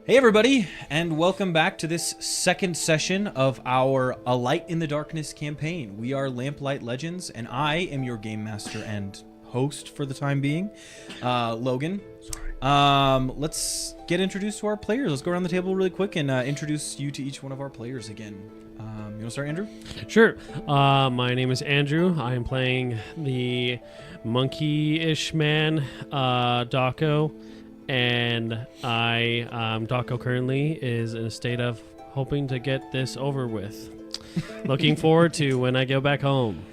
Hey everybody, and welcome back to this second session of our A Light in the Darkness campaign. We are Lamplight Legends, and I am your game master and host for the time being, Logan. Sorry. Let's get introduced to our players. Let's go around the table really quick and introduce you to each one of our players again. You want to start, Andrew? Sure. My name is Andrew. I am playing the monkey-ish man, Daco. And Daco currently is in a state of hoping to get this over with. Looking forward to when I go back home.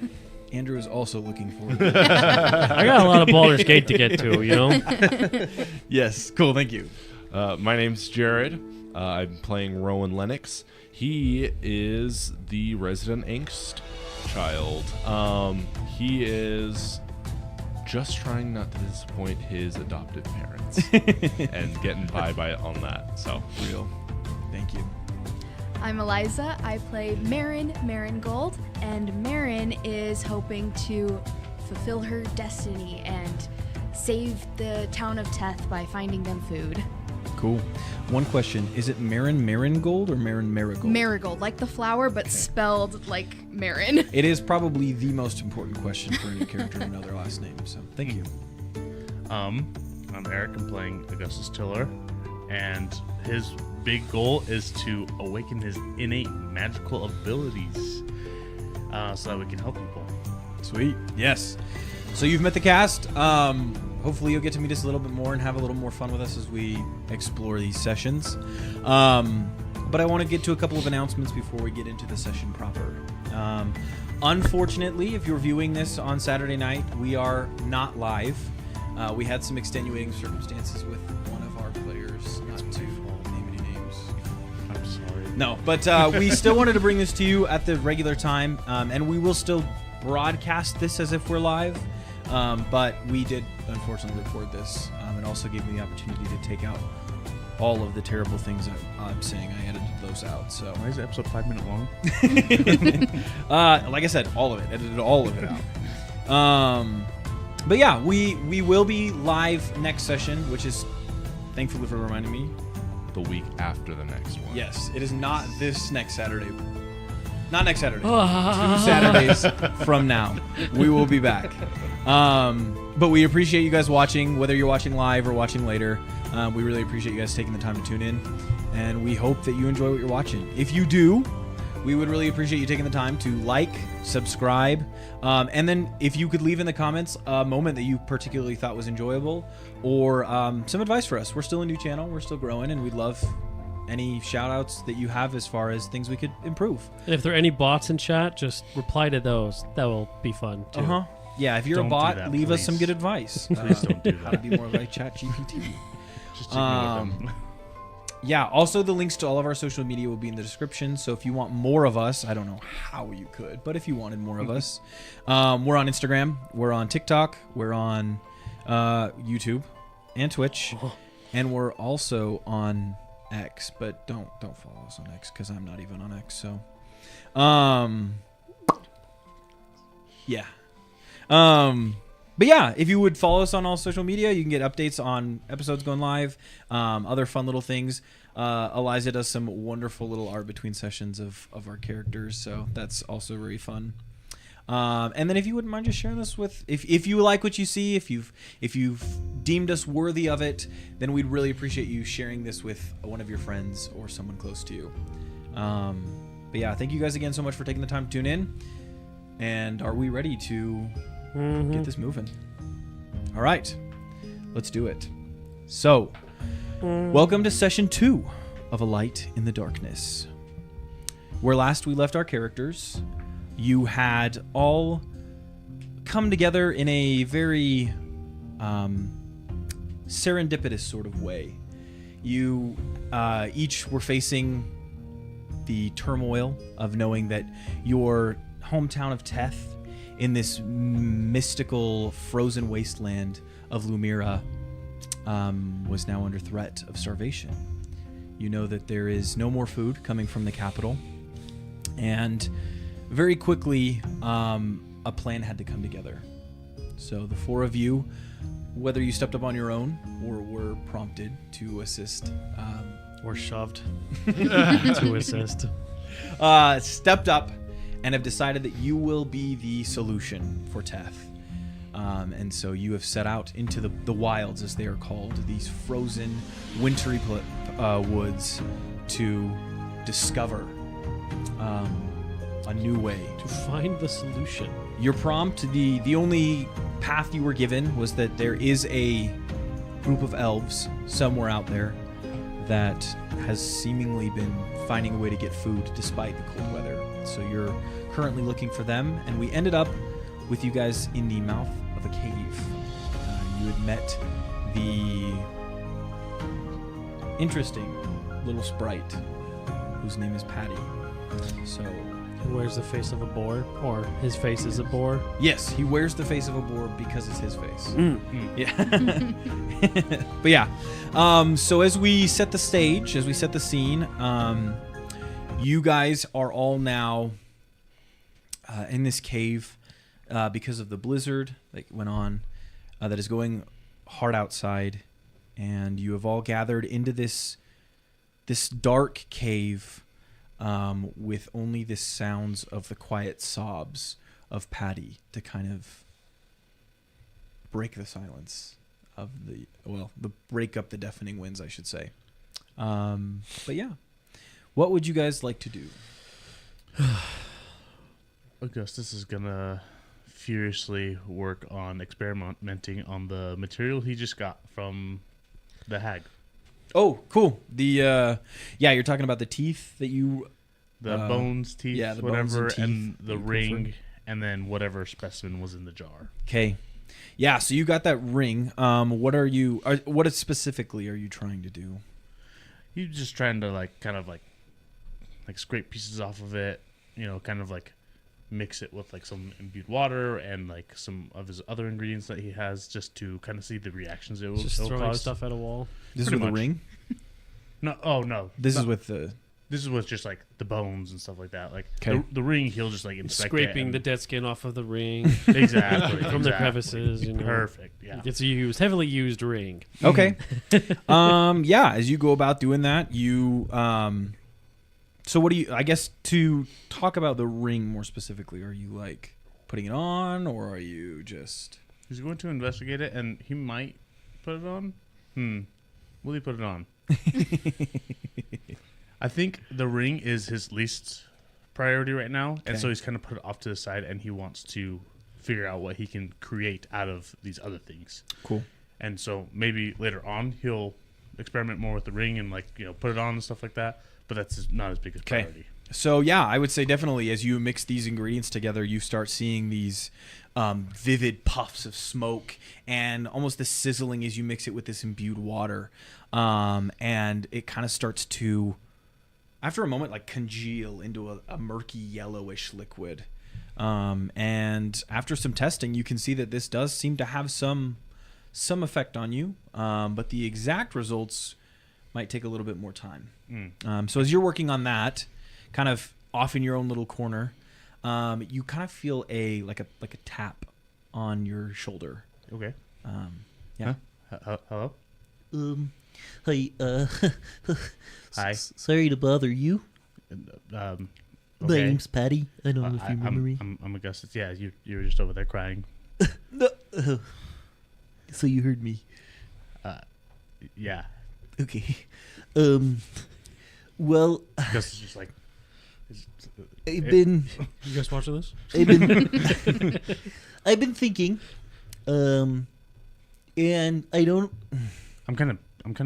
Andrew is also looking forward to it. I got a lot of Baldur's Gate to get to, you know? Yes, cool, thank you. My name's Jared. I'm playing Rowan Lennox. He is the resident angst child. He is just trying not to disappoint his adopted parents and getting by on that. So real. Thank you. I'm Eliza. I play Marin Gold, and Marin is hoping to fulfill her destiny and save the town of Teth by finding them food. Cool. One question. Is it Marigold or Marigold? Marigold, like the flower, but spelled like Marin. It is probably the most important question for any character to know their last name, so thank you. I'm Eric. I'm playing Augustus Tiller, and his big goal is to awaken his innate magical abilities so that we can help people. Sweet. Yes. So you've met the cast. Hopefully you'll get to meet us a little bit more and have a little more fun with us as we explore these sessions. But I want to get to a couple of announcements before we get into the session proper. Unfortunately, if you're viewing this on Saturday night, we are not live. We had some extenuating circumstances with one of our players. Not to name any names. I'm sorry. No, but we still wanted to bring this to you at the regular time, and we will still broadcast this as if we're live. But we did unfortunately record this, and also gave me the opportunity to take out all of the terrible things that I'm saying. I edited those out. So why is the episode 5 minutes long? Like I said, all of it. Edited all of it out. But yeah, we will be live next session, which is, thankfully for reminding me, the week after the next one. Yes, it is not this next Saturday. Not next Saturday. 2 Saturdays from now, we will be back. But we appreciate you guys watching, whether you're watching live or watching later. We really appreciate you guys taking the time to tune in, and we hope that you enjoy what you're watching. If you do, we would really appreciate you taking the time to like, subscribe, and then if you could leave in the comments a moment that you particularly thought was enjoyable, or some advice for us. We're still a new channel, we're still growing, and we'd love any shout outs that you have as far as things we could improve. And if there are any bots in chat, just reply to those. That will be fun too. Yeah, if you're Don't a bot, do that, leave us please. some good advice. Please don't do How to that. be more like ChatGPT. Just ignore them. Yeah, also the links to all of our social media will be in the description, so if you want more of us, I don't know how you could, but if you wanted more of us, we're on Instagram, we're on TikTok, we're on YouTube and Twitch, and we're also on X, but don't follow us on X because I'm not even on X. So, yeah. But yeah, if you would follow us on all social media, you can get updates on episodes going live, other fun little things. Eliza does some wonderful little art between sessions of our characters, so that's also very fun. And then if you wouldn't mind just sharing this with, if you like what you see, if you've deemed us worthy of it, then we'd really appreciate you sharing this with one of your friends or someone close to you. But yeah, thank you guys again so much for taking the time to tune in. And are we ready to get this moving? All right, let's do it. So, welcome to session 2 of A Light in the Darkness. Where last we left our characters, you had all come together in a very serendipitous sort of way. You each were facing the turmoil of knowing that your hometown of Teth, in this mystical frozen wasteland of Lumira, was now under threat of starvation. You know that there is no more food coming from the capital, and very quickly a plan had to come together. So the four of you, whether you stepped up on your own or were prompted to assist, Or shoved to assist. stepped up and have decided that you will be the solution for Teth. And so you have set out into the wilds, as they are called, these frozen, wintry woods, to discover a new way. To find the solution. Your prompt, the only path you were given was that there is a group of elves somewhere out there that has seemingly been finding a way to get food despite the cold weather. So you're currently looking for them, and we ended up with you guys in the mouth of a cave. You had met the interesting little sprite whose name is Patty. So Who wears the face of a boar? Or his face is a boar? yes, he wears the face of a boar because it's his face. Yeah. But yeah, so as we set the stage, as we set the scene, you guys are all now in this cave because of the blizzard that went on, that is going hard outside, and you have all gathered into this dark cave with only the sounds of the quiet sobs of Patty to kind of break the silence of break up the deafening winds, I should say. But yeah, what would you guys like to do? Augustus is gonna furiously work on experimenting on the material he just got from the hag. Oh, cool. You're talking about the teeth that you... The bones, teeth, yeah, the whatever, bones and teeth and the you ring, preferred. and then whatever specimen was in the jar. Okay. Yeah, so you got that ring. What specifically are you trying to do? He's just trying to kind of scrape pieces off of it, kind of mix it with some imbued water and some of his other ingredients that he has, just to kind of see the reactions it will Just throwing cause. stuff at a wall. This is Pretty with the much. ring? No, oh no. This No. is with the... This is with just the bones and stuff like that. Okay. The ring, he'll just inspect Scraping it the and- dead skin off of the ring. exactly From the crevices, Perfect. Yeah. It's a heavily used ring. Okay. Yeah, as you go about doing that, you... So what do you... I guess to talk about the ring more specifically, are you putting it on, or are you just... He's going to investigate it, and he might put it on. Will he put it on? I think the ring is his least priority right now, and so he's kind of put it off to the side, and he wants to figure out what he can create out of these other things. Cool. And so maybe later on he'll experiment more with the ring and put it on and stuff like that. But that's not as big a priority. So yeah, I would say definitely as you mix these ingredients together, you start seeing these vivid puffs of smoke and almost the sizzling as you mix it with this imbued water, and it kind of starts to, after a moment, congeal into a murky yellowish liquid. And after some testing, you can see that this does seem to have some effect on you, but the exact results might take a little bit more time. So as you're working on that, kind of off in your own little corner, you kind of feel a tap on your shoulder. Okay. Yeah. Hello? Hi, Hi. sorry to bother you. Okay. My name's Patty. I don't know if you remember me. I'm Augustus. Yeah, you were just over there crying. No. So you heard me. Yeah. Okay. Well, Augustus is just I've been You guys watching this? I've been thinking, and I don't. I'm kind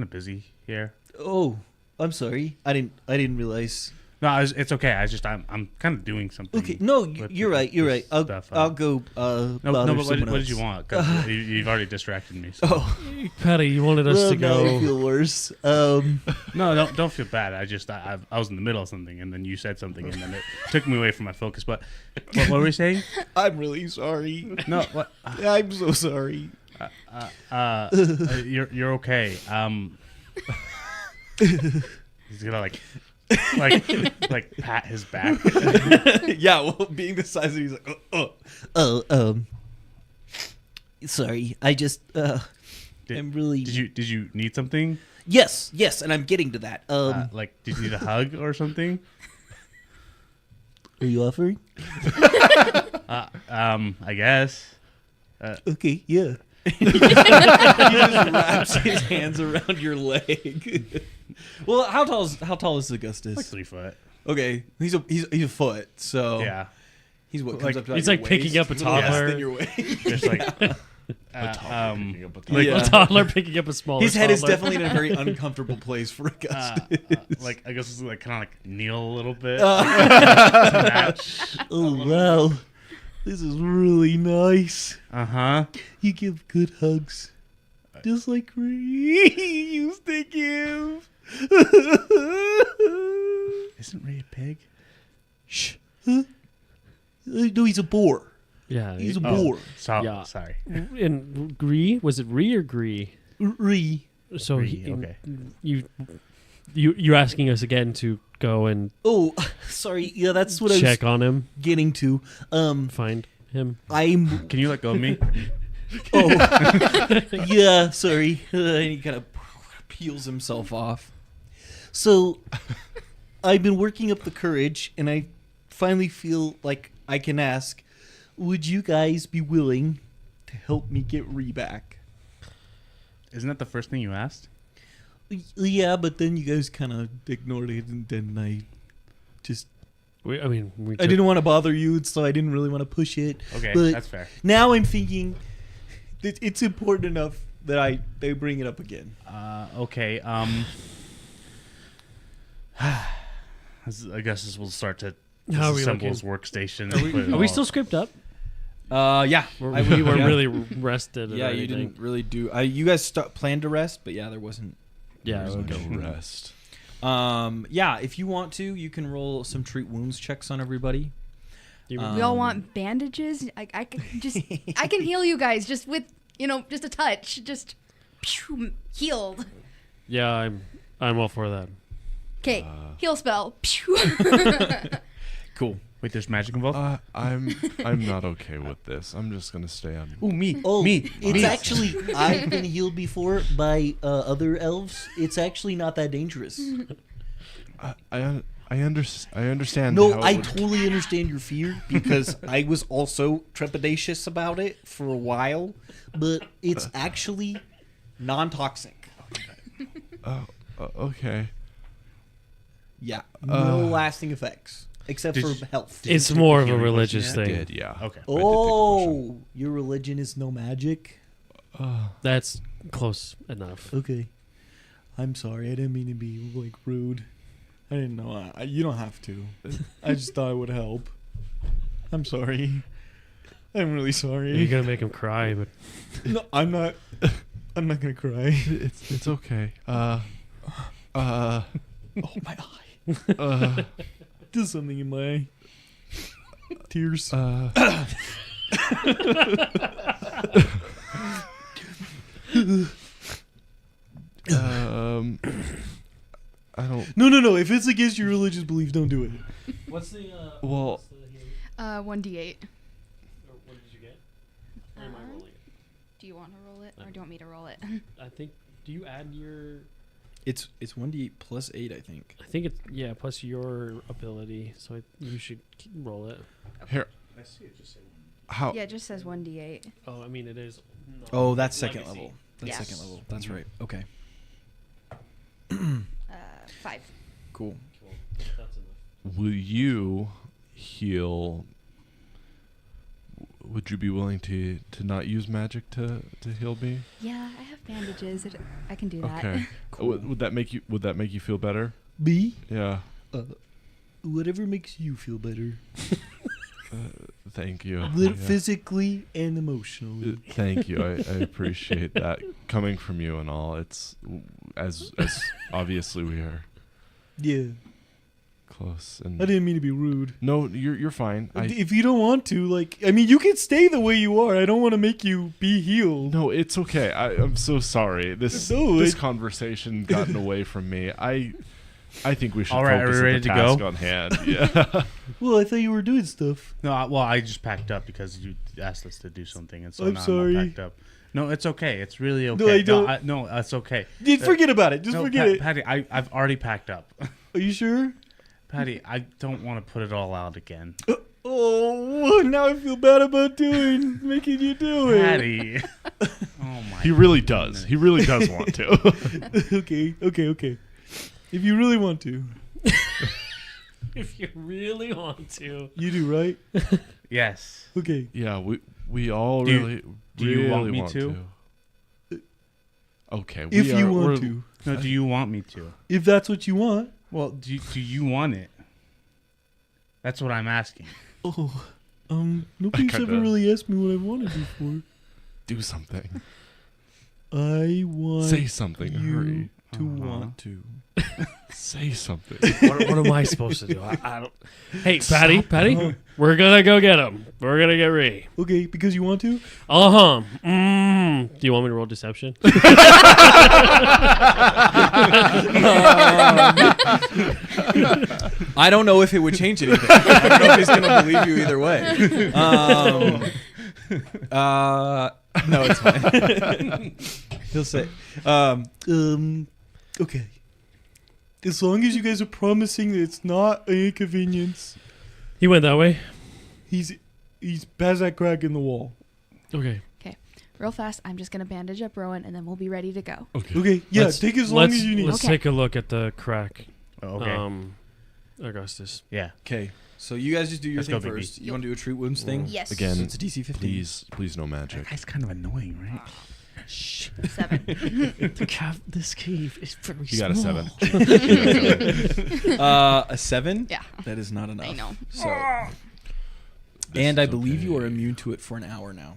of busy here. Oh, I'm sorry. I didn't realize. No, it's okay. I'm kind of doing something. Okay, no, with you're right. You're right. this I'll, stuff. I'll go. No, bother but someone what did you else. want? 'Cause you've already distracted me. So. Oh, Patty, you wanted us well, to now I go. feel worse. No, don't feel bad. I was in the middle of something, and then you said something, and then it took me away from my focus. But what were we saying? I'm really sorry. No, what? I'm so sorry. You're okay. He's gonna like pat his back. Yeah, well, being the size of he's like, Sorry. I just I'm really. Did you need something? Yes, and I'm getting to that. Like, did you need a hug or something? Are you offering? I guess. Okay, yeah. he just wraps his hands around your leg. Well, how tall is Augustus? Like 3 foot. Okay, he's a foot, so Yeah. he's what comes Like- up to he's your like picking waist, up a little less toddler. than your waist. Just like Like Yeah. a toddler picking up a smaller His head is toddler. definitely in a very uncomfortable place for Augustus. like I guess it's like kind of like kneel a little bit. To match. Oh wow, this is really nice. Uh-huh. You give good hugs, just like Ray used to give. Isn't Ray a pig? Shh. Huh? No, he's a boar. Yeah. He's a Oh. boar. Yeah. Sorry. And Gree, was it Ree or Gree? Ree. So Ree, okay. You're asking us again to go and Oh, sorry. Yeah, that's what I check was on him, getting to. find him. I'm. Can you let go of me? Oh, yeah. Sorry. And he kind of peels himself off. So, I've been working up the courage, and I finally feel like I can ask, would you guys be willing to help me get Ree back? Isn't that the first thing you asked? Yeah, but then you guys kind of ignored it, and then I didn't want to bother you, so I didn't really want to push it. Okay, But that's fair. now I'm thinking that it's important enough that they bring it up again. Okay. I guess we'll start to How are we disassemble his looking? workstation. Are we still scraped up? Yeah. We were yeah. really rested. and Yeah, you everything. didn't really do. You guys planned to rest, but yeah, there wasn't. Yeah. There's Okay. no rest. Yeah, if you want to, you can roll some treat wounds checks on everybody. You- We all want bandages. I can just I can heal you guys just with just a touch, just pew, healed. yeah, I'm all for that. Okay, heal spell. Pew. Cool. Wait, there's magic involved? I'm not okay with this. I'm just gonna stay on. Ooh, me. Oh, me. it's me. actually I've been healed before by other elves. It's actually not that dangerous. I understand. No, how it I would- totally understand your fear because I was also trepidatious about it for a while, but it's actually non-toxic. Okay. Yeah. No lasting effects except Did for you- health. It's take more the of a healing potion religious yet? thing. Did yeah. Okay. I did take the potion. Oh, your religion is no magic? That's close enough. Okay. I'm sorry. I didn't mean to be like rude. I didn't know. You don't have to. I just thought it would help. I'm sorry. I'm really You're sorry. gonna make him cry, but No, I'm not. I'm not gonna cry. It's okay. Oh my eye. There's something in my eye. Tears. I don't. No. If it's against your religious belief, don't do it. what's the Well, 1d8. what did you get? Or am I rolling it? Do you want to roll it, or do you want me to roll it? I think. Do you add your? It's 1d8 plus 8, I think. I think it's plus your ability, so you should roll it. here. I see it just saying. How? Yeah, it just says 1d8. Oh, I mean it is. Oh, that's second Legacy. level. That's Yes. second level. That's right. Okay. 5. Cool. Cool. That's enough. Will you heal? Would you be willing to not use magic to heal me? Yeah, I have bandages. I can do that. Okay. Would that make you feel better? Me? Yeah. Whatever makes you feel better. Thank you. Physically and emotionally. Thank you. I appreciate that coming from you and all. It's as obviously we are Yeah. close. And I didn't mean to be rude. no, you're fine. If you don't want to, you can stay the way you are. I don't want to make you be healed. No, it's okay. I'm so sorry. This conversation gotten away from me. I think we should All right, focus are we ready on the to task go? on hand. Yeah. Well, I thought you were doing stuff. No, I just packed up because you asked us to do something, and so I'm now sorry. I'm all packed up. No, it's okay. It's really okay. No, I don't. No, that's okay. Forget about it. Just forget it. Patty, I've already packed up. Are you sure? Patty, I don't want to put it all out again. Oh, now I feel bad about making you do it. Patty. Oh my. He really does. He really does want to. Okay. If you really want to. If you really want to. You do, right? Yes. Okay. Yeah, we all Do you- really do you really want me to? Okay. If you want to. No, do you want me to? If that's what you want. Well, do you want it? That's what I'm asking. Oh, nobody's kinda- ever really asked me what I wanted before. do something. I want Say something. you Hurry. to want to. Say something. What am I supposed to do? I don't. Hey, Patty, we're gonna go get him. We're gonna get ready. Okay, because you want to? Do you want me to roll deception? I don't know if it would change anything. I don't know if he's going to believe you either way. No, it's fine. He'll say, Okay. As long as you guys are promising that it's not an inconvenience, He went that way. he's past that crack in the wall. Okay. Real fast, I'm just gonna bandage up Rowan, and then we'll be ready to go. Okay, yeah, take as long as you need. Let's Okay. take a look at the crack. Oh, okay. Augustus. Yeah. okay, so you guys just do your Let's go, thing baby. first. You want to do a treat wounds thing? Yes. Again, It's a DC 15. please no magic. That's kind of annoying, right? 7. This cave is very You got a 7. A 7? Yeah. That is not enough. I know. So, This and I is believe you are okay. immune to it for an hour now.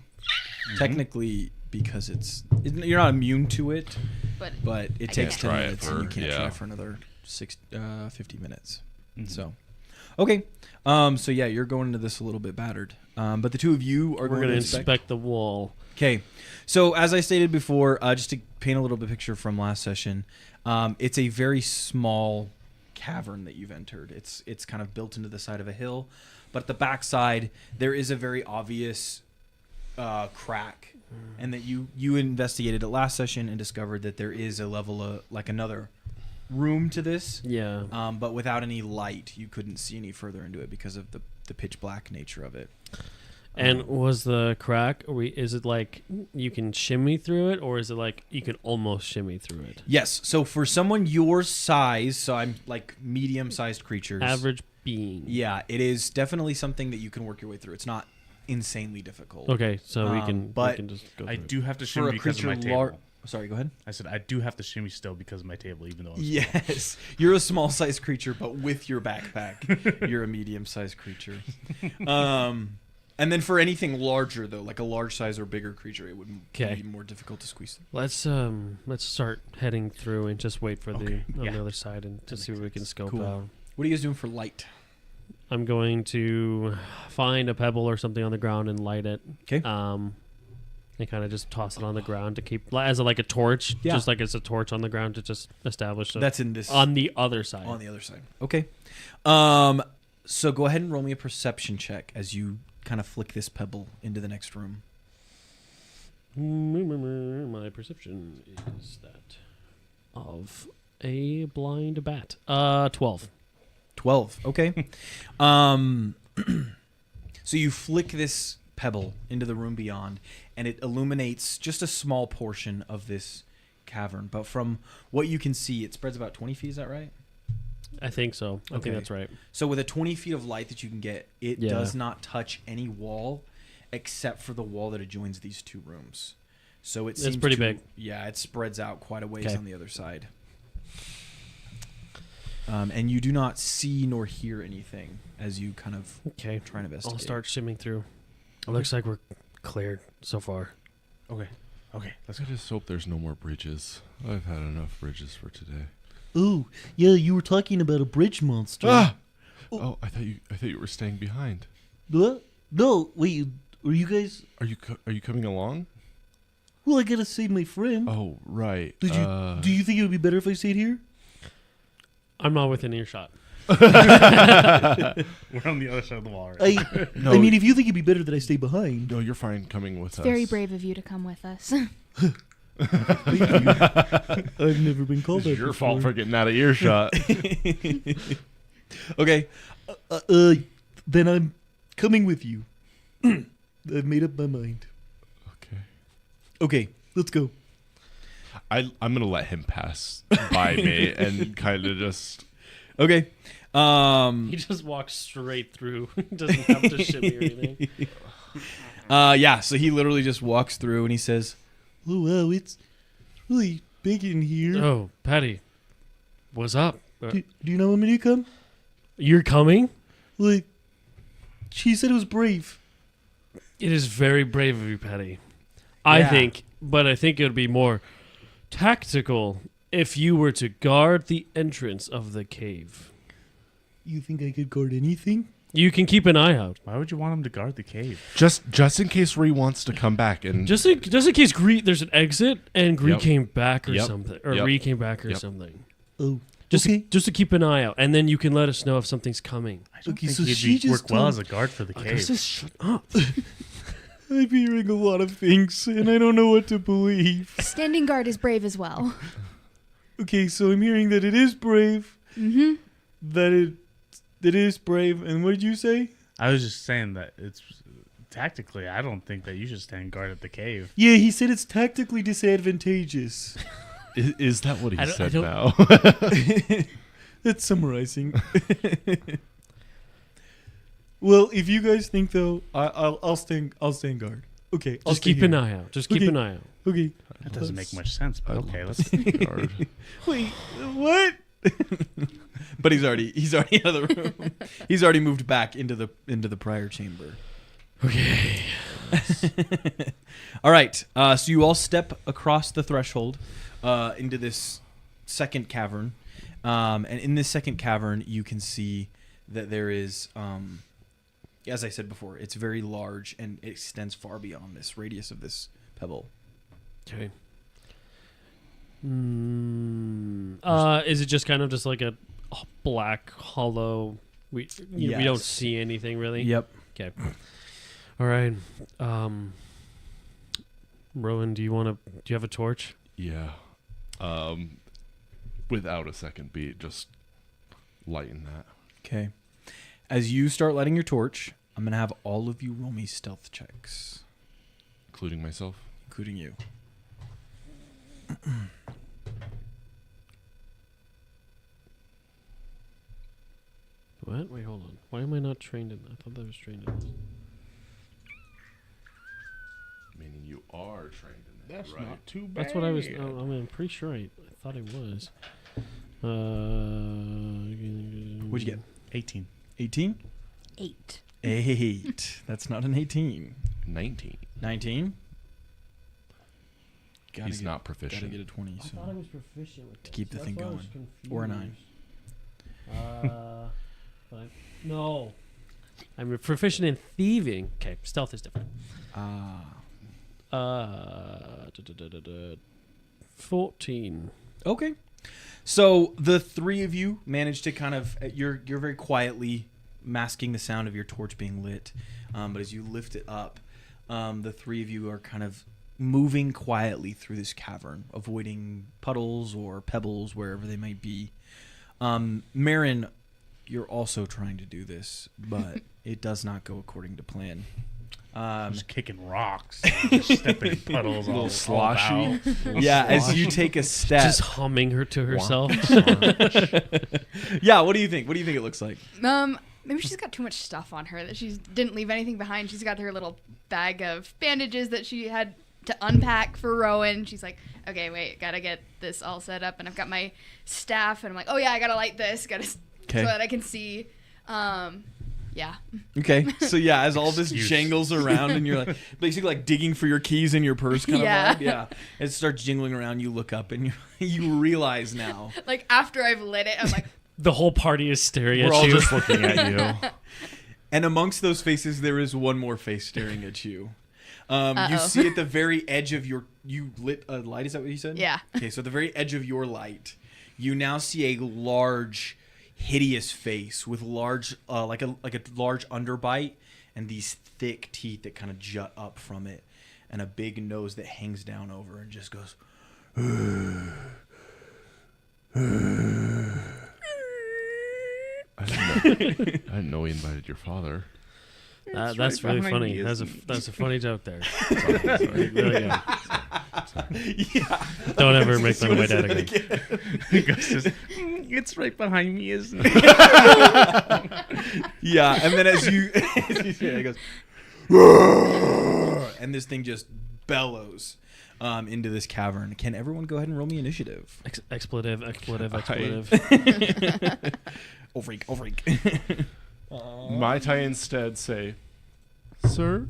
Technically, because you're not immune to it, But but it I takes can't 10 try it minutes, and you for- can't yeah. try for another 50 minutes. Mhm. So, okay. So yeah, you're going into this a little bit battered. But the two of you are We're going gonna to inspect the wall. Okay. So as I stated before, just to paint a little bit picture from last session, it's a very small cavern that you've entered. It's kind of built into the side of a hill, but at the backside there is a very obvious crack, and that you investigated it last session and discovered that there is a level of like another room to this. Yeah. But without any light, you couldn't see any further into it because of the pitch black nature of it. And was the crack? Is it like you can shimmy through it, or is it like you can almost shimmy through it? Yes. So for someone your size, so I'm like medium-sized creatures. Average being. Yeah, it is definitely something that you can work your way through. It's not insanely difficult. Okay, so we can but just go. I through it. do have to For shimmy a because of creature my table. Sorry, go ahead. I said I do have to shimmy still because of my table, even though I'm Yes, you're a small-sized creature, but with your backpack, you're a medium-sized creature. And then for anything larger, though, like a large size or bigger creature, it would be more difficult to squeeze. Let's start heading through and just wait for Okay, the on yeah. the other side and to That see makes what we can sense. scope Cool. out. What are you guys doing for light? I'm going to find a pebble or something on the ground and light it. 'Kay. And kind of just toss it on the ground to keep as like a torch, Yeah. just like it's a torch on the ground to just establish it That's in this on the other side. on the other side. Okay. So go ahead and roll me a perception check as you kind of flick this pebble into the next room. My perception is that of a blind bat. 12. 12. Okay. So you flick this pebble into the room beyond, and it illuminates just a small portion of this cavern. But from what you can see, it spreads about 20 feet. Is that right? I think so. I Okay. think that's right. So with a 20 feet of light that you can get, it Yeah. does not touch any wall except for the wall that adjoins these two rooms. So it seems pretty to- big. Yeah, it spreads out quite a ways Okay. on the other side. and you do not see nor hear anything as you kind of Okay. try and investigate. I'll start shimming through. It looks like we're cleared so far. Okay. Okay. Let's I go. just hope there's no more bridges. I've had enough bridges for today. Oh, yeah, you were talking about a bridge monster. Ah! Oh, I thought you were staying behind. What? No, wait, are you guys... Are you coming along? Well, I gotta save my friend. Oh, right. Do you think it would be better if I stayed here? I'm not within earshot. We're on the other side of the wall right now. I mean, if you think it'd be better that I stay behind. No, you're fine coming with It's us. very brave of you to come with us. I've never been called that It's your fault before. for getting out of earshot. Okay. Then I'm coming with you. I've made up my mind. Okay. Okay. Let's go. I'm gonna let him pass by me and kind of just. Okay. He just walks straight through. Doesn't have to shimmy or anything. Yeah. So he literally just walks through and he says, Oh, wow, it's really big in here. Oh, Patty. What's up? Do you know want me to come? You're coming? Like, she said it was brave. It is very brave of you, Patty. I Yeah. think it would be more tactical if you were to guard the entrance of the cave. You think I could guard anything? You can keep an eye out. Why would you want him to guard the cave? Just in case Ree wants to come back and Just in case there's an exit and Gree Yep. came back or Yep. something. Or Yep. Ree came back or Yep. something. Oh, Just okay. to keep an eye out. And then you can let us know if something's coming. I don't Okay, think so he'd she just work well told- as a guard for the cave. Augustus, shut up. I'm hearing a lot of things, and I don't know what to believe. Standing guard is brave as well. Okay, so I'm hearing that it is brave. Mm-hmm. That it is brave. And what did you say? I was just saying that it's tactically. I don't think that you should stand guard at the cave. Yeah, he said it's tactically disadvantageous. is that what he I don't- I said don't- now? That's summarizing. Well, if you guys think though, I'll stand guard. Okay, I'll Just stay keep an here. eye out. Just keep Okay. an eye out. Okay. That doesn't make much sense, but okay, let's. Guard. Wait, what? but he's already out of the room. He's already moved back into the prior chamber. Okay. All right. So you all step across the threshold into this second cavern, and in this second cavern, you can see that there is, as I said before, it's very large and it extends far beyond this radius of this pebble. Okay. Is it just kind of just like a black hollow? We don't Yes. see anything really. Yep. Okay. All right. Rowan, do you have a torch? Yeah. Without a second beat, just lighten that. Okay. As you start lighting your torch, I'm gonna have all of you roll me stealth checks, Including myself. including you. What? Wait, hold on. Why am I not trained in that? I thought I was trained in this. Meaning you are trained in that, That's right? not too bad. That's what I was. I'm pretty sure I thought I was. What'd you get? 18. 18? 8. 8. That's not an 18. 19. 19? He's not Gotta proficient. get a 20 so. was proficient with To keep the thing going. Or a 9. No. I'm proficient in thieving. Okay, stealth is different. 14. Okay. So the three of you manage to kind of you're very quietly masking the sound of your torch being lit, but as you lift it up, the three of you are kind of moving quietly through this cavern, avoiding puddles or pebbles wherever they might be. Marin, you're also trying to do this, but it does not go according to plan. Just kicking rocks, just stepping in puddles, A little all sloshy. about. Yeah, as you take a step. Just humming her to herself. Yeah, what do you think? What do you think it looks like? Maybe she's got too much stuff on her that she didn't leave anything behind. She's got her little bag of bandages that she had to unpack for Rowan. She's like, okay, wait, gotta get this all set up, and I've got my staff, and I'm like, oh yeah, I gotta light this, so that I can see. Yeah. Okay. So yeah, as all this jangles around and you're like basically like digging for your keys in your purse kind of vibe. Yeah. It starts jingling around, you look up and you realize now. Like after I've lit it, I'm like the whole party is staring at We're all you. just looking at you. And amongst those faces there is one more face staring at you. You see at the very edge of you lit a light, is that what you said? Yeah. Okay, so at the very edge of your light, you now see a large hideous face with large like a large underbite and these thick teeth that kind of jut up from it and a big nose that hangs down over and just goes I didn't know we invited your father. That's really funny. That's a funny joke there. Really good. yeah. Don't ever make fun of my dad again. Gus just, it's right behind me, isn't it? Yeah, and then as you say it, it goes and this thing just bellows into this cavern. Can everyone go ahead and roll me initiative? Expletive. Oh freak. Might I instead say, sir,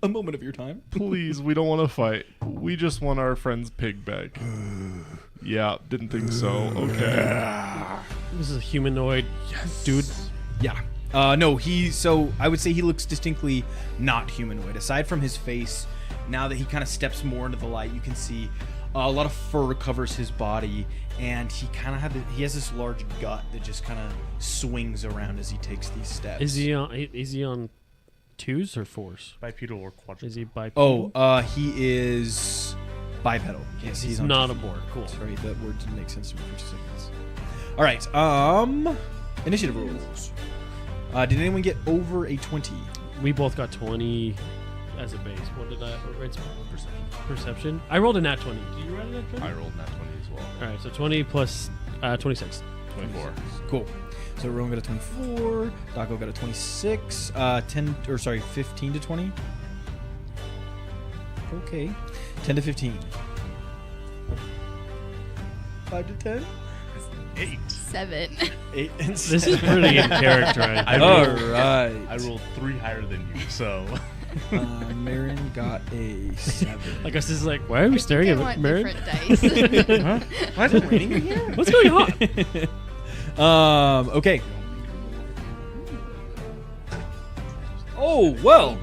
A moment of your time. please, we don't want to fight. We just want our friend's pig back. Yeah, didn't think so. Okay. This is a humanoid dude. Yeah. No, so I would say he looks distinctly not humanoid. Aside from his face, now that he kind of steps more into the light, you can see a lot of fur covers his body, and he has this large gut that just kind of swings around as he takes these steps. Is he on twos or fours? Bipedal or quadrupedal? Is he bipedal? He is bipedal. Yes, he's on not two a feet. board. Cool. Sorry, that word didn't make sense to me for 2 seconds. All right. Initiative rules. Did anyone get over a 20? We both got 20 as a base. What did I? It's perception. I rolled a nat 20. Did you roll a nat 20? I rolled nat 20 as well. All right, so 20 plus 26. 24. Cool. So Rowan got a 24. Daco got a 26. 15 to 20. Okay. 10 to 15. 5 to 10. 8. 7. 8 and 7. This is pretty in character. I All think. right. I rolled 3 higher than you, so. Marin got a 7. Like us is like, why are we staring I at want Marin? different dice. Huh? Why is it raining in here? What's going on? Okay. Oh, well.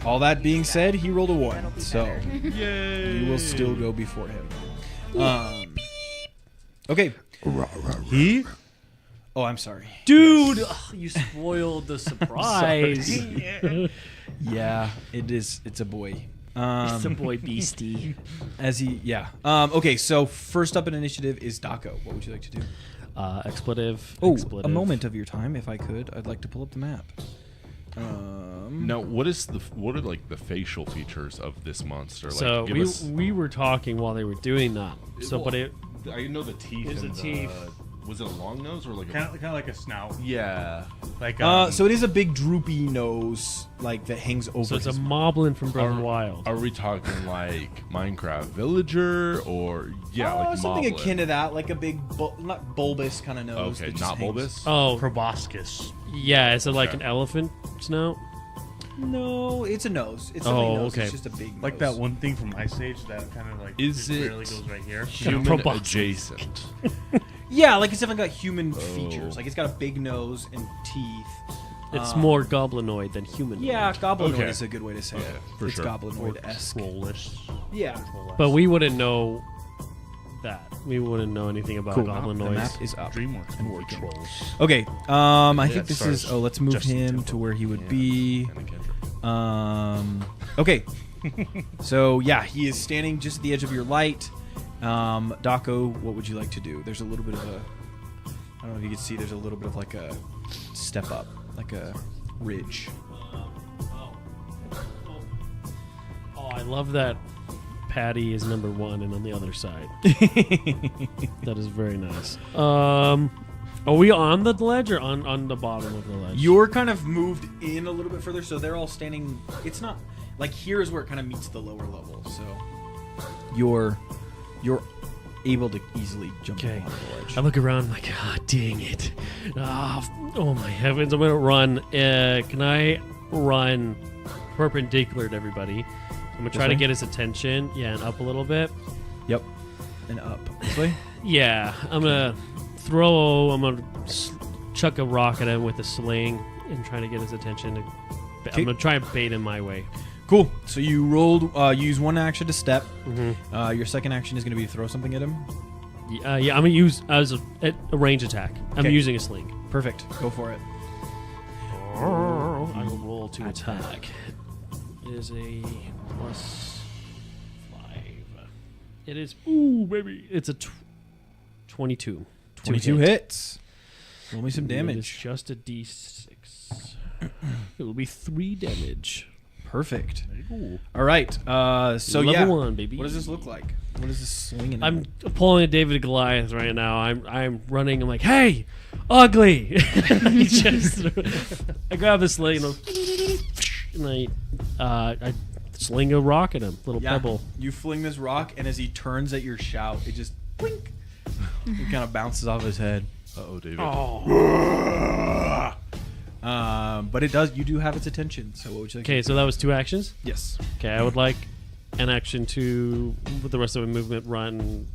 All that being said, he rolled a 1. So Yay! you will still go before him. Okay. He? Oh, I'm sorry. Dude, you spoiled the surprise. Yeah, it's a boy. It's a boy beastie. Okay, so first up in initiative is Daco. What would you like to do? Expletive. Oh, expletive. a moment of your time, if I could. I'd like to pull up the map. Now, what are like the facial features of this monster? Like, So give us, we were talking while they were doing that. So, Well, but it I know the teeth. It was and the teeth. Was it a long nose or like Kind of like a snout. Yeah. Like So it is a big droopy nose, like that hangs over. so it's a his moblin from Breath of the Are- Wild. Are we talking like Minecraft villager or like something Moblin? akin to that, like a big, not bulbous kind of nose. Okay, that just not hangs- bulbous. Oh, proboscis. yeah. Is it like Okay. an elephant snout? No, it's a nose. It's a Oh, nose. okay. It's just a big nose. Like that one thing from Ice Age that kind of like Is just it barely goes right here. Human proboscis. adjacent. Yeah, like it's definitely got human features. Like it's got a big nose and teeth. It's more goblinoid than humanoid. Yeah, goblinoid Okay. is a good way to say Okay, it. for It's sure. goblinoid-esque. Trollish. Yeah. But we wouldn't know that. We wouldn't know anything about Cool. The goblinoids. map is up. DreamWorks And movie working. trolls. Okay. I Yeah, think this stars is. Oh, let's move Justin him Timberlake. to where he would be. And a Kendrick. Okay. So yeah, he is standing just at the edge of your light. Daco, what would you like to do? There's a little bit of a. I don't know if you can see. There's a little bit of like a step up, like a ridge. Oh, I love that Patty is number 1 and on the other side. That is very nice. Are we on the ledge or on the bottom of the ledge? You're kind of moved in a little bit further, so they're all standing. It's not like here is where it kind of meets the lower level. So you're able to easily jump Okay. along the ledge. I look around like, dang it. Oh my heavens, I'm going to run. Can I run perpendicular to everybody? I'm going to try to way? get his attention. Yeah, and up a little bit. Yep. And up this way. Yeah, I'm going to chuck a rock at him with a sling and try to get his attention. I'm going to try and bait him my way. Cool. So you rolled. Use one action to step. Mm-hmm. Your second action is going to be to throw something at him. Yeah, I'm going to use as a range attack. I'm Okay. using a sling. Perfect. Go for it. I will roll to attack. It is a +5. It is, ooh, baby. It's a 22. 22 hits. Roll me some It is damage. just a d6. It will be 3 damage. Perfect. All right. So Level yeah. 1, baby. What does this look like? What is this swinging? I'm pulling a David Goliath right now. I'm running. I'm like, hey, ugly. I grab the sling and I sling a rock at him, little pebble. You fling this rock, and as he turns at your shout, it just blink. It kind of bounces off his head. Uh-oh, David. But it does. You do have its attention. So what would you like? Okay, so that was 2 actions. Yes. Okay, I would like an action to, with the rest of my movement, run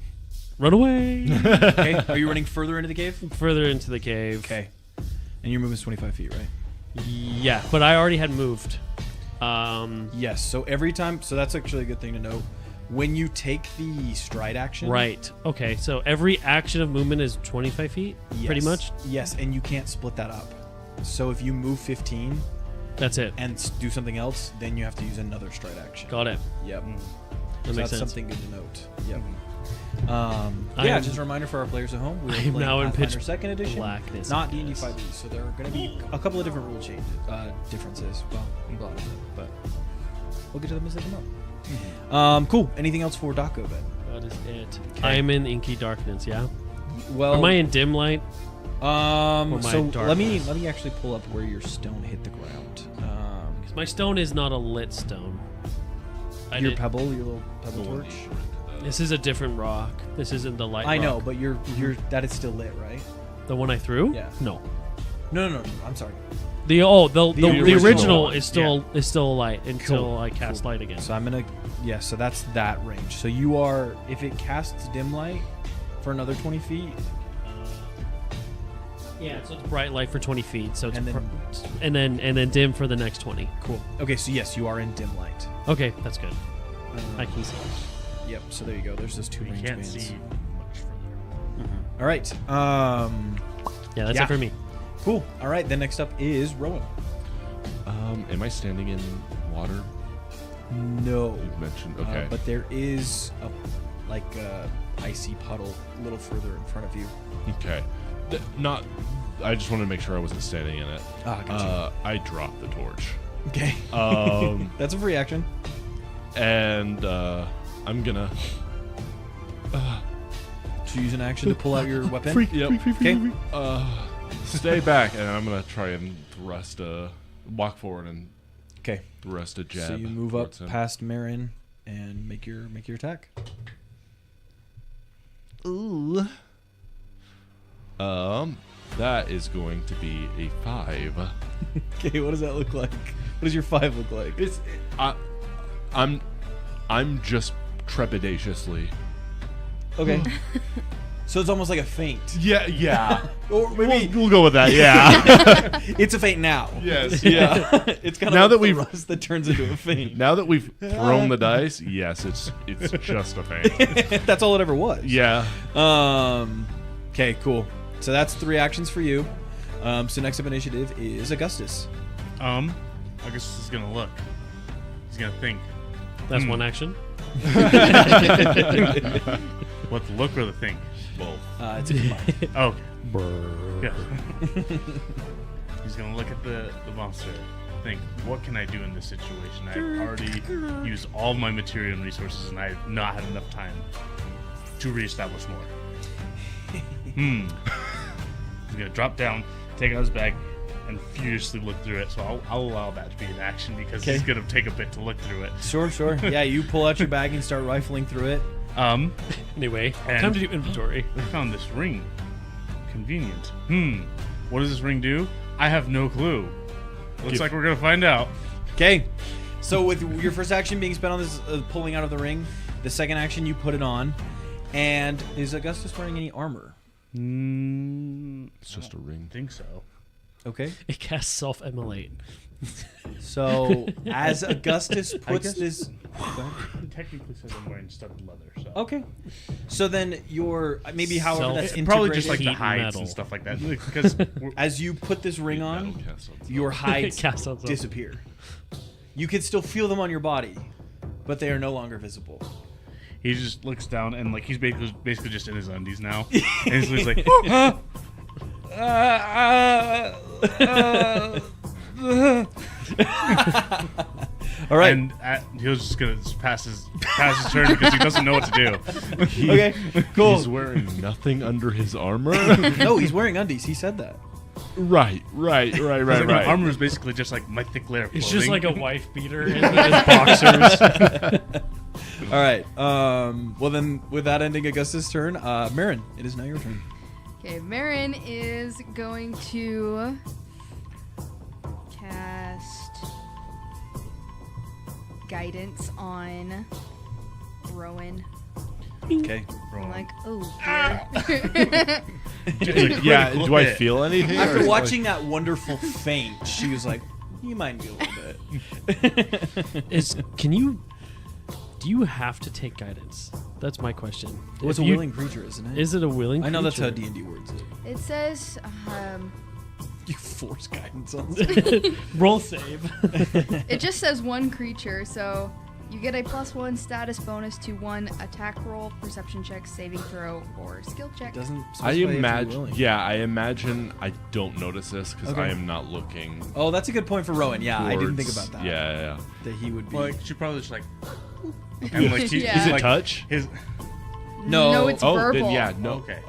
away Okay. Are you running further into the cave? further into the cave. Okay. And your movement's 25 feet, right? Yeah, but I already had moved. Yes. So every time. So that's actually a good thing to know. When you take the stride action. Right. Okay, so every action of movement is 25 feet, pretty Yes. much. Yes, and you can't split that up. So if you move 15 That's it. and do something else, then you have to use another stride action. Got it. Yep. That So makes that's sense. something good to note. Yep. I Yeah, am- just a reminder for our players at home. We I am playing now in Pathfinder pitch Second Edition, blackness, not I D&D guess. 5e. So there are going to be a couple of different rule changes, differences. Well, a lot of them, but we'll get to them as they come up. Cool. Anything else for Daco then? That is it. I am in inky darkness, yeah? Well, Am I in dim light? Or my so let me darkness? actually pull up where your stone hit the ground. 'Cause my stone is not a lit stone. Your pebble, your little pebble The one torch. you were- This is a different rock. This isn't the light I know, rock. but you're that is still lit, right? The one I threw? Yeah. No. No. I'm sorry. The original original one. is still light until I cast light again. So I'm gonna so that's that range. So you are if it casts dim light for another 20 feet, Yeah, so it's bright light for 20 feet. So it's And then- and then dim for the next 20. cool. Okay, so yes, you are in dim light. Okay, that's good. I can see. Yep. So there you go. There's those two You range can't bands. see much further. All right. Yeah, that's Yeah. it for me. Cool. All right. Then next up is Rowan. Am I standing in water? No. You mentioned. Okay. But there is a icy puddle a little further in front of you. Okay. Not. I just wanted to make sure I wasn't standing in it. Ah, gotcha. I dropped the torch. Okay. That's a free action. And I'm gonna. To use an action to pull out your weapon. Yep. Okay. Stay back, and I'm gonna try and walk forward and Okay. thrust a jab. So you move up towards him. past Marin and make your attack. Ooh. That is going to be a 5. Okay, what does that look like? What does your 5 look like? It's I'm just trepidatiously. Okay. So it's almost like a feint. Yeah. Or maybe We'll go with that. Yeah. it's a feint now. Yes. Yeah. It's kind of Now a that we've- thrust that turns into a feint. Now that we've thrown the dice, yes, it's just a feint. That's all it ever was. Yeah. Okay, cool. So that's 3 actions for you. So next up initiative is Augustus. I guess he's gonna look. He's gonna think. That's one action. What, the look or the think? Both. It's a combined. Oh, yeah. He's gonna look at the monster. Think, what can I do in this situation? I've already used all of my material and resources, and I've not had enough time to reestablish more. He's gonna drop down, take out his bag, and furiously look through it. So I'll allow that to be an action because Okay. he's gonna take a bit to look through it. Sure. Yeah, you pull out your bag and start rifling through it. Anyway, And- time to do inventory. I found this ring. Convenient. What does this ring do? I have no clue. Looks like we're gonna find out. Okay. So with your first action being spent on this pulling out of the ring, the second action you put it on. And is Augustus wearing any armor? It's just a ring. I think so. Okay. It casts self-immolate. So as Augustus puts this. It technically says I'm wearing studded leather. So. Okay. So then your maybe however that's It probably just like integrated- the hides metal. and stuff like that. Because as you put this ring on, Metal cast on your hides Cast on self. disappear. You can still feel them on your body, but they are no longer visible. he just looks down and like he's basically just in his undies now, and he's like, All right. and he was just gonna pass his turn because he doesn't know what to do. Okay. Cool. He's wearing nothing under his armor. No, he's wearing undies. He said that. right. Like, my armor is basically just like my thick layer of It's clothing. just like a wife beater and his boxers. All right. Well then, with that ending Augustus' turn, Marin, it is now your turn. Okay, Marin is going to cast guidance on Rowan. Okay. I'm like, oh, Yeah. critical Do I hit. feel anything? or After is it watching that wonderful feint, she was like, "You might be a little bit." Do you have to take guidance? That's my question. Well, it's If a you- willing creature, isn't it? Is it a willing? I know that's how creature? D&D words it. it says, You force guidance on. Roll save. it just says one creature, so you get a +1 status bonus to one attack roll, perception check, saving throw, or skill check. Doesn't. I specify you have to be imagine. willing. Yeah, I imagine I don't notice this because Okay. I am not looking. Oh, that's a good point for Rowan. Yeah, I didn't think towards- about that. Yeah. That he would be. Well, like, she probably just like, and like he, Yeah. he's Is it like, touch? His No. it's Oh, verbal. then yeah, no. okay.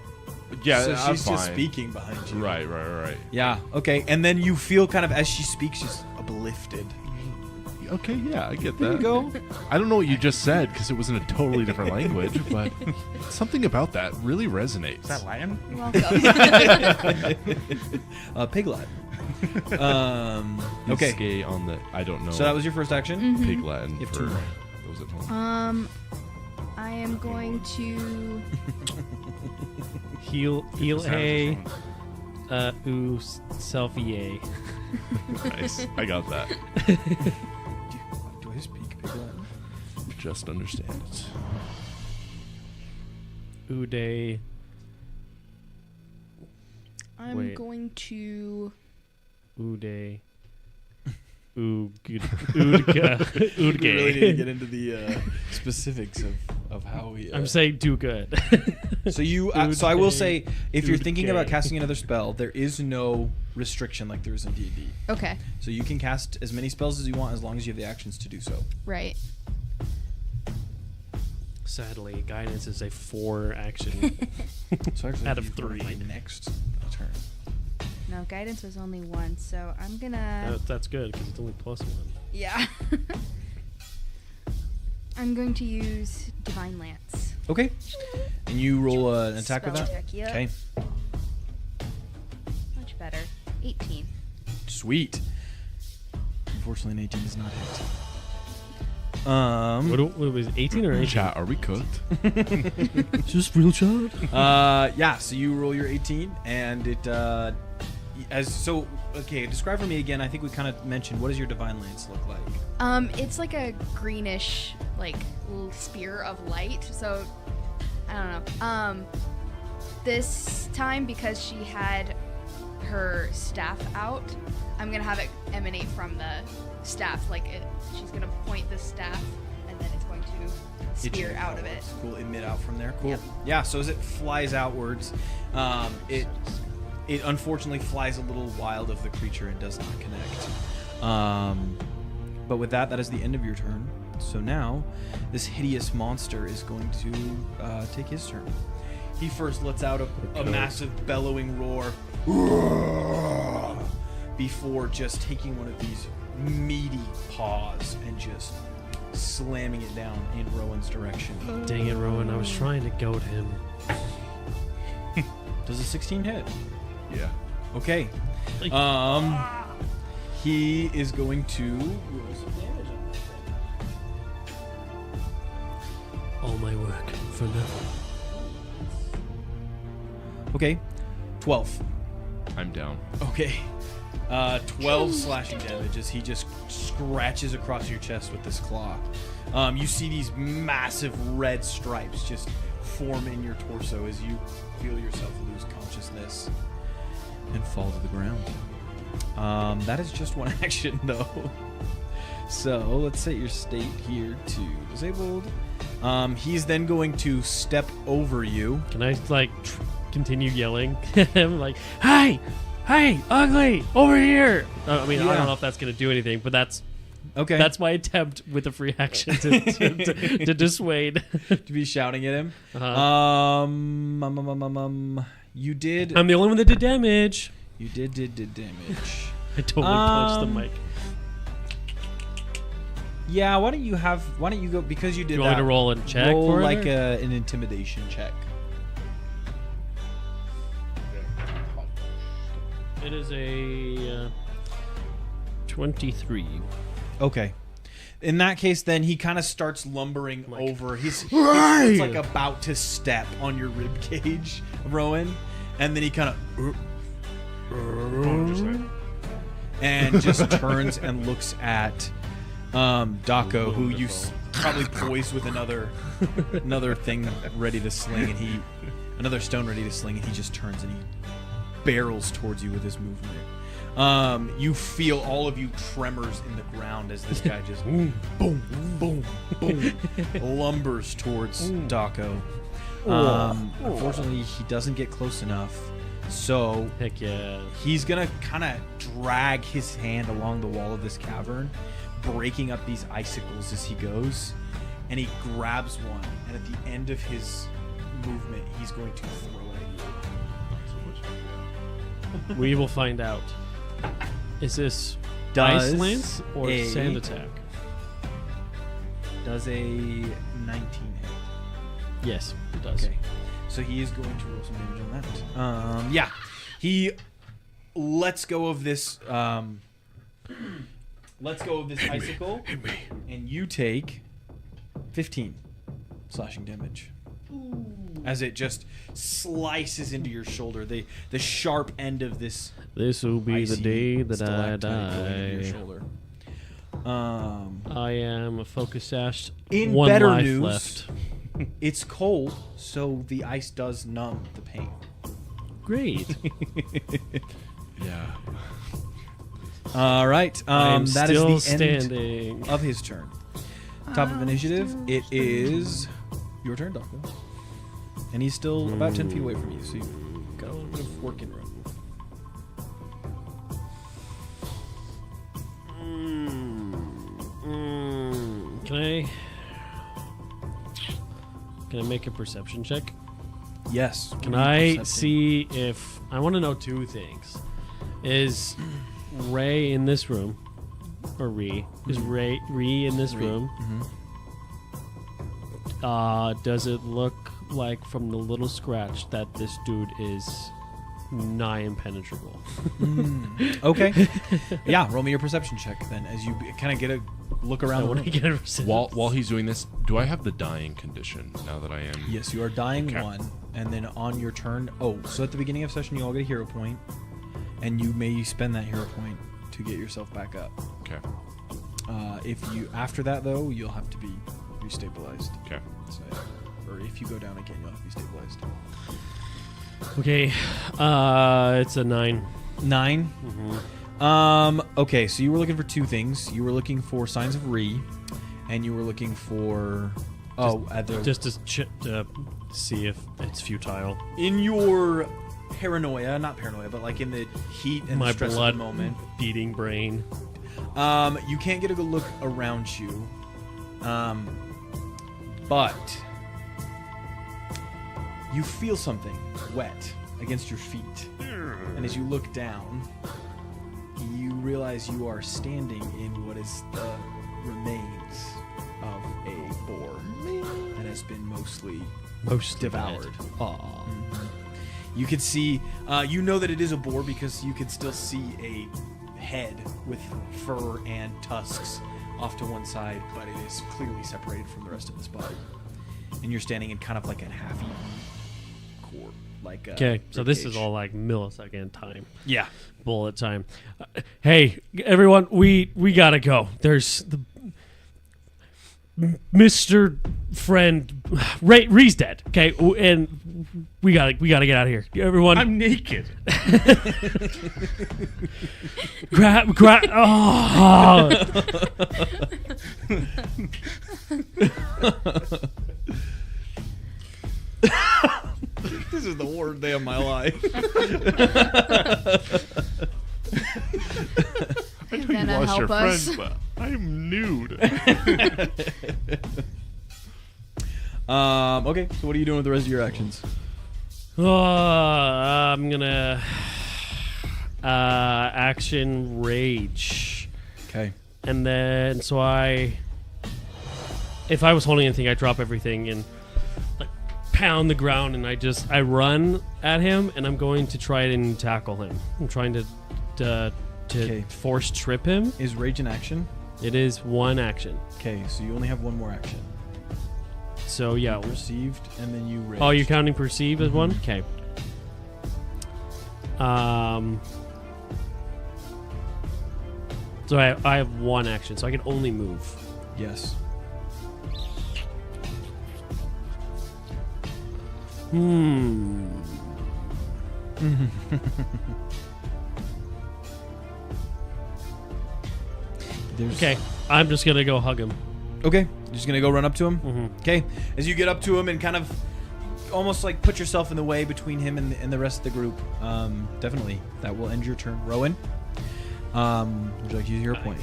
Yeah, so I'm she's just fine. speaking behind you. Right. Yeah. Okay. And then you feel kind of as she speaks, she's uplifted. Okay, yeah, I get There that. you go. I don't know what you just said because it was in a totally different language, but something about that really resonates. Is that Latin? You're welcome. Pig Latin. Okay. Biscay on the. I don't know. So that was your first action. Pig Latin You have for two more. those at home. I am going to. Heal a ooh selfie. Nice. I got that. Do I speak Pig Latin? Just understand it. Uday. I'm Wait. going to. Uday. We really need to Udge. get into the specifics of how we. I'm saying do good. So you. So I will say, if you're Dude thinking about gay. casting another spell, there is no restriction like there is in D&D. Okay, So you can cast as many spells as you want as long as you have the actions to do so. right. Sadly, guidance is a 4 action. So actually, Out of you go to 3. my next turn. No, guidance was only 1, so I'm gonna. That's good because it's only +1. Yeah. I'm going to use Divine Lance. Okay. And you roll an attack with Spell that. check, yep. Okay. Much better. 18. Sweet. Unfortunately, an 18 does not hit. What was it, 18 or 18? Chat, are we cooked? Just real chat. Yeah. So you roll your 18, and it Okay, describe for me again. I think we kind of mentioned. What does your divine lance look like? It's like a greenish, like, little spear of light. So, I don't know. This time, because she had her staff out, I'm gonna have it emanate from the staff. Like, she's gonna point the staff, and then it's going to spear out of it. Cool. Emit out from there. Cool. Yep. Yeah. So as it flies outwards, it unfortunately flies a little wild of the creature and does not connect. But with that, that is the end of your turn. So now, this hideous monster is going to take his turn. He first lets out a massive bellowing roar, before just taking one of these meaty paws and just slamming it down in Rowan's direction. Dang it, Rowan. I was trying to goad him. Does a 16 hit? Yeah. Okay. He is going to roll some damage on this thing. All my work for nothing. Okay. 12. I'm down. Okay. 12 slashing damage as he just scratches across your chest with this claw. You see these massive red stripes just form in your torso as you feel yourself lose consciousness and fall to the ground. That is just one action, though. So let's set your state here to disabled. He's then going to step over you. Can I, like, continue yelling at him? Like, hey, ugly, over here. I mean, I Yeah. don't know if that's going to do anything, but that's Okay. that's my attempt with a free action to dissuade. to be shouting at him. Uh-huh. You did. I'm the only one that did damage. You did damage. I totally punched the mic. Yeah, why don't you go, because you did Do you that, want me to roll a check roll for it, like or? an intimidation check. It is a 23. Okay. In that case, then he kind of starts lumbering Like, over. He's "Hey!" like about to step on your rib cage, Rowan, and then he kind of and just turns and looks at Daco, who you probably poised with another thing ready to sling, and another stone ready to sling, and he just turns and he barrels towards you with his movement. You feel all of you tremors in the ground as this guy just boom, boom, boom, lumbers towards Daco. Unfortunately, he doesn't get close enough, so Heck yeah. he's gonna kind of drag his hand along the wall of this cavern, breaking up these icicles as he goes, and he grabs one, and at the end of his movement, he's going to throw it at you. We will find out. Is this Does ice lance or a- sand attack? Does a 19 hit? Yes, it does. Okay, so he is going to roll some damage on that. Yeah, he lets go of this. Icicle, and you take 15 slashing damage. As it just slices into your shoulder, the sharp end of this This will be the icy day that I stalactite going into your die. shoulder. I am focus sashed. In One better life news, left. it's cold, so the ice does numb the pain. Great. Yeah. All right, I'm that is still the standing. end of his turn. Top of initiative, it is your turn, Doctor. And he's still about 10 feet away from you, so you've got a little bit of working room. Can I make a perception check? Yes. Can give me I perception. see if I want to know two things? Is Ray in this room, or Ree? Is Ree in this Ree. room? Does it look like from the little scratch that this dude is nigh impenetrable? Okay. Yeah, roll me your perception check then, as you kind of get a look around I the want room. to get a perception. While he's doing this, do I have the dying condition now that I am? Yes, you are dying Okay. 1, and then on your turn. Oh, so at the beginning of session, you all get a hero point, and you may spend that hero point to get yourself back up. Okay. If you after that though, you'll have to be restabilized. Okay. So, or if you go down again, you'll have to be stabilized. Okay, it's a 9. 9. Mm-hmm. Okay, so you were looking for two things. You were looking for signs of Ree, and you were looking for Just to see if it's futile. in your paranoia, not paranoia, but like in the heat and My the stress blood of the moment. beating brain. You can't get a good look around you, but you feel something wet against your feet, and as you look down, you realize you are standing in what is the remains of a boar that has been mostly devoured. Aw. You could see, you know that it is a boar because you could still see a head with fur and tusks off to one side, but it is clearly separated from the rest of its body. And you're standing in kind of like a half-eaten core, like Okay, so this ribcage. is all like millisecond time. Yeah. Bullet time. Hey, everyone, we gotta go. There's the Mr. Friend Ree's dead. Okay, and we gotta get out of here. Everyone, I'm naked. grab. Oh. This is the worst day of my life. I know Gonna you lost your help us. friend, but I'm nude. Okay, so what are you doing with the rest of your actions? I'm gonna action rage, Okay. and then if I was holding anything, I drop everything and like pound the ground, and I run at him, and I'm going to try and tackle him. I'm trying to Okay. force trip him. Is rage an action? It is one action, Okay, so you only have one more action. so yeah. Received, and then you rage. Oh, you're counting perceive as one? Okay. So I have one action, so I can only move. Yes. There's, Okay, I'm just gonna go hug him. Okay, you're just gonna go run up to him. Mhm. Okay, as you get up to him and kind of almost like put yourself in the way between him and the rest of the group. Definitely, that will end your turn. Rowan, would you like to use your hero point?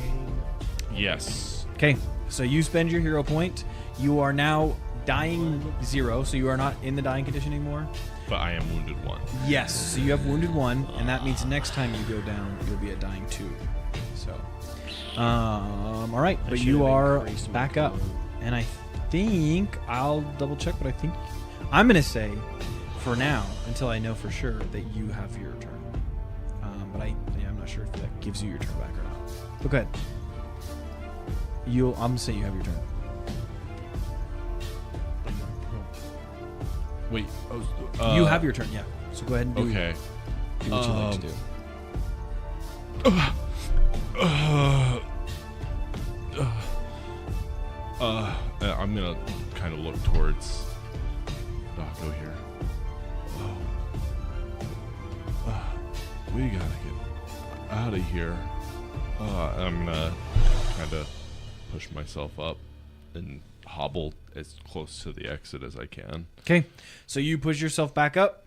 Yes. Okay, so you spend your hero point. You are now dying 0, so you are not in the dying condition anymore. But I am wounded 1. Yes, so you have wounded 1, and that means next time you go down, you'll be at dying 2. So, all right, I but should you have are increased my back up, con. and I think I'll double check, but I think I'm gonna say for now until I know for sure that you have your turn. But I'm not sure if that gives you your turn back or not. But go ahead. I'm gonna say you have your turn. Wait. You have your turn, yeah. So go ahead and do, Okay. do what you like to do. I'm gonna kind of look towards Daco here. We gotta get out of here. I'm gonna kind of push myself up and hobble as close to the exit as I can. Okay, so you push yourself back up.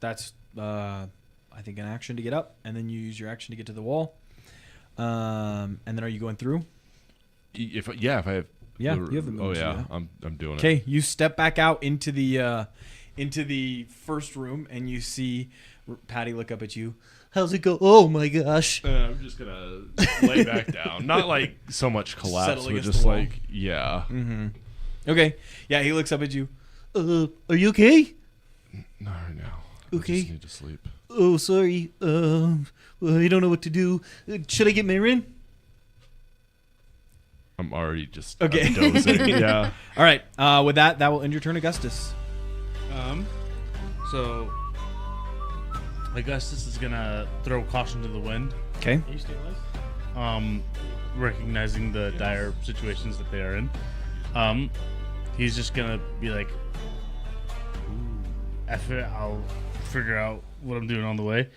That's I think an action to get up, and then you use your action to get to the wall. And then are you going through? If I have Yeah, you have the Oh moves, yeah, yeah. I'm doing it. Okay, you step back out into the first room, and you see Patty look up at you. How's it go? Oh my gosh. I'm just gonna lay back down. Not like so much collapse, Settle but against just the wall. like yeah. Mm-hmm. Okay, yeah, he looks up at you. Are you okay? Not right now. Okay. I just need to sleep. Oh, sorry. I don't know what to do. Should I get Marin? I'm already just Okay. I'm dozing. Yeah. All right, with that will end your turn, Augustus. So Augustus is gonna throw caution to the wind, Okay. Are you still alive? recognizing the dire situations that they are in. He's just gonna be like, F it, I'll figure out what I'm doing on the way.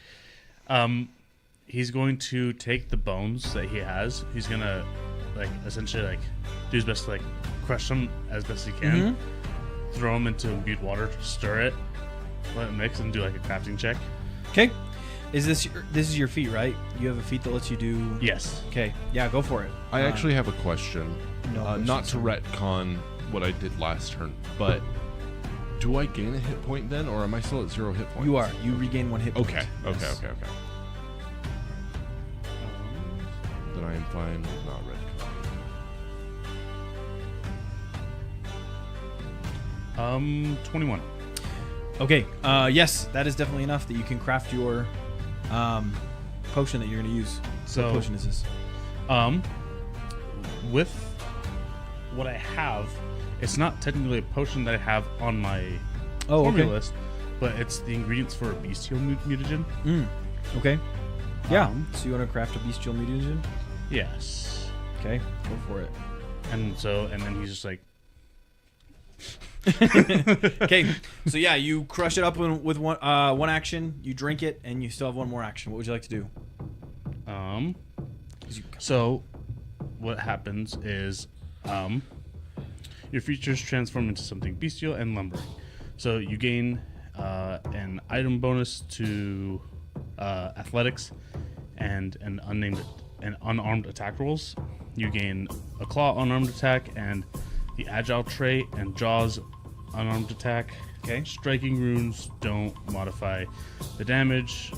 He's going to take the bones that he has. He's gonna like essentially like do his best to like crush them as best he can. Throw them into imbued water, stir it, let it mix, and do like a crafting check. Okay. This is your feat, right? You have a feat that lets you do. Yes. Okay. Yeah, go for it. I actually have a question. No Not to questions. retcon what I did last turn, but Do I gain a hit point then, or am I still at 0 hit points? You are. You regain 1 hit point. Okay. Yes. Okay. Then I am fine with not red. 21. Okay. Yes, that is definitely enough that you can craft your potion that you're going to use. So- what potion is this? With what I have, it's not technically a potion that I have on my formula list, but it's the ingredients for a bestial mutagen. Okay. Yeah. Um, So you want to craft a bestial mutagen? Yes. Okay. Go for it. And then he's just like, Okay. So yeah, you crush it up with one action. You drink it, and you still have one more action. What would you like to do? So what happens is, your features transform into something bestial and lumbering. So you gain an item bonus to athletics and an unarmed attack rolls. You gain a claw unarmed attack and the agile trait and jaws unarmed attack. Okay. Striking runes don't modify the damage.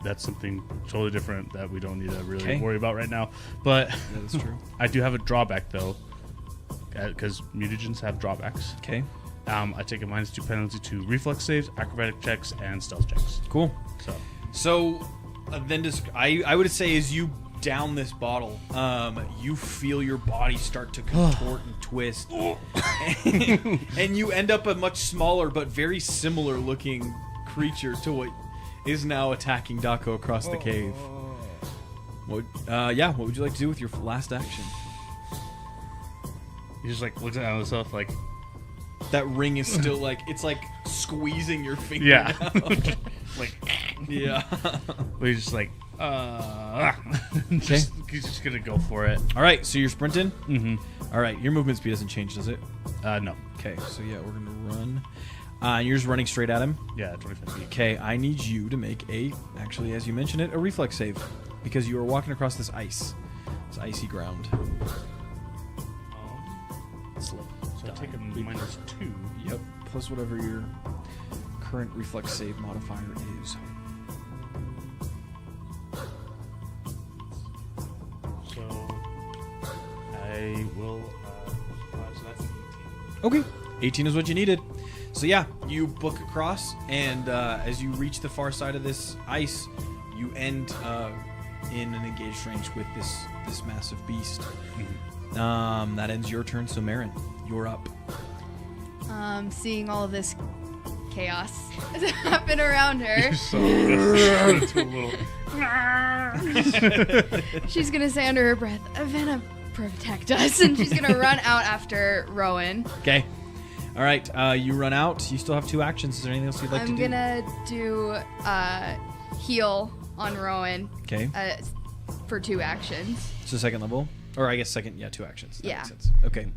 That's something totally different that we don't need to really worry about right now. But That is true. I do have a drawback though, because mutagens have drawbacks. Okay. I take a -2 penalty to reflex saves, acrobatic checks, and stealth checks. Cool. So Then I would say as you down this bottle, you feel your body start to contort and twist, and you end up a much smaller but very similar looking creature to what is now attacking Daco across the cave. What would you like to do with your last action? he just like looks at himself like, That ring is still like it's like squeezing your finger. yeah, now. like, Yeah. but he's just like, he's just gonna go for it. All right, so you're sprinting. Mm-hmm. All right, your movement speed doesn't change, does it? No. Okay, so yeah, we're gonna run. You're just running straight at him. Yeah, 25 feet. Okay, I need you to make actually, as you mentioned it, a reflex save, because you are walking across this ice, this icy ground. So I take a -2. Yep. Plus whatever your current reflex save modifier is. So I will. So that's an 18. Okay. 18 is what you needed. So yeah, you book across, and as you reach the far side of this ice, you end in an engaged range with this massive beast. That ends your turn. So Marin, you're up. Seeing all of this chaos happen around her, So into a little. she's gonna say under her breath, "Avena, protect us," and she's gonna run out after Rowan. Okay. All right. You run out. You still have 2 actions. Is there anything else you'd like to I'm do? gonna do heal on Rowan Okay. for 2 actions. So second level, or I guess second. Yeah, 2 actions. That Yeah. makes sense. Okay.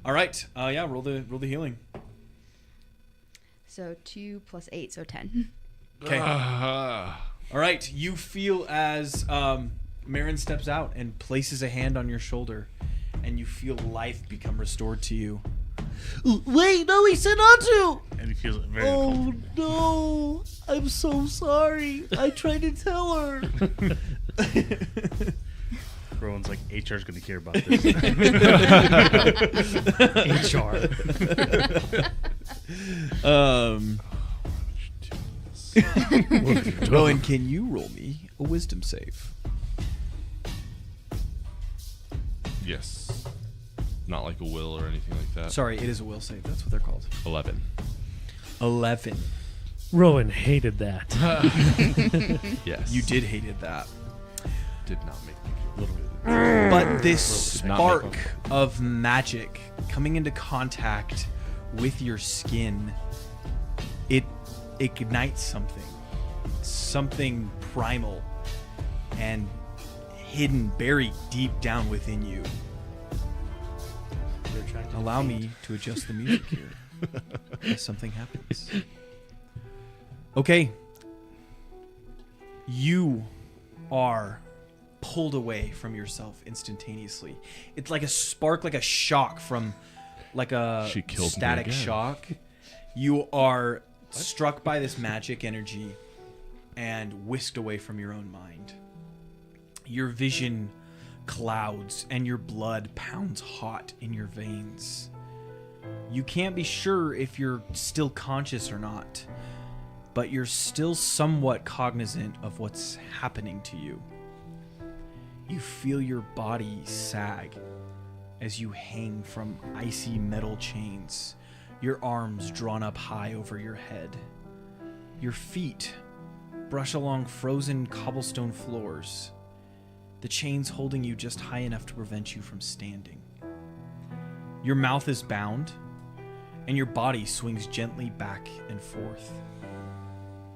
All right. Yeah. Roll the healing. So 2 + 8, so 10. Okay. All right. You feel as Marin steps out and places a hand on your shoulder, and you feel life become restored to you. Wait, no, he said not to. And he feels very Oh uncomfortable. no, I'm so sorry. I tried to tell her. Rowan's like, HR's gonna hear about this. HR. Rowan, can you roll me a wisdom save? Yes. Not like a will or anything like that. Sorry, it is a will save. That's what they're called. 11. 11. Rowan hated that. Yes. You did hated that. Did not make me feel good. But this Did not spark make of magic coming into contact with your skin, it ignites something primal and hidden, buried deep down within you. Allow me to adjust the music here as something happens. Okay. You are pulled away from yourself instantaneously. It's like a spark, like a shock from like a She killed me static again. shock. You are struck by this magic energy and whisked away from your own mind. Your vision clouds and your blood pounds hot in your veins. You can't be sure if you're still conscious or not, but you're still somewhat cognizant of what's happening to you. You feel your body sag as you hang from icy metal chains, your arms drawn up high over your head. Your feet brush along frozen cobblestone floors, the chains holding you just high enough to prevent you from standing. Your mouth is bound, and your body swings gently back and forth.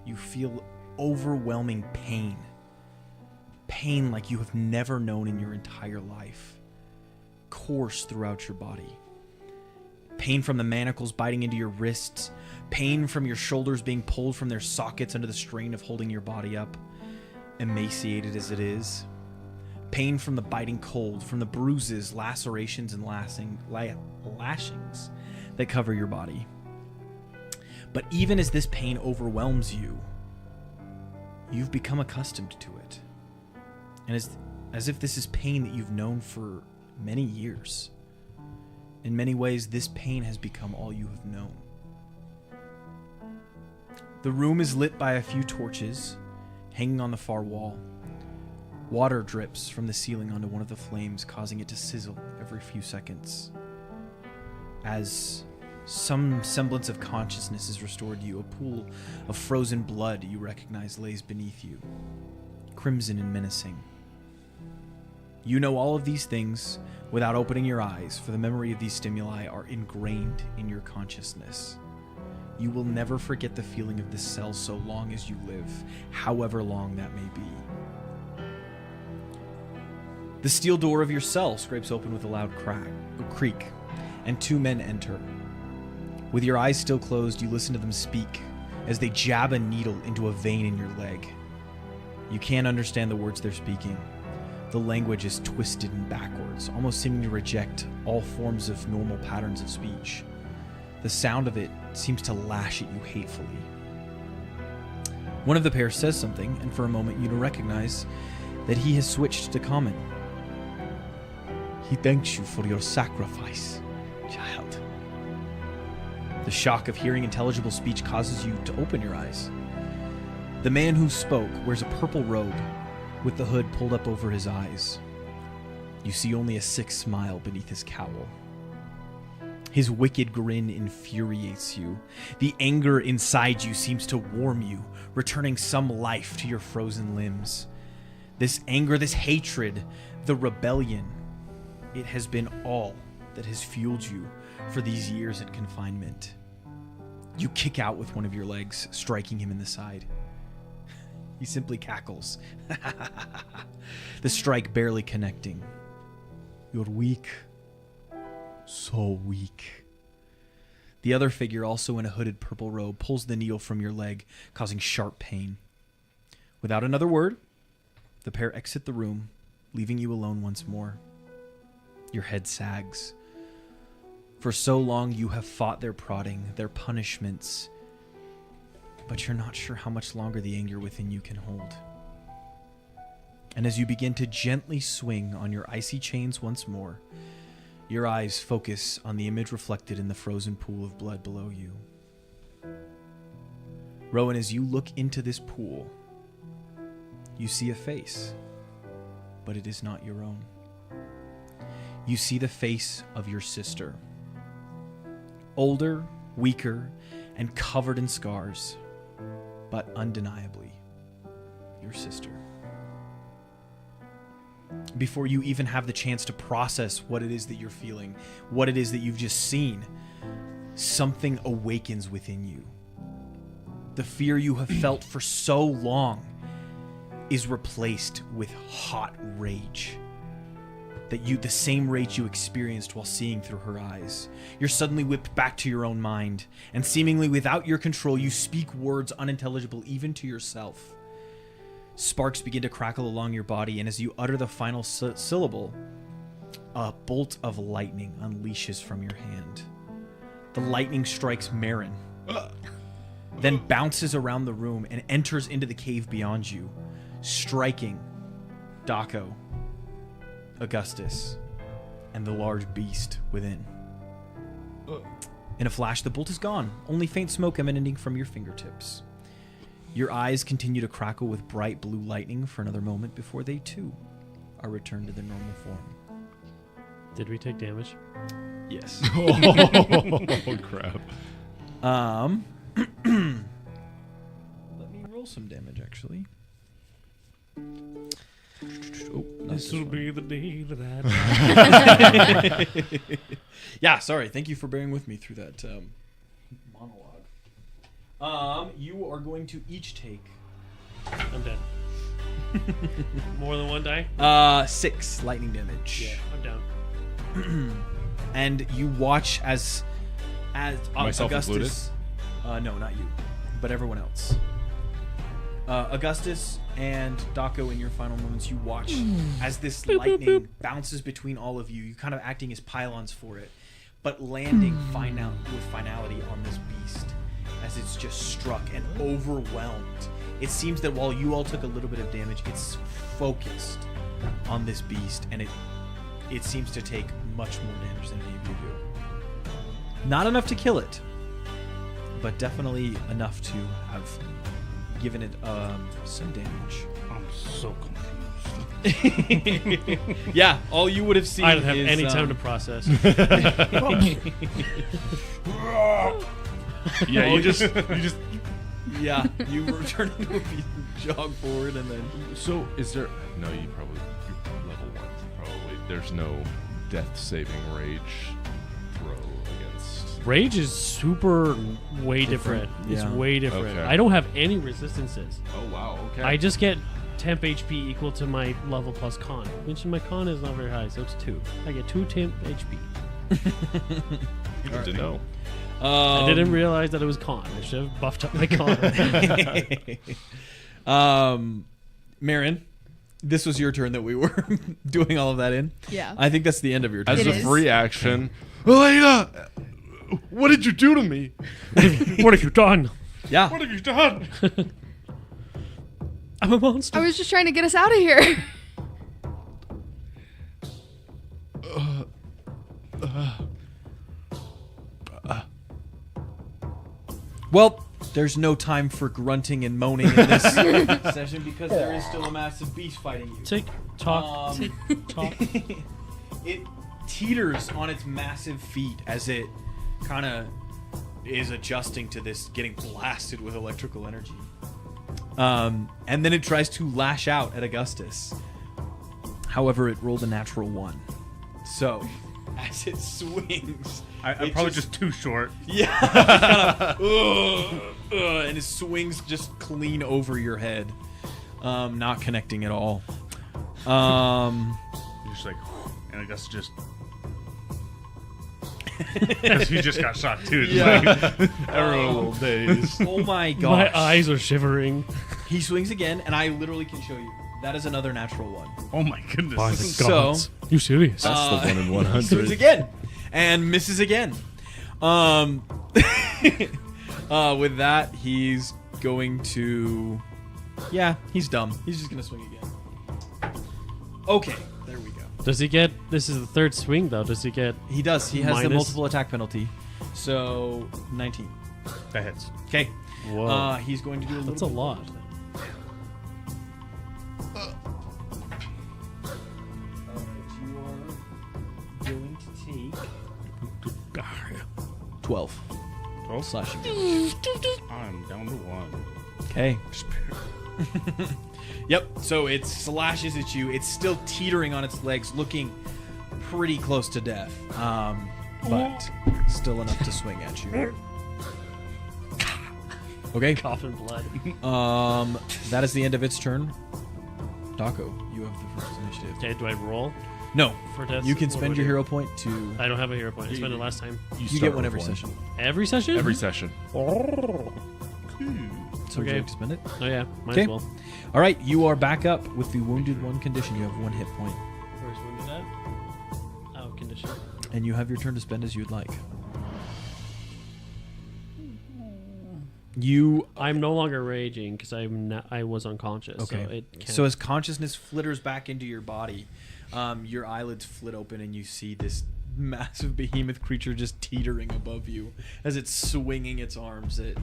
You feel overwhelming pain. Pain like you have never known in your entire life. Course throughout your body. Pain from the manacles biting into your wrists. Pain from your shoulders being pulled from their sockets under the strain of holding your body up, emaciated as it is. Pain from the biting cold, from the bruises, lacerations, and lashings that cover your body. But even as this pain overwhelms you, you've become accustomed to it. And as if this is pain that you've known for many years. In many ways, this pain has become all you have known. The room is lit by a few torches hanging on the far wall. Water drips from the ceiling onto one of the flames, causing it to sizzle every few seconds. As some semblance of consciousness is restored to you, a pool of frozen blood you recognize lays beneath you, crimson and menacing. You know all of these things without opening your eyes, for the memory of these stimuli are ingrained in your consciousness. You will never forget the feeling of this cell so long as you live, however long that may be. The steel door of your cell scrapes open with a loud creak, and two men enter. With your eyes still closed, you listen to them speak as they jab a needle into a vein in your leg. You can't understand the words they're speaking. The language is twisted and backwards, almost seeming to reject all forms of normal patterns of speech. The sound of it seems to lash at you hatefully. One of the pair says something, and for a moment you recognize that he has switched to common. He thanks you for your sacrifice, child. The shock of hearing intelligible speech causes you to open your eyes. The man who spoke wears a purple robe with the hood pulled up over his eyes. You see only a sick smile beneath his cowl. His wicked grin infuriates you. The anger inside you seems to warm you, returning some life to your frozen limbs. This anger, this hatred, the rebellion, it has been all that has fueled you for these years in confinement. You kick out with one of your legs, striking him in the side. He simply cackles, the strike barely connecting. You're weak. So weak. The other figure, also in a hooded purple robe, pulls the needle from your leg, causing sharp pain. Without another word, the pair exit the room, leaving you alone once more. Your head sags. For so long you have fought their prodding, their punishments, but you're not sure how much longer the anger within you can hold. And as you begin to gently swing on your icy chains once more, your eyes focus on the image reflected in the frozen pool of blood below you. Rowan, as you look into this pool, you see a face, but it is not your own. You see the face of your sister. Older, weaker, and covered in scars, but undeniably your sister. Before you even have the chance to process what it is that you're feeling, what it is that you've just seen, something awakens within you. The fear you have felt for so long is replaced with hot rage. The same rage you experienced while seeing through her eyes. You're suddenly whipped back to your own mind, and seemingly without your control, you speak words unintelligible even to yourself. Sparks begin to crackle along your body, and as you utter the final syllable, a bolt of lightning unleashes from your hand. The lightning strikes Marin, then bounces around the room and enters into the cave beyond you, striking Daco, Augustus, and the large beast within. In a flash, the bolt is gone, only faint smoke emanating from your fingertips. Your eyes continue to crackle with bright blue lightning for another moment before they, too, are returned to their normal form. Did we take damage? Yes. Oh, crap. Let me roll some damage, actually. Oh, This will be the day that Yeah, sorry. Thank you for bearing with me through that monologue. You are going to each take I'm dead. More than one die? 6 lightning damage. Yeah, I'm down. And you watch as Myself Augustus. No, not you, but everyone else. Augustus and Daco, in your final moments, you watch as this lightning bounces between all of you. You kind of acting as pylons for it, but landing with finality on this beast as it's just struck and overwhelmed. It seems that while you all took a little bit of damage, it's focused on this beast, and it seems to take much more damage than any of you do. Not enough to kill it, but definitely enough to have given it some damage. I'm so confused. Yeah, all you would have seen. I don't have is, any time to process. Yeah, you just Yeah, you return to jog forward and then. So is there? No, you're level 1. Probably there's no death saving rage throw against. Rage is super way different. It's Yeah. way different. Okay. I don't have any resistances. Oh wow. Okay. I just get temp HP equal to my level plus con, which my con is not very high, so it's 2. I get 2 temp HP. Good to know. I didn't realize that it was con. I should have buffed up my con. Marin, this was your turn that we were doing all of that in. Yeah. I think that's the end of your turn. As It a is. free action, Elena, what did you do to me? What have you done? Yeah. What have you done? I'm a monster. I was just trying to get us out of here. Well, there's no time for grunting and moaning in this session because there is still a massive beast fighting you. Tick tock. Um, Tock. It teeters on its massive feet as it kind of is adjusting to this getting blasted with electrical energy. And then it tries to lash out at Augustus. However, it rolled a natural 1. So, as it swings, I'm it probably just too short. yeah, and it swings just clean over your head, not connecting at all. You're just like, and I guess just because he just got shot too. It's like, Everyone a little dazed. Oh my gosh! My eyes are shivering. He swings again, and I literally can show you. That is another natural 1. oh my goodness. By the So- gods. You serious? That's the 1 in Swings 100. again, and misses again. With that, he's going to. Yeah, he's dumb. He's just gonna swing again. Okay, there we go. Does he get? This is the 3rd swing, though. Does he get? He does. He has the Minus- multiple attack penalty. So 19. That hits. Okay. Whoa. He's going to do a little. That's a bit lot. more. You are going to take 12 slashing. I'm down to 1. Okay. Yep. So it slashes at you. It's still teetering on its legs, looking pretty close to death, but still enough to swing at you. Okay. Coughing blood. That is the end of its turn. Daco, you have the first initiative. Okay, do I roll No, for death? you can What do spend I your do? hero point to. I don't have a hero point. I spent it last time. You start get one with every session. Every session? Every session. So would you Okay. like to spend it? Oh yeah, might Okay. as well. All right, you are back up with the wounded 1 condition. You have 1 hit point, Where's wounded at? Oh, condition. and you have your turn to spend as you'd like. I'm no longer raging because I was unconscious. Okay. So it can't. So as consciousness flitters back into your body, your eyelids flit open and you see this massive behemoth creature just teetering above you as it's swinging its arms at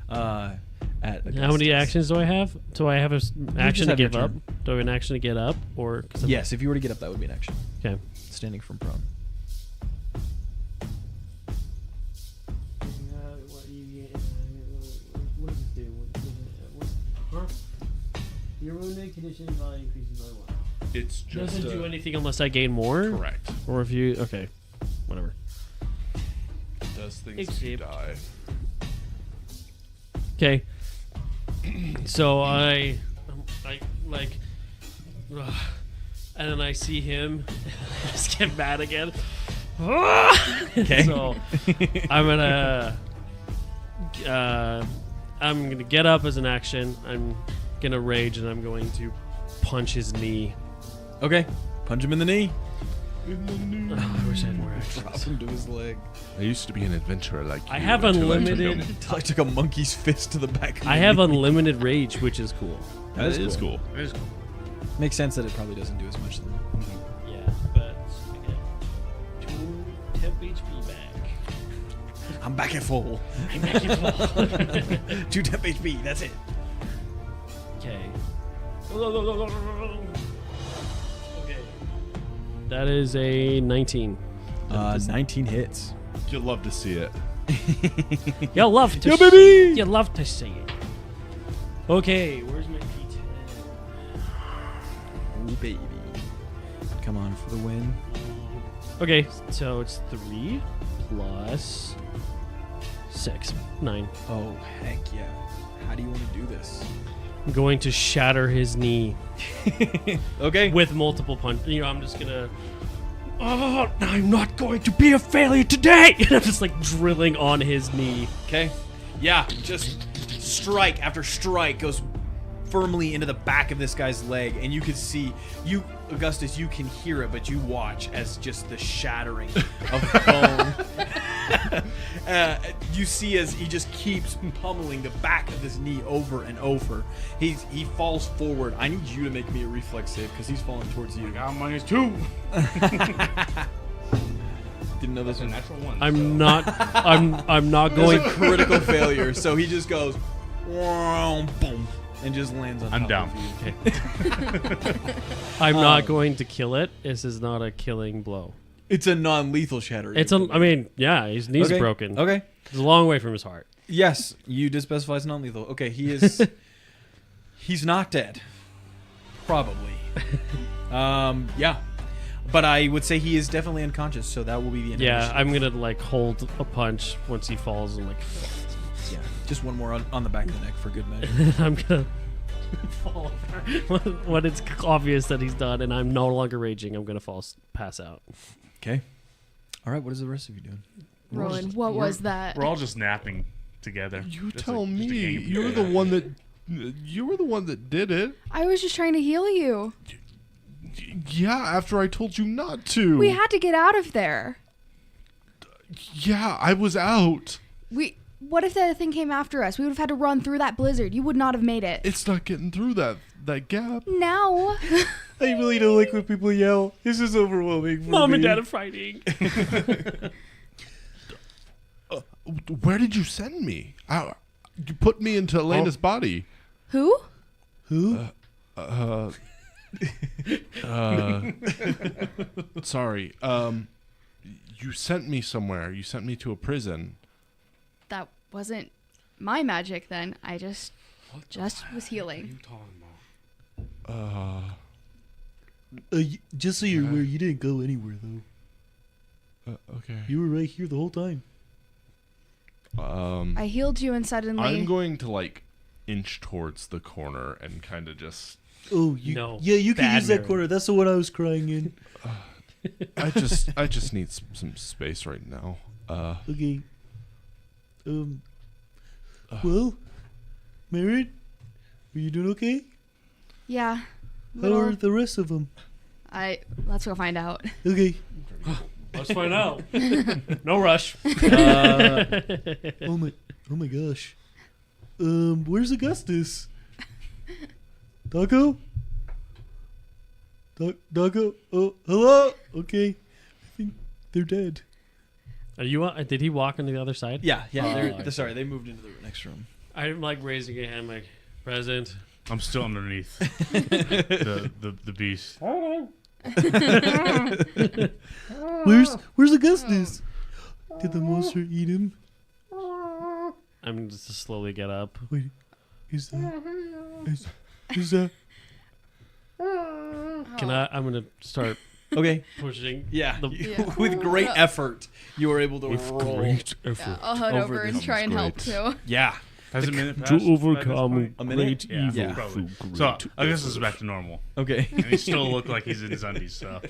Augustus. How many actions do I have? Do I have an action to have your give up? turn. Do I have an action to get up? Or Yes, if you were to get up, that would be an action. Okay. Standing from prone. What does this do? Your wounded condition value increases by 1. It's just Doesn't do anything unless I gain more? correct. Or if you... Okay. Whatever. Does things if you Except- die. Okay. So I like... ugh. And then I see him. I just get mad again. Okay. So I'm gonna get up as an action. I'm gonna rage and I'm going to punch his knee. Okay. Punch him in the knee. Oh, I wish I had more Drop actions. him to his leg. I used to be an adventurer like you. I have until unlimited. Until I took a monkey's fist to the back of I the have knee. unlimited rage, which is cool. That is cool. It is cool. Makes sense that it probably doesn't do as much. Then. Yeah, but I get 2 temp HP back. I'm back at full. I'm back in full. 2 temp HP. That's it. Okay. Okay. That is a 19. 19 hits. You'll love to see it. You love to Yeah, baby! You love to see it. Okay, where's my P10? Oh, baby. Come on for the win. Okay, so it's 3 plus 6. 9. Oh, heck yeah. How do you want to do this? I'm going to shatter his knee Okay. with multiple punches. You know, I'm just gonna. Oh, I'm not going to be a failure today! And I'm just like drilling on his knee. Okay. Yeah, just strike after strike goes firmly into the back of this guy's leg, and you can see you, Augustus, you can hear it, but you watch as just the shattering of bone. You see as he just keeps pummeling the back of his knee over and over. He falls forward. I need you to make me a reflex save because he's falling towards you. Got -2. Didn't know this That's a was natural 1. I'm not. I'm not going going. critical failure. So he just goes, boom, and just lands on. I'm top down. of you. I'm not going to kill it. This is not a killing blow. It's a non-lethal shatter. It's a. I mean, yeah, his knee's Okay. broken. Okay. It's a long way from his heart. Yes, you did specify it's non-lethal. Okay, he is. He's not dead. Probably. Yeah. But I would say he is definitely unconscious, so that will be the end. Yeah, of I'm gonna like hold a punch once he falls and like. yeah. Just one more on the back of the neck for good measure. I'm gonna fall over when it's obvious that he's done, and I'm no longer raging. I'm gonna pass out. Okay. All right. What is the rest of you doing? Rowan, what was that? We're all just napping together. You Just tell like- just a me. gang of You were people. the one that. You were the one that did it. I was just trying to heal you. Yeah, after I told you not to. We had to get out of there. Yeah, I was out. What if that thing came after us? We would have had to run through that blizzard. You would not have made it. It's not getting through that gap. Now. I really don't like when people yell. This is overwhelming for Mom me. and Dad are fighting. Where did you send me? You put me into Elena's body. Who? Who? Sorry. You sent me somewhere. You sent me to a prison. That wasn't my magic then. I just was healing. Just so you're aware, you didn't go anywhere though. Okay. You were right here the whole time. I healed you and suddenly I'm going to like inch towards the corner and kind of just. Oh, you. No, Yeah, you can bad use that Mary. corner. That's the one I was crying in. I just need some space right now. Okay. Well, Merritt, are you doing okay? yeah. How are Little, the rest of them? let's go find out. Okay. Let's find out. No rush. Oh my gosh. Where's Augustus? Doggo? Doggo? Oh, hello? Okay. I think they're dead. Are you? Did he walk on the other side? Yeah. okay. Sorry, they moved into the next room. I'm like raising a hand, like present. I'm still underneath the beast. Where's Augustus? Did the monster eat him? I'm just to slowly get up. Wait, is that? Can I? I'm gonna start Okay. pushing. Yeah. Yeah. With great effort, you were able to With roll. great Yeah, effort. I'll head over and this try and help great. too. Yeah. Has a minute To passed by this overcome point? A minute? great Yeah, evil. Yeah. probably. Great So I guess it's back to normal, Okay. and he still look like he's in his undies. So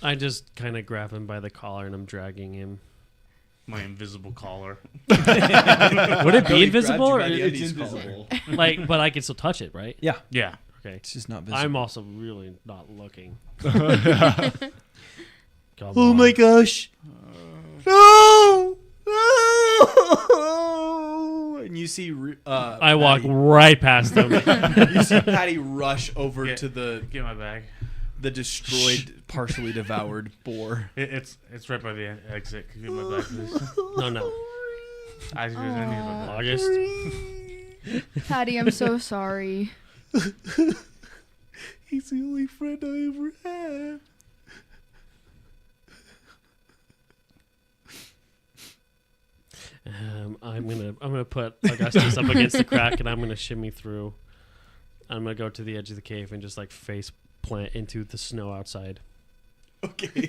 I just kind of grab him by the collar and I'm dragging him. my invisible collar. Would it be invisible or It's it's invisible. like? But I can still touch it, right? Yeah. Yeah. Okay. It's just not visible. I'm also really not looking. Come Oh on. my gosh! No! No! And you see, I walk Patty, right past him. you see Patty rush over Get- to the Get my bag. destroyed, partially devoured boar. It's right by the exit. Can you get my bag, please? No. I need my bag. August. Patty, I'm so sorry. He's the only friend I ever had. I'm gonna put Augustus up against the crack and I'm gonna shimmy through. I'm gonna go to the edge of the cave and just like face plant into the snow outside Okay.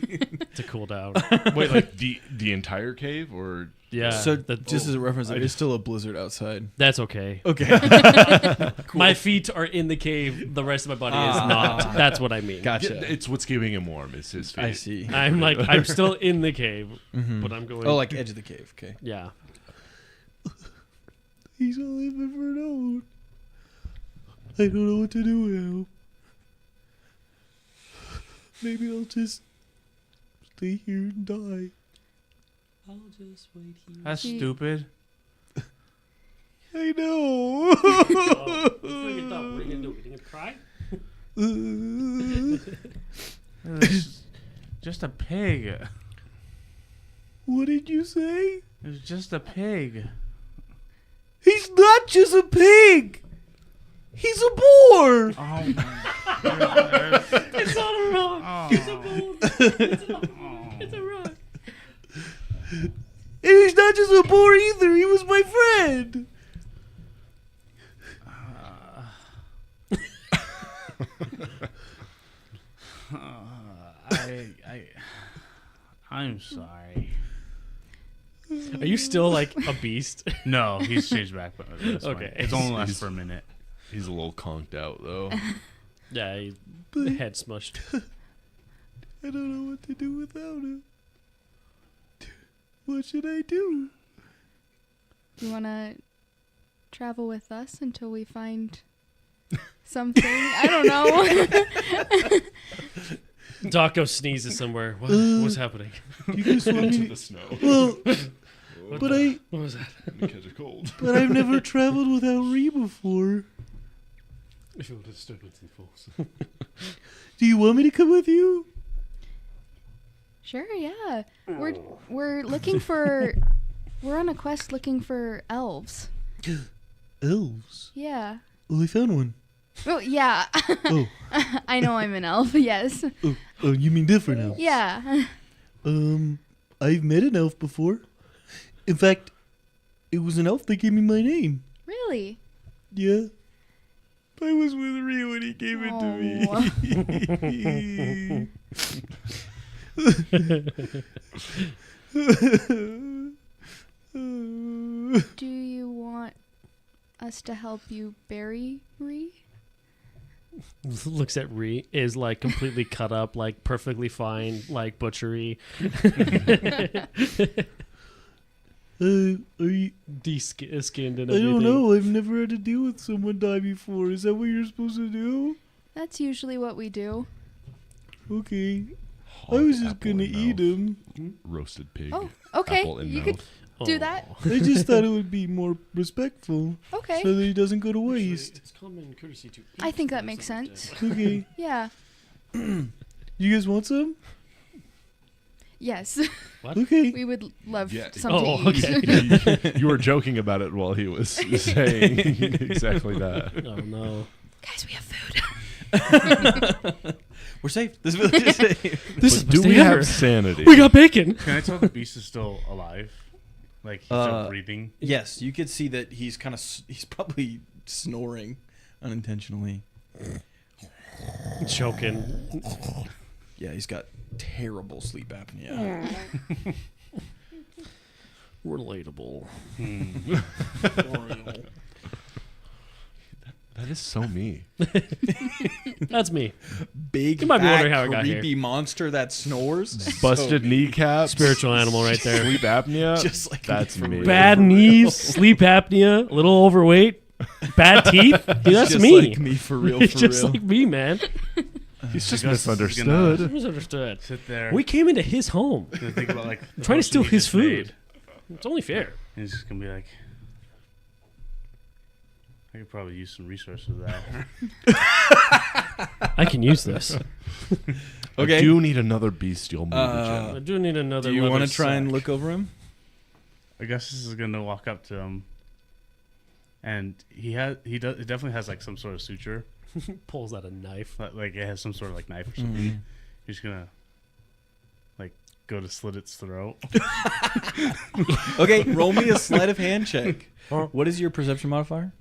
to cool down. Wait, like the entire cave, or Yeah. So that- just as a reference, there is still a blizzard outside. that's okay. Okay. My feet are in the cave. The rest of my body is Ah. not. That's what I mean. Gotcha. Yeah, it's what's keeping him warm. Is his feet. I see. I'm still in the cave, Mhm. but I'm going. Oh, like edge of the cave. Okay. yeah. He's all I've ever known. I don't know what to do now. Maybe I'll just stay here and die. I'll just wait here. That's He- stupid. I know. What are you gonna cry? It's just a pig. What did you say? It's just a pig. He's not just a pig. He's a boar. Oh my goodness. It's not a rock. Oh. It's a rock. And he's not just a boar either. He was my friend. I'm sorry. Are you still like a beast? No, he's changed back. But that's fine. Okay. It's only lasts for a minute. He's a little conked out though. Yeah, head smushed. I don't know what to do without him. What should I do? You want to travel with us until we find something? I don't know. Daco sneezes somewhere. What's happening? You guys want Into me? the snow. Well, What but the- I What was that? Catch a cold. but I've never traveled without Ree before. I feel a disturbance in the force. Do you want me to come with you? Sure, yeah. We're looking for. We're on a quest looking for elves. Elves. Yeah. Oh, I found one. Oh, yeah. Oh, I know I'm an elf. Yes. oh, you mean different elves? Yeah. I've met an elf before. In fact, it was an elf that gave me my name. Really? Yeah. I was with Ree when he gave it to me. Do you want us to help you bury Ree? Looks at Ree, is like completely cut up, like perfectly fine, like butchery. Are you? Skinned and I everything. don't know. I've never had to deal with someone die before. Is that what you're supposed to do? That's usually what we do. Okay. I Hog was just apple gonna in eat mouth. him. Roasted pig. Oh, okay. Apple in You mouth. could. do that? I just thought it would be more respectful, Okay. so that he doesn't go to waste. It's common courtesy to I think that makes sense. Okay, Yeah. you guys want some? Yes. Okay. We would love Yeah. some Oh, to eat. okay. You were joking about it while he was saying exactly that. Oh no. Guys, we have food. We're safe. This village is safe. This is But do best we day have ever. sanity? We got bacon. Can I tell the beast is still alive? Like he's still breathing. Yes, you could see that he's kind of he's probably snoring unintentionally. Choking. Yeah, he's got terrible sleep apnea. Relatable. That is so me. That's me. Big, You might be fat, wondering how I got here. creepy monster that snores. Busted So kneecaps. Spiritual animal right there. Sleep apnea. Just like That's me for me. real. Bad knees, sleep apnea, a little overweight, bad teeth. Dude, that's just me. like me for real. He's For just real. like me, man. He's just Gus is misunderstood. Misunderstood. Sit there. We came into his home. Gonna think about like the Trying to steal potion he his just food. made. It's only fair. And he's just gonna be like, I could probably use some resources of that. I can use this. Okay. I do need another bestial movie, I Jen. do need another. Do you want want to try and look over him? Augustus is gonna walk up to him, and he definitely has like some sort of suture, Pulls out a knife. like it has some sort of like knife or something. He's gonna like go to slit its throat. Okay, roll me a sleight of hand check. Huh? What is your perception modifier?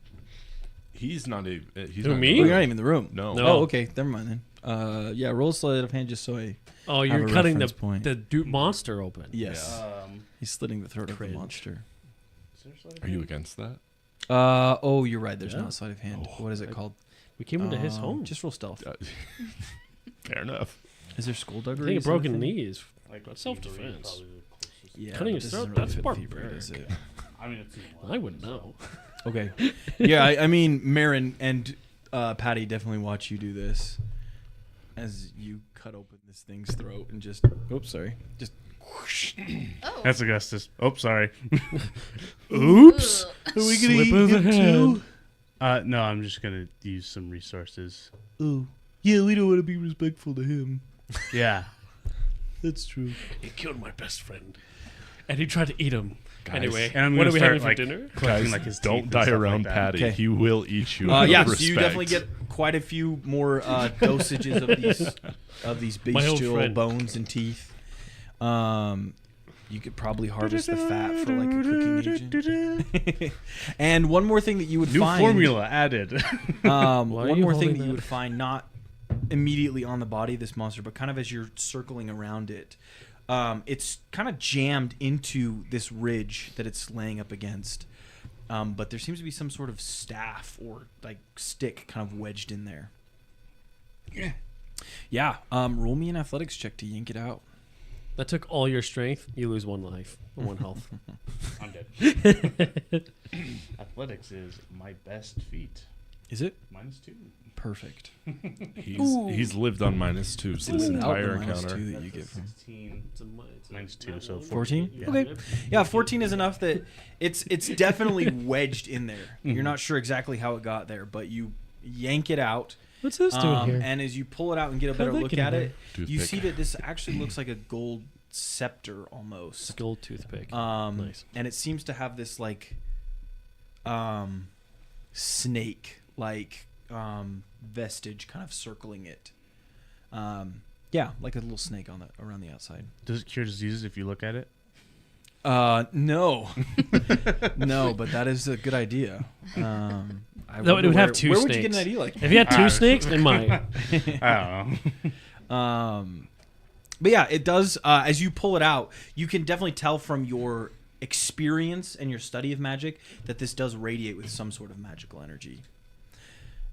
He's not a. He's Who, not me? Oh, you're not even in the room. No. No. Oh, okay. Never mind then. Yeah, roll a sleight of hand just so I. Oh, Have you're a cutting reference point. the monster open. Yes. He's slitting the throat of the Cringe. monster. Are you against that? Oh, you're right. There's Yeah. not a sleight of hand. What is it called? We came into his home. Just roll stealth. Fair enough. Is there I skullduggery? think a Is that broken thing? knee is Like self-defense. Yeah, Cutting but his this throat, doesn't really that's fit the barbaric. fever, does it? I mean, it's I wouldn't know. Okay. Yeah, I mean, Marin and Patty definitely watch you do this as you cut open this thing's throat and just. Oops, sorry. Just. Whoosh. Oh. That's Augustus. Oh, sorry. Oops. Are we Slip gonna of eat the him hand. too? No, I'm just gonna use some resources. Oh, yeah. We don't want to be respectful to him. Yeah. That's true. He killed my best friend, and he tried to eat him. Guys. Anyway, And I'm what gonna are we start, having for like, dinner? Collecting Guys, like his teeth don't and die stuff around like that. Patty. Okay. He will eat you. Yeah, out of so you respect. definitely get quite a few more dosages of these My old bestial friend. bones and teeth. You could probably harvest the fat for like a cooking agent. And one more thing that you would New find. formula added. Why are One you more thing holding that you that? would find, not immediately on the body of this monster, but kind of as you're circling around it. It's kind of jammed into this ridge that it's laying up against. But there seems to be some sort of staff or like stick kind of wedged in there. Yeah. Roll me an athletics check to yank it out. That took all your strength. You lose one life, or one health. I'm dead. Athletics is my best feat. Is it? -2. Perfect. He's lived on -2 this Without the entire -2 encounter. that you get from 16. -2, so 14. Yeah. Okay. Yeah, 14 is enough that it's definitely wedged in there. Mm-hmm. You're not sure exactly how it got there, but you yank it out. What's this doing here? And as you pull it out and get a better that look get at in it, you Toothpick. see that this actually looks like a gold scepter almost. Gold toothpick. Nice. And it seems to have this like snake like vestige kind of circling it. Yeah, like a little snake on around the outside. Does it cure diseases if you look at it? No, no, but that is a good idea. I No, it wonder would have where- two Where would you get an snakes. idea like If you had two Ah. snakes, it might. I don't know. But yeah, it does. As you pull it out, you can definitely tell from your experience and your study of magic that this does radiate with some sort of magical energy.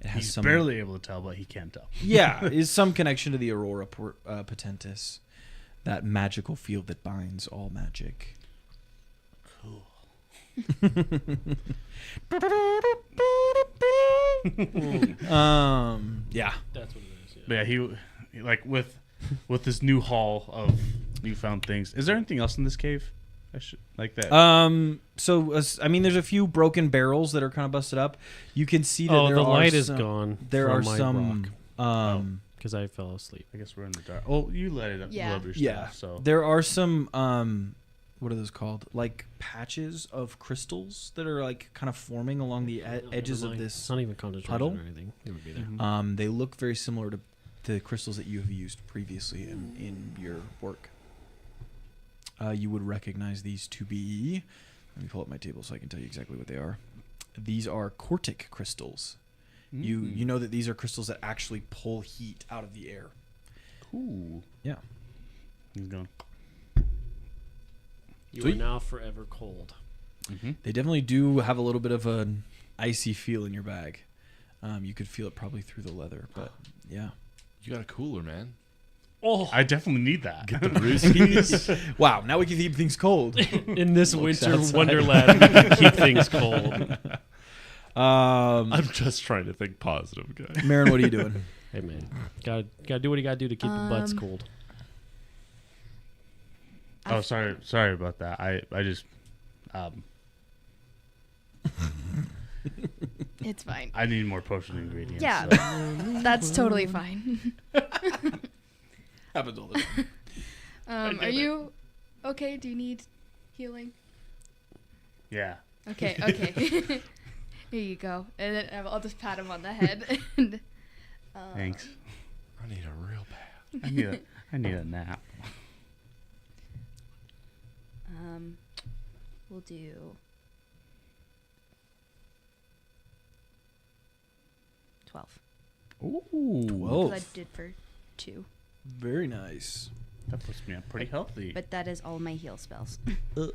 It has He's some, barely able to tell, but he can tell. yeah, is some connection to the Aurora Potentis, that magical field that binds all magic. Yeah. That's what it is. But yeah, he like with this new haul of newfound things. Is there anything else in this cave? I should like that. I mean, there's a few broken barrels that are kind of busted up. You can see that Oh, there the are light is some, gone. There are from my some. rock, because I fell asleep. I guess we're in the dark. Oh, you let it up. Yeah. Love your Yeah. stuff, so There are some. What are those called? Like patches of crystals that are like kind of forming along the edges of It's this. not even concentration puddle? or anything. It would be there. Mhm. They look very similar to the crystals that you have used previously in your work. You would recognize these to be. Let me pull up my table so I can tell you exactly what they are. These are quartic crystals. You know that these are crystals that actually pull heat out of the air. Cool. Yeah. He's going. You Sweet. are now forever cold. Mm-hmm. They definitely do have a little bit of an icy feel in your bag. You could feel it probably through the leather, but yeah. You got a cooler, man. Oh, I dedefinitely need that. Get the brewskis. Wow, now we can keep things cold. in this Looks winter outside. wonderland, we can keep things cold. I'm just trying to think positive, guy. Marin, what are you doing? Hey man, gotta do what you gotta do to keep the butts cold. Oh, sorry about that. I just It's fine. I need more potion ingredients. Yeah, so. that's totally fine. Happens all the time. Are you okay? Do you need healing? Yeah. Okay. Here you go. And then I'll just pat him on the head. And, Thanks. I need a real bath. I need a nap. We'll do 12. Ooh. 12. Because I did for 2. Very nice. That puts me up pretty healthy. But that is all my heal spells. Do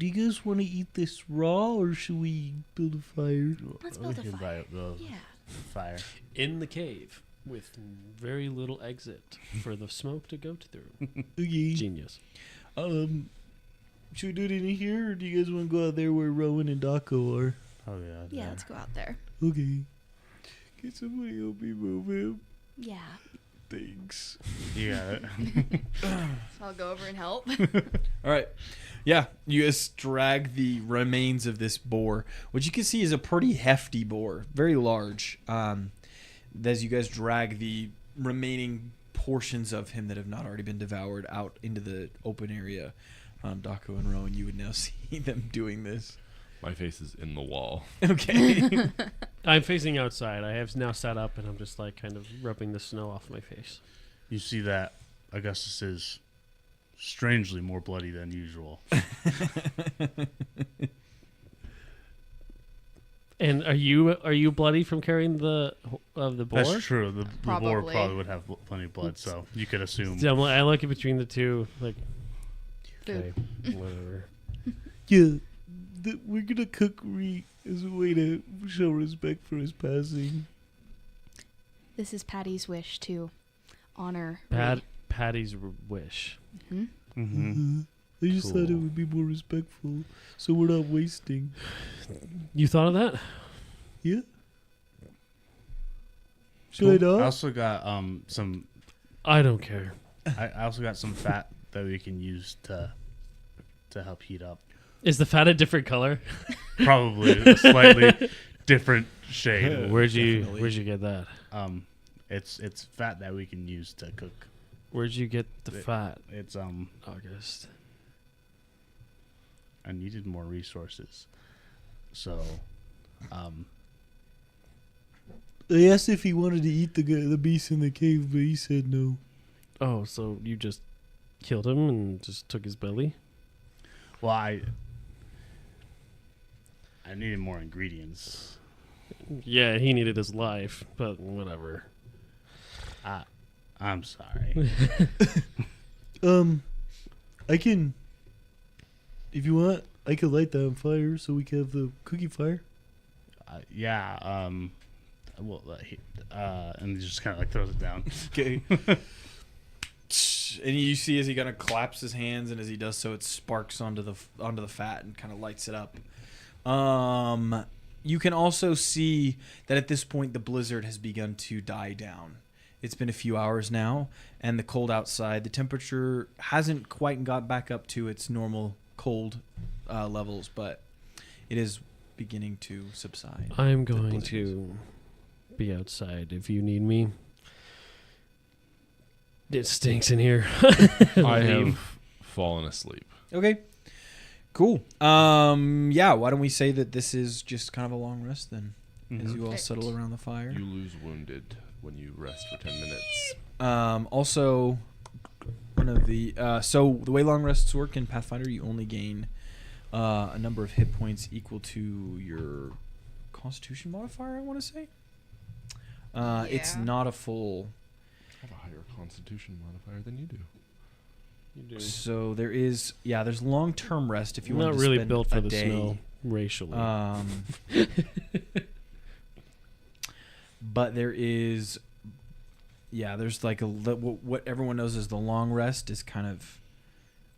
you guys want to eat this raw, or should we build a fire? Let's build a We can fire. buy the Yeah. fire. In the cave with very little exit for the smoke to go through. Okay. Genius. Should we do it in here, or do you guys want to go out there where Rowan and Daco are? Oh yeah. Yeah, there. let's go out there. Okay. Can somebody help me move him? Yeah. Thanks. You got it. So I'll go over and help. All right. Yeah, you guys drag the remains of this boar, which you can see is a pretty hefty boar, very large. As you guys drag the remaining portions of him that have not already been devoured out into the open area, Daco and Rowan, you would now see them doing this. My face is in the wall. Okay. I'm facing outside. I have now sat up and I'm just like kind of rubbing the snow off my face. You see that Augustus is strangely more bloody than usual. And are you bloody from carrying the boar? That's true. The boar Probably. probably would have plenty of blood, so you could assume. So I look in between the two, like, Boop. okay, whatever. Yeah, we're gonna cook Reet as a way to show respect for his passing. This is Patty's wish to honor. Patty's wish. Hmm? Mm-hmm. I just thought it Cool. would be more respectful, so we're not wasting. You thought of that? Yeah. Should I I not? also got some. I don't care. I also got some fat that we can use to help heat up. Is the fat a different color? Probably a slightly different shade. Where'd you Definitely. get that? It's fat that we can use to cook. Where'd you get the fat? It's August. I needed more resources, so I asked if he wanted to eat the beast in the cave, but he said no. Oh, so you just killed him and just took his belly? well I needed more ingredients. Yeah, he needed his life, but whatever. I'm sorry. I can, if you want, I could light that on fire so we can have the cookie fire. Yeah. Well, and he just kind of like throws it down. Okay. And you see as he kind of claps his hands, and as he does so, it sparks onto the fat and kind of lights it up. You can also see that at this point the blizzard has begun to die down. It's been a few hours now, and the cold outside, the temperature hasn't quite got back up to its normal cold levels, but it is beginning to subside. I'm The going blizzards. to be outside if you need me. It stinks in here. I have fallen asleep. Okay. Cool. Yeah, why don't we say that this is just kind of a long rest then, as you all Perfect. settle around the fire. You lose wounded when you rest for 10 minutes. Also, one of the so the way long rests work in Pathfinder, you only gain a number of hit points equal to your Constitution modifier. I want to say. It's Yeah. not a full. I have a higher constitution modifier than you do. You do. So there's long-term rest if you want Not to really spend built for a the day. snow racially. But there is, there's like what everyone knows as the long rest is kind of.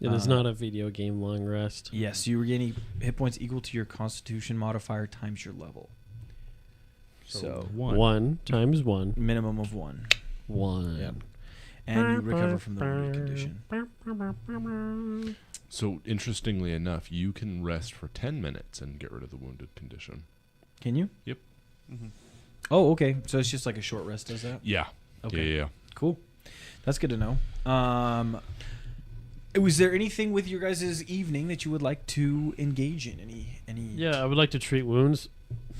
It is not a video game long rest. Yes, you regaining hit points equal to your Constitution modifier times your level. So One times one. minimum of 1. One. Yep. And you recover from the wounded condition. So, interestingly enough, you can rest for 10 minutes and get rid of the wounded condition. Can you? Yep. Oh, okay. So it's just like a short rest, does that? Yeah. Okay. Yeah. Cool. That's good to know. Was there anything with your guys' evening that you would like to engage in? Any? Yeah, I would like to treat wounds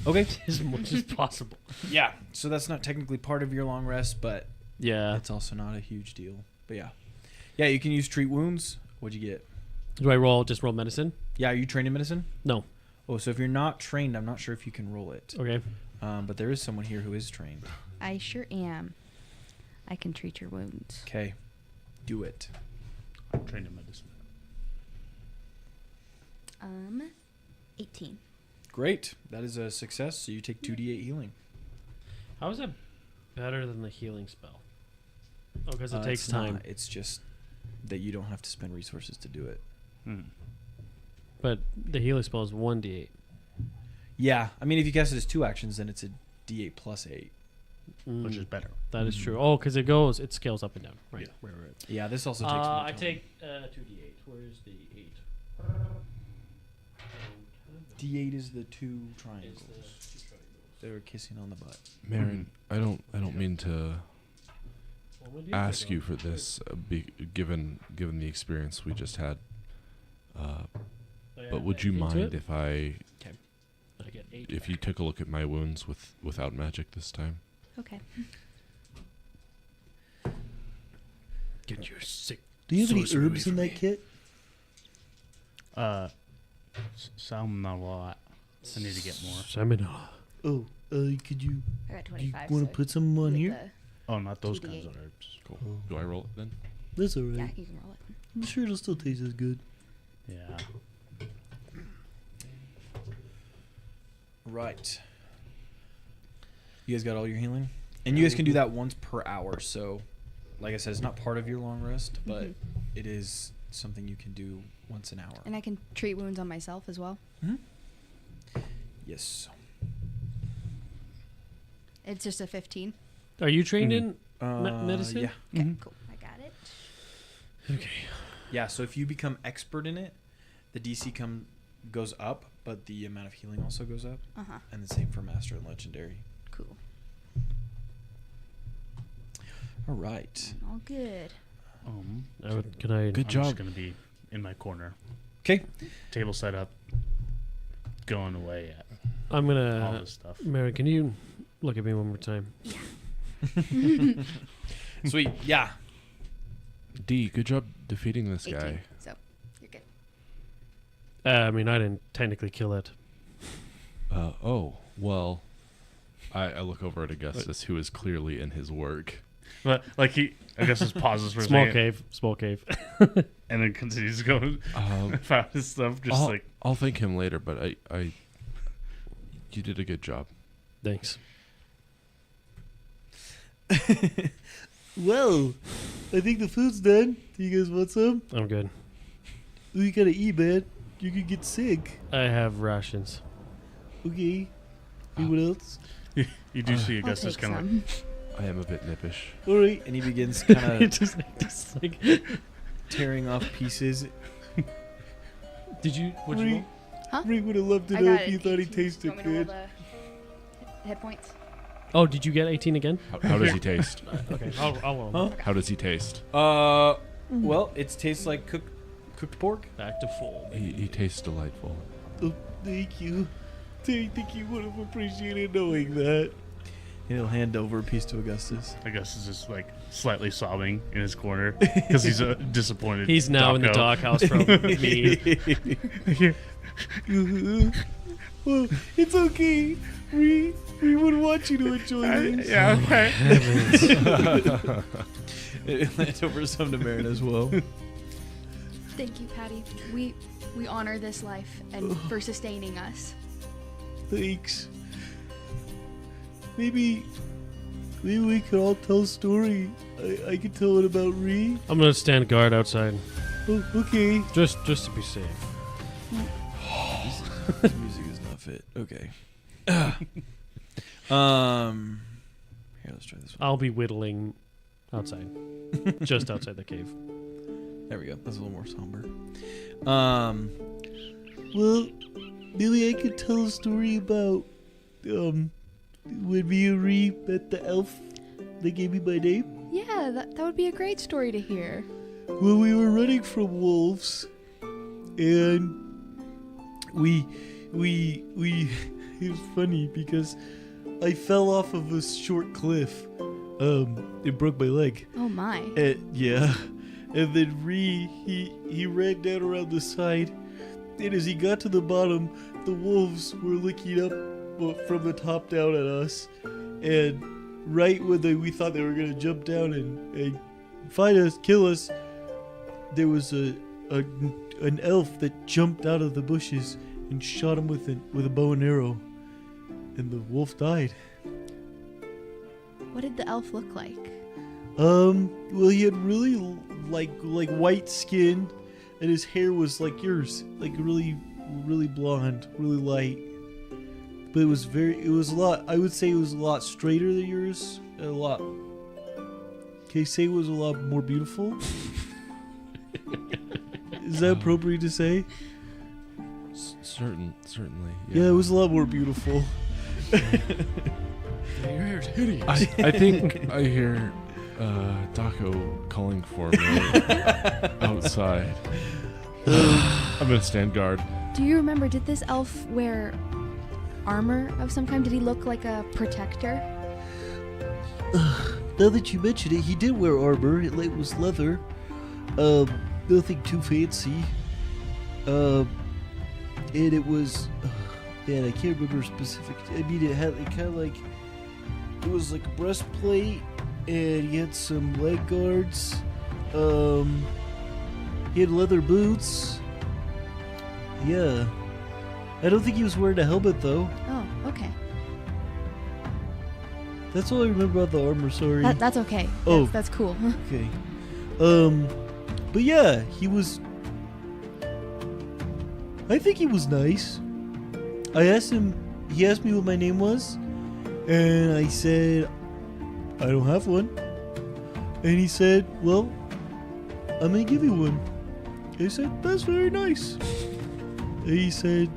Okay. as much as possible. Yeah. So that's not technically part of your long rest, but Yeah. it's also not a huge deal. But yeah. Yeah, you can use treat wounds. What'd you get? Do I just roll medicine? Yeah, are you trained in medicine? No. Oh, so if you're not trained, I'm not sure if you can roll it. Okay. But there is someone here who is trained. I sure am. I can treat your wounds. Okay. Do it. I'm trained in medicine. 18. Great. That is a success. So you take 2d8 healing. How is that better than the healing spell? Oh, because it takes It's time. not. It's just that you don't have to spend resources to do it. But the healing spell is 1d8. Yeah. I mean, if you cast it as 2 actions, then it's a d8 plus 8. Which is better. That is true. Oh, because it scales up and down. Right. Yeah. Right. Yeah, this also takes more I time. take 2d8. Where's the 8? D8 is the 2 triangles. They were kissing on the butt. Marin, I don't mean to ask you for this, given the experience we just had. But would you mind if I get 8. if you took a look at my wounds without magic this time? Okay. Get your sick. Do you have any sorcery herbs in away that kit? Some, not a lot. I need to get more. Seminar. Oh, could you? I got Do 25. you want to put some on with here? Oh, not those 2d8. kinds of herbs. Cool. Do I roll it then? That's all The, yeah, right. you can roll it. I'm sure it'll still taste as good. Yeah. Right. You guys got all your healing? And you guys can do that once per hour. So, like I said, it's not part of your long rest, but Mhm. it is something you can do once an hour. And I can treat wounds on myself as well. Yes. It's just a 15. Are you trained in Uh, medicine? Yeah. Okay, cool. I got it. Okay. Yeah, so if you become expert in it, the DC goes up, but the amount of healing also goes up. Uh-huh. And the same for Master and Legendary. Cool. All right. All good. Can I? Good I'm job. just gonna be in my corner, Okay. table set up, going away at I'm all gonna. this stuff. Mary, can you look at me one more time? Sweet. Yeah. D, good job defeating this 18. guy. So, you're good. I mean, I didn't technically kill it. Oh, well, I look over at Augustus, who is clearly in his work. But like I guess just pauses for a Small second, cave. and then continues going. Um, Found his stuff, just like I'll thank him later, but you did a good job. Thanks. Well, I think the food's done. Do you guys want some? I'm good. You gotta eat, man. You could get sick. I have rations. Okay. Anyone else? you do see I'll Augustus take kind of some. I am a bit nippish. All right. And he begins kind of just like tearing off pieces. Did you? What'd you roll? Huh? Rick would have loved to I know got if it. you thought he 18. tasted You want me to roll good. the hit points? Oh, did you get 18 again? How does he taste? Okay, I'll roll. Huh? How does he taste? Well, it tastes like cooked pork. Back to full. He tastes delightful. Oh, thank you. I think you would have appreciated knowing that. He'll hand over a piece to Augustus. Augustus is just like slightly sobbing in his corner because he's disappointed. He's now in the Taco. doghouse from me. Well, it's okay. We would want you to enjoy this. Yeah, okay. It lands over some to Marin as well. Thank you, Patty. We honor this life and for sustaining us. Thanks. Maybe we could all tell a story. I could tell it about Ree. I'm gonna stand guard outside, Oh, okay. just to be safe. This music is not fit. Okay. Here, let's try this one. I'll be whittling outside, just outside the cave. There we go. That's a little more somber. Well, maybe I could tell a story about when me and Ree met the elf that gave me my name. Yeah, that would be a great story to hear. Well, we were running from wolves, and we it was funny because I fell off of a short cliff. It broke my leg. Oh my. Yeah. And then he ran down around the side, and as he got to the bottom, the wolves were looking up from the top down at us, and right when we thought they were gonna jump down and find us, kill us, there was an elf that jumped out of the bushes and shot him with a bow and arrow, and the wolf died. What did the elf look like? Well, he had really like white skin, and his hair was like yours, like really blonde, really light. But it was a lot. I would say it was a lot straighter than yours. A lot. Can you say it was a lot more beautiful? Is that appropriate to say? Certainly. Yeah, it was a lot more beautiful. Your hair's hideous. I think I hear Daco calling for me outside. I'm gonna stand guard. Do you remember, did this elf wear armor of some kind? Did he look like a protector? Now that you mention it, he did wear armor. It was leather. Nothing too fancy. And it was, man, I can't remember specific. I mean, it kind of like, it was like a breastplate, and he had some leg guards. He had leather boots. Yeah. I don't think he was wearing a helmet though. Oh, okay. That's all I remember about the armor. Sorry. That's okay. Oh. That's cool. Okay. But yeah, he was. I think he was nice. I asked him. He asked me what my name was, and I said, I don't have one. And he said, well, I'm gonna give you one. I said, that's very nice. And he said,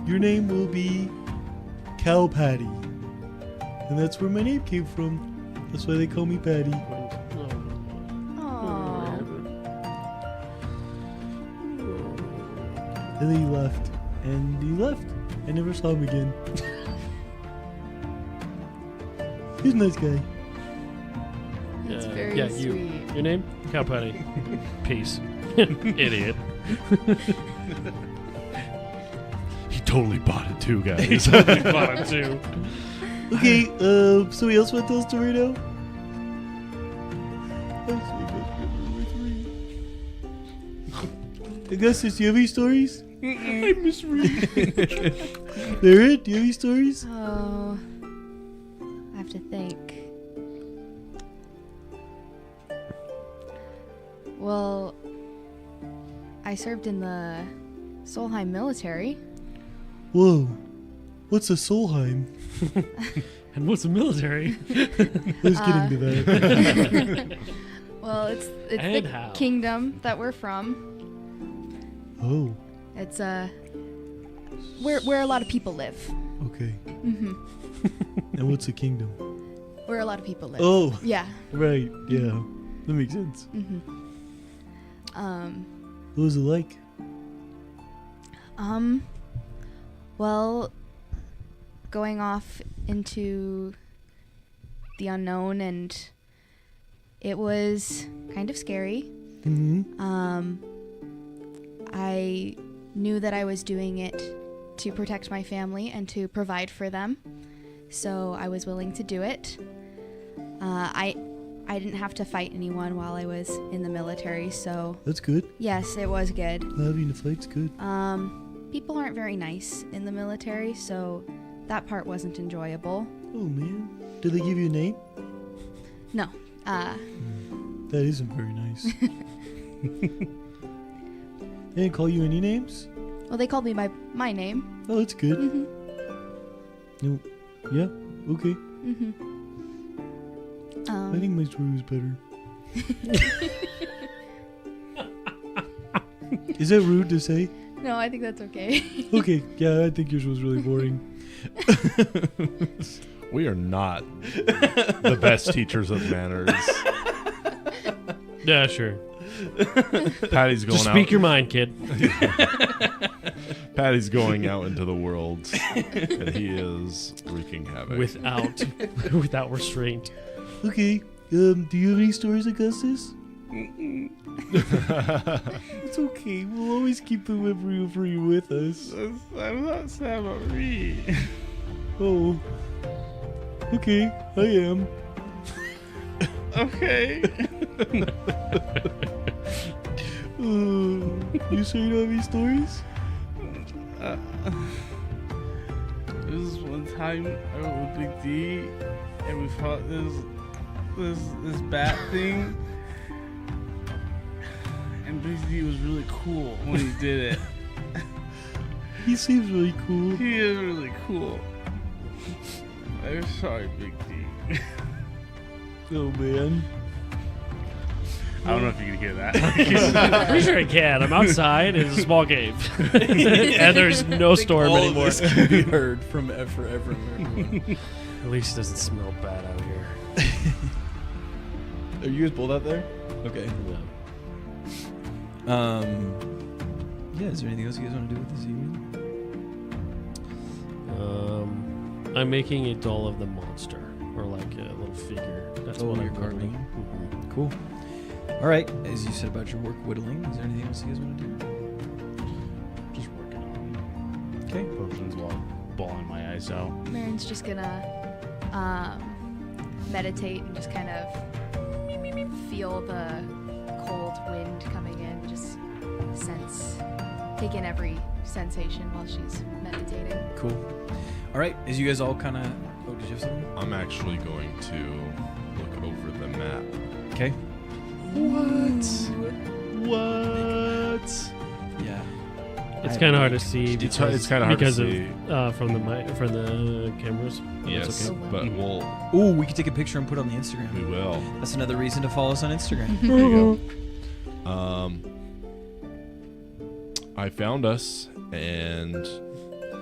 your name will be Cow Patty. And that's where my name came from. That's why they call me Patty. Aww. And then he left. And he left. I never saw him again. He's a nice guy. That's very yeah, sweet. Your name? Cowpatty. Peace. Idiot. He totally bought it too, guys. He's totally bought it too. Okay, somebody else want to tell a story now? Augustus, do you have any stories? I misread. Barrett, do you have any stories? Oh, I have to think. Well, I served in the Solheim military. Whoa, what's a Solheim? And what's the military? I was getting to that. Well, it's And the how? kingdom that we're from. Oh, It's where a lot of people live. Okay. Mm-hmm. And what's a kingdom? Where a lot of people live. Oh, Yeah. right. Yeah. That makes sense. Mm-hmm. What was it like? Well, going off into the unknown, and it was kind of scary. Mm-hmm. I knew that I was doing it to protect my family and to provide for them, so I was willing to do it. I didn't have to fight anyone while I was in the military, so That's good. yes, it was good. Not having to fight's good. People aren't very nice in the military, so that part wasn't enjoyable. Oh, man. Did they give you a name? No. That isn't very nice. They didn't call you any names? Well, they called me by my name. Oh, that's good. Mm-hmm. No. Yeah, okay. Mm-hmm. I think my story was better. Is that rude to say? No, I think that's okay. Okay, yeah, I think yours was really boring. We are not the best teachers of manners. Yeah, sure. Patty's going Just out. speak your mind, kid. Patty's going out into the world, and he is wreaking havoc. Without restraint. Okay, do you have any stories, Augustus? It's okay, we'll always keep the memory of you with us. I'm not Sam Marie. Oh. Okay, I am. Okay. You sure you don't have any stories? This is one time I went with Big D, and we fought this bat thing. And Big D was really cool when he did it. He seems really cool. He is really cool. I'm sorry, Big D. Oh, man. I don't know if you can hear that. Pretty sure I can. I'm outside. It's a small cave. And there's no storm All anymore. of this can be heard from forever and everyone. At least it doesn't smell bad out here. Are you guys both out there? Okay. Yeah, is there anything else you guys want to do with this evening? I'm making a doll of the monster, or like a little figure. That's Oh, what you're I'm carving. carving. Cool. All right. As you said about your work whittling, is there anything else you guys want to do? Just working on Okay. potions while bawling my eyes out. Marin's just gonna meditate and just kind of feel the cold wind coming in, just take in every sensation while she's meditating. Cool. All right. As you guys all kind of... Oh, did you have something? I'm actually going to look over the map. Okay. What? Yeah. It's kind of hard to see. It's kind of hard because to see. of from the cameras. Yes, That's okay. but we'll. Ooh, we could take a picture and put it on the We Instagram. will. That's another reason to follow us on Instagram. There you go. I found us, and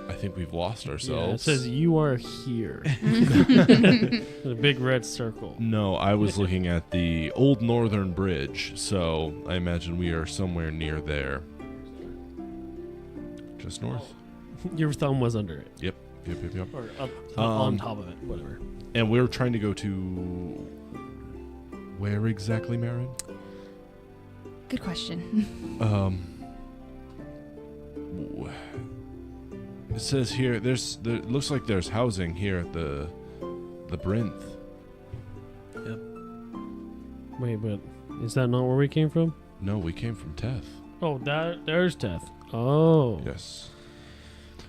I think we've lost Yeah, ourselves. it says you are here. A big red circle. No, I was looking at the Old Northern Bridge, so I imagine we are somewhere near there. Just north. Your thumb was under it, Yep. or up on Um, top of it, whatever. And we're trying to go to where exactly, Marin? Good question. It says here there looks like there's housing here at the Brinth. Yep. Wait, but is that not where we came from? No, we came from Teth. Oh, there's Death. Oh, Yes.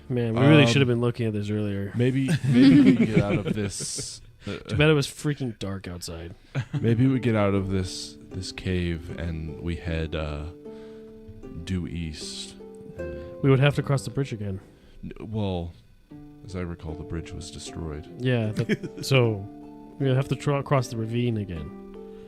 man, we really Um, should have been looking at this earlier. Maybe we get out of this. Too bad it was freaking dark outside. Maybe we get out of this cave and we head due east. We would have to cross the bridge again. Well, as I recall, the bridge was destroyed. Yeah, so we would have to cross the ravine again.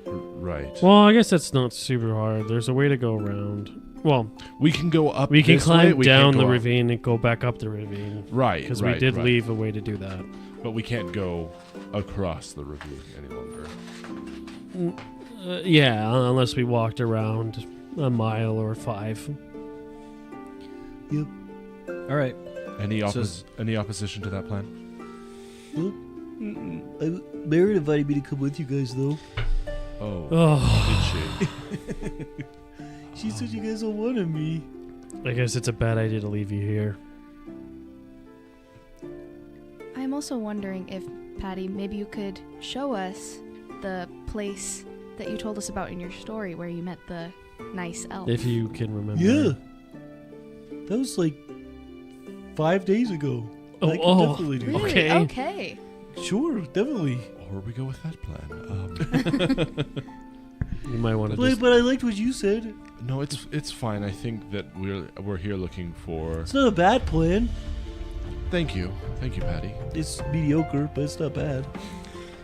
Right. Well, I guess that's not super hard. There's a way to go around. Well, We can go up. we can this way, climb we down can't the go up. ravine and go back up the ravine. Right. Because right, we did right. leave a way to do that. But we can't go across the ravine any longer. Yeah, unless we walked around a mile or 5. Yep. All right. Any So- any opposition to that plan? Nope. Mary invited me to come with you guys, though. Oh, Oh, did she? She said you guys don't wanted me. I guess it's a bad idea to leave you here. I'm also wondering if, Patty, maybe you could show us the place that you told us about in your story where you met the nice elf. If you can remember. Yeah. That was like 5 days ago. I can definitely do that. Really? Okay. Okay. Sure, definitely. Or we go with that plan. You might want to But, just... but I liked what you said. No, it's fine. I think that we're here looking for. It's not a bad plan. Thank you, Patty. It's mediocre, but it's not bad.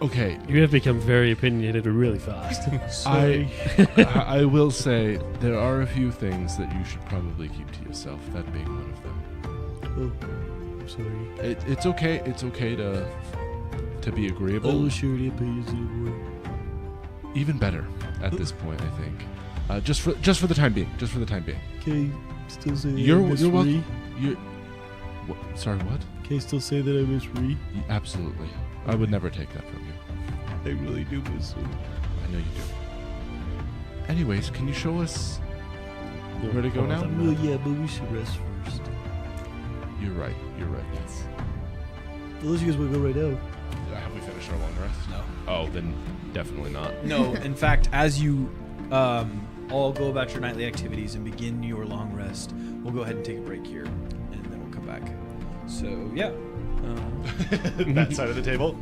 Okay, You have become very opinionated really fast. Sorry. I will say there are a few things that you should probably keep to yourself. That being one of them. Oh, I'm sorry. It's okay. It's okay to be I agreeable. will share the opinions anymore. Even better at this point, I think. Just for the time being. Just for the time being. Can I still say that You're I miss welcome. Ree? Sorry, what? Can I still say that I miss Ree? Absolutely. I would never take that from you. I really do miss her. I know you do. Anyways, can you show us where to go now? Well, yeah, but we should rest first. You're right. Yes. Unless you guys want to go right now. Have we finished our long rest? No. Oh, then definitely not. No, in fact, as you all go about your nightly activities and begin your long rest, we'll go ahead and take a break here, and then we'll come back. So, yeah. That side of the table.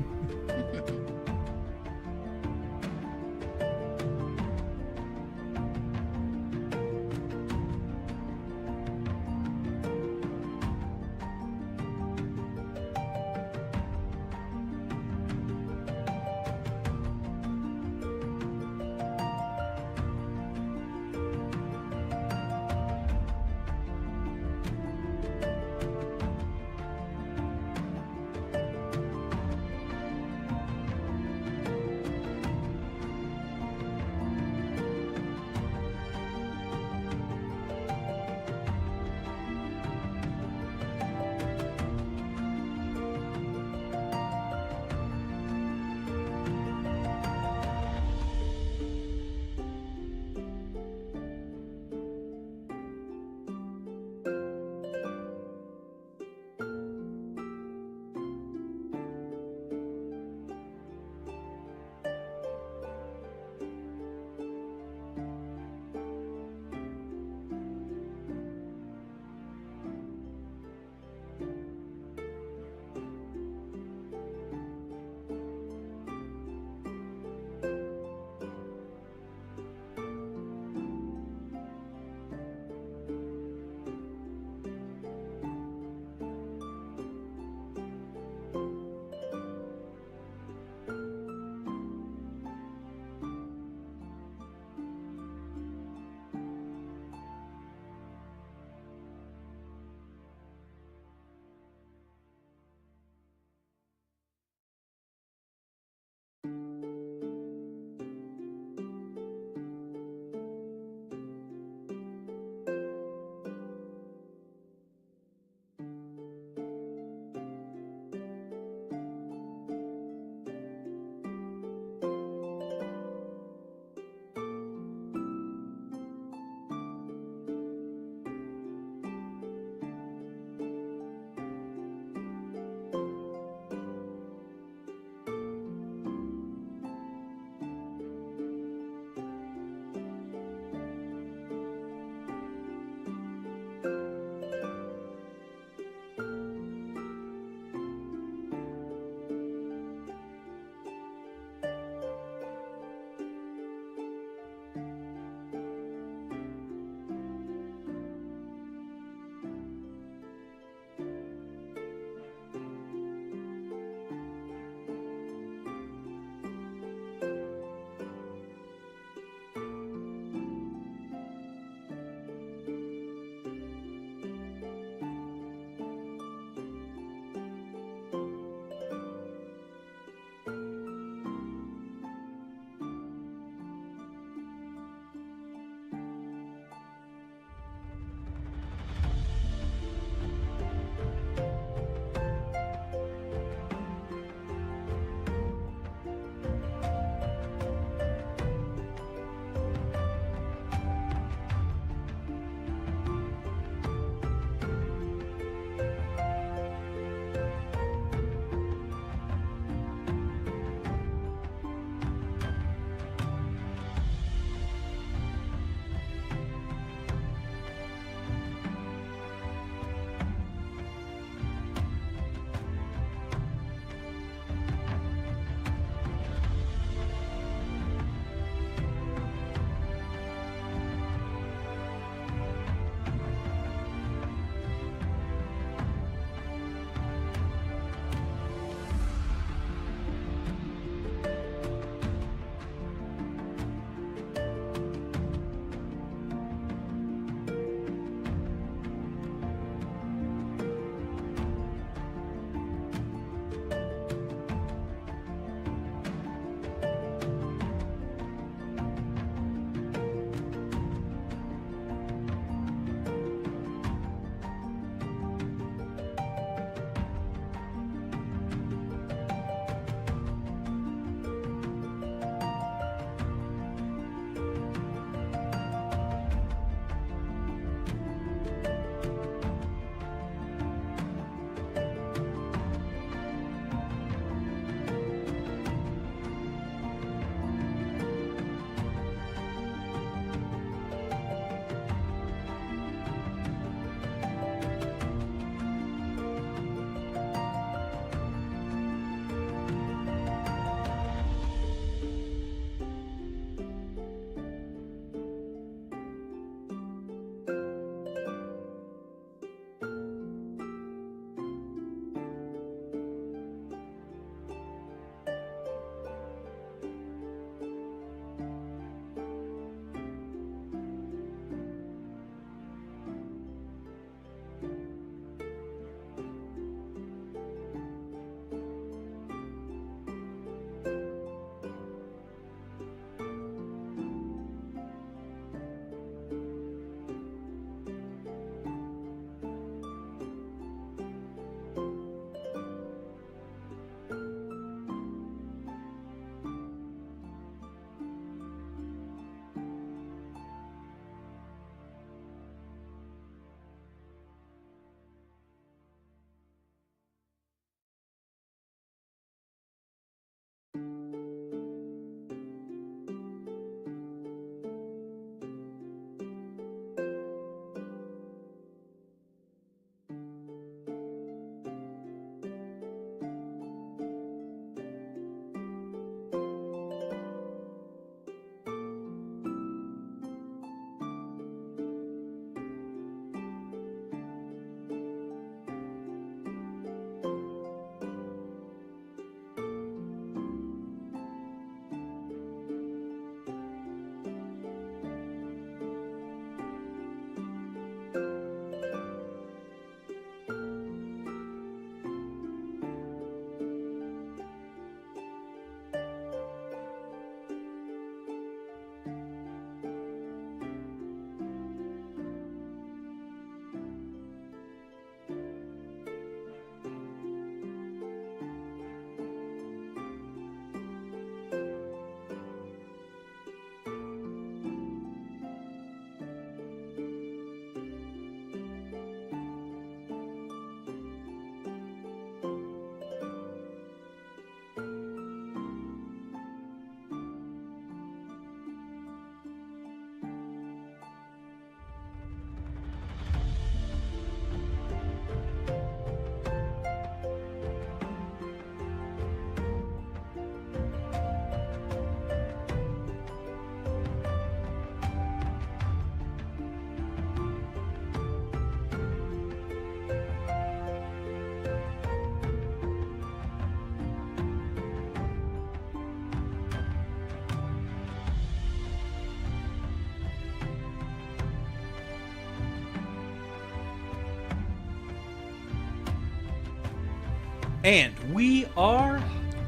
And we are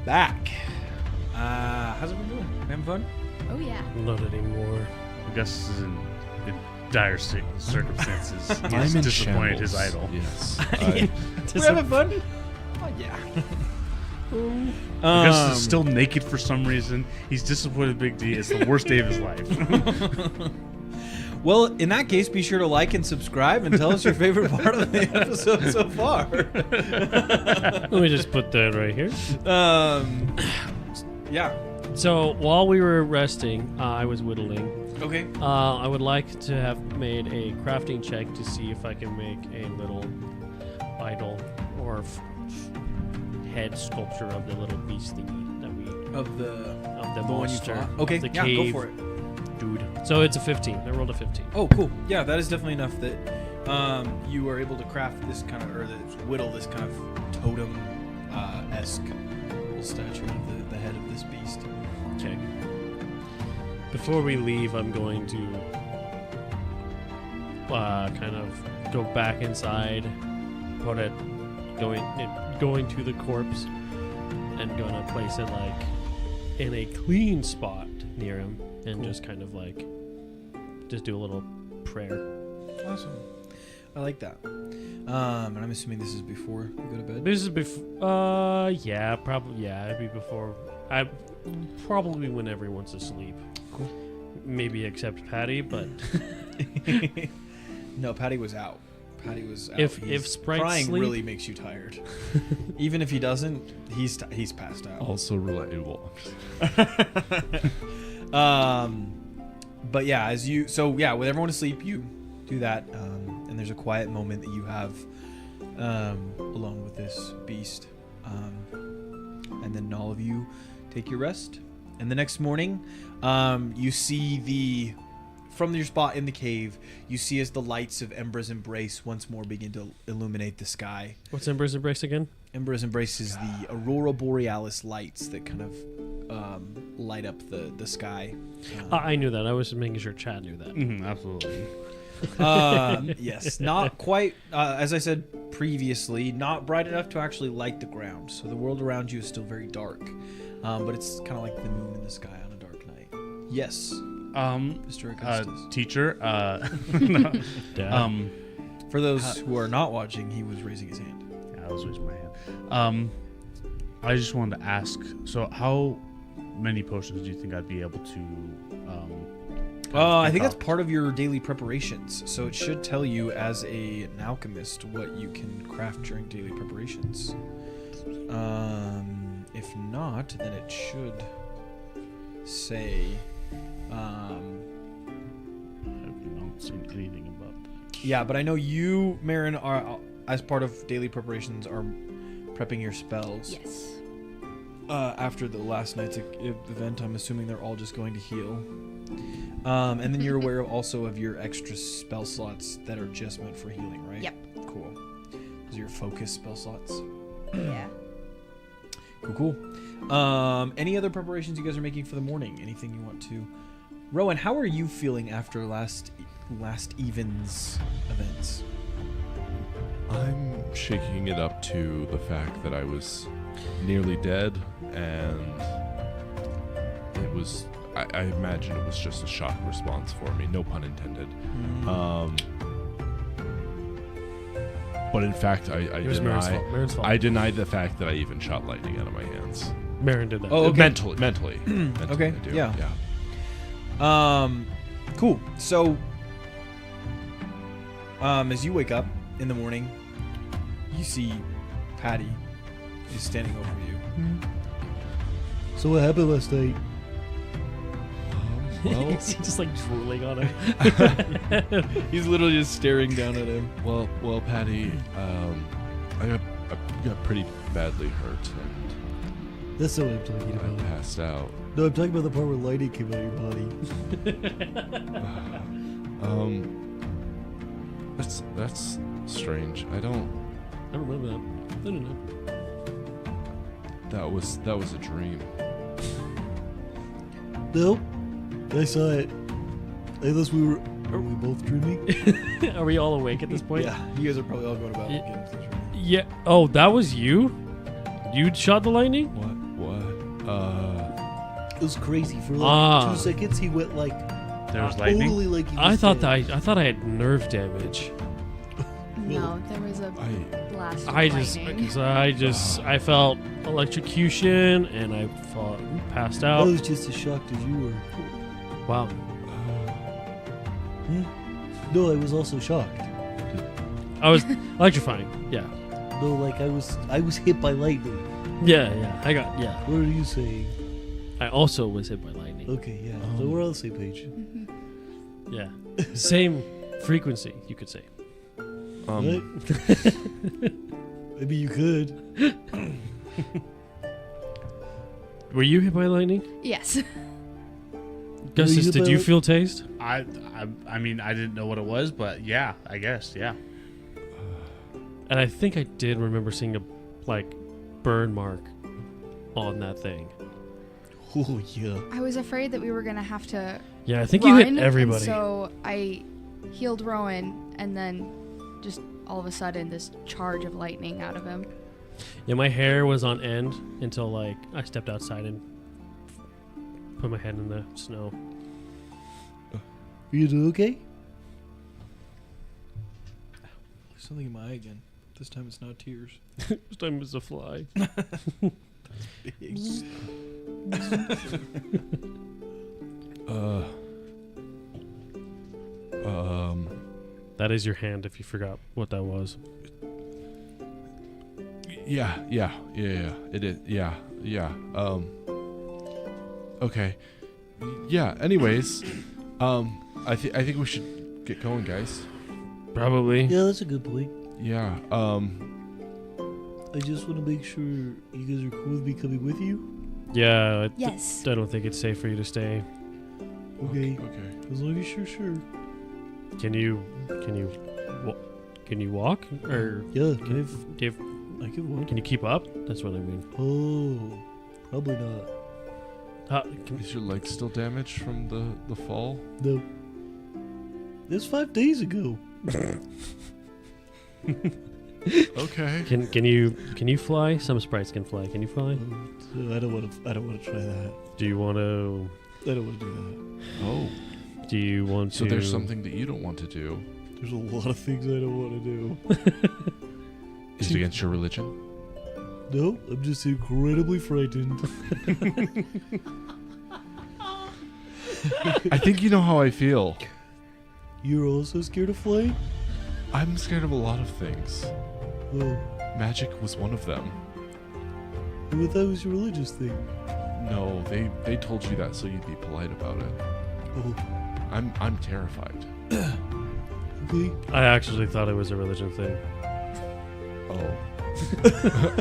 back. How's it been doing? Having fun? Oh yeah. Not anymore. Gus is in dire circumstances. I'm He's in disappointed shambles. his idol. Yes. We're having fun? Oh, yeah. Gus is still naked for some reason. He's disappointed Big D. It's the worst day of his life. Well, in that case, be sure to like and subscribe and tell us your favorite part of the episode so far. Let me just put that right here. Yeah. So while we were resting, I was whittling. Okay. I would like to have made a crafting check to see if I can make a little idol or head sculpture of the little beast thingy that we Of the of the one you monster. fought? Okay, of the yeah, go cave for it. dude. So it's a 15. I rolled a 15. Oh, cool. Yeah, that is definitely enough that you are able to craft this kind of, or whittle this kind of totem-esque little statue of the head of this beast. Okay. Before we leave, I'm going to kind of go back inside, put it, going to the corpse, and gonna place it like in a clean spot near him, and just kind of like just do a little prayer. Awesome. I like that. And I'm assuming this is before you go to bed. This is before. Yeah, probably. Yeah, it'd be before. Probably when everyone's asleep. Cool. Maybe except Patty, but No, Patty was out. Patty was out. If Sprite crying sleep- really makes you tired. Even if he doesn't, he's passed out. Also relatable. But yeah, with everyone asleep, you do that, and there's a quiet moment that you have alone with this beast, and then all of you take your rest. And the next morning, you see from your spot in the cave, you see as the lights of Ember's Embrace once more begin to illuminate the sky. what's Ember's Embrace again? Ember's Embrace is the Aurora Borealis lights that kind of light up the sky. I knew that. I was just making sure Chad knew that. Absolutely. Yes, not quite, as I said previously, not bright enough to actually light the ground. So the world around you is still very dark, but it's kind of like the moon in the sky on a dark night. Yes, Mr. Augustus. Teacher. Dad. For those who are not watching, he was raising his hand. Yeah, I was raising my hand. I just wanted to ask. So, how many potions do you think I'd be able to? I think that's part of your daily preparations. So it should tell you as an alchemist what you can craft during daily preparations. If not, then it should say. I don't see anything about that. Yeah, but I know you, Marin, are as part of daily preparations are prepping your spells. Yes. After the last night's event, I'm assuming they're all just going to heal. And then you're aware also of your extra spell slots that are just meant for healing, right? Yep. Cool. Those are your focus spell slots. Yeah. Cool. Any other preparations you guys are making for the morning? Anything you want to? Rowan, how are you feeling after last even's events? I'm shaking it up to the fact that I was nearly dead, and it was. I imagine it was just a shock response for me. No pun intended. But in fact, It was Marin's fault. Marin's fault. I deny the fact that I even shot lightning out of my hands. Marin did that. Oh, okay. Mentally. Okay, I do. yeah. Cool. So, as you wake up in the morning, you see Patty is standing over you. So what happened last night? Well, He's just like drooling on him. He's literally just staring down at him. well, Patty, I got pretty badly hurt, and That's not what I'm talking I about. passed out. No, I'm talking about the part where lightning came out of your body. That's strange. I don't. I remember that. I don't know. That was a dream. Nope. I saw it. Unless were we both dreaming? Are we all awake at this point? Yeah, you guys are probably all going about Yeah. getting to this room. Yeah. Oh, that was you? You shot the lightning? It was crazy for like 2 seconds. He went like There was lightning. totally like he was I thought dead. I thought I had nerve damage. No, there was a blast of I lightning. I felt electrocution and I passed I out. was just as shocked as you were. Wow. No, I was also shocked. I was electrifying. Yeah. No, like I was hit by lightning. Yeah. Yeah. What are you saying? I also was hit by lightning. Okay, yeah. So we're on the same page. Yeah. Same frequency, you could say. What? Maybe you could. Were you hit by lightning? Yes. Gustus, hit did by you light- feel tased? I mean, I didn't know what it was, but yeah, I guess, yeah. And I think I did remember seeing a burn mark on that thing. Oh yeah. I was afraid that we were gonna have to Yeah, I think run, you hit and everybody. so I healed Rowan, and then just all of a sudden this charge of lightning out of him. Yeah, my hair was on end until I stepped outside and put my head in the snow. Are you doing okay? There's something in my eye again. This time it's not tears. This time it's a fly. That is your hand if you forgot what that was. Yeah. It is. Yeah. Okay. Yeah. Anyways, I think we should get going, guys. Probably. Yeah, that's a good point. Yeah. I just want to make sure you guys are cool with me coming with you. Yeah. Yes. I don't think it's safe for you to stay. Okay. Okay. As long as you're sure. Can you walk or Yeah. do you I can walk. can you keep up? That's what I mean. Oh, probably not. Is your leg still damaged from the fall? No. That's 5 days ago. Okay. Can you fly? Some sprites can fly. Can you fly? So I don't want to try that. Do you want to? I don't want to do Oh. Do you want to? So there's something that you don't want to do. that. There's a lot of things I don't want to do. Is it against your religion? No, I'm just incredibly frightened. I think you know how I feel. You're also scared of flying? I'm scared of a lot of things. Oh, Magic was one of them. I thought that was your religious thing. No, they told you that so you'd be polite about it. Oh, I'm terrified. okay. I actually thought it was a religion thing. Oh.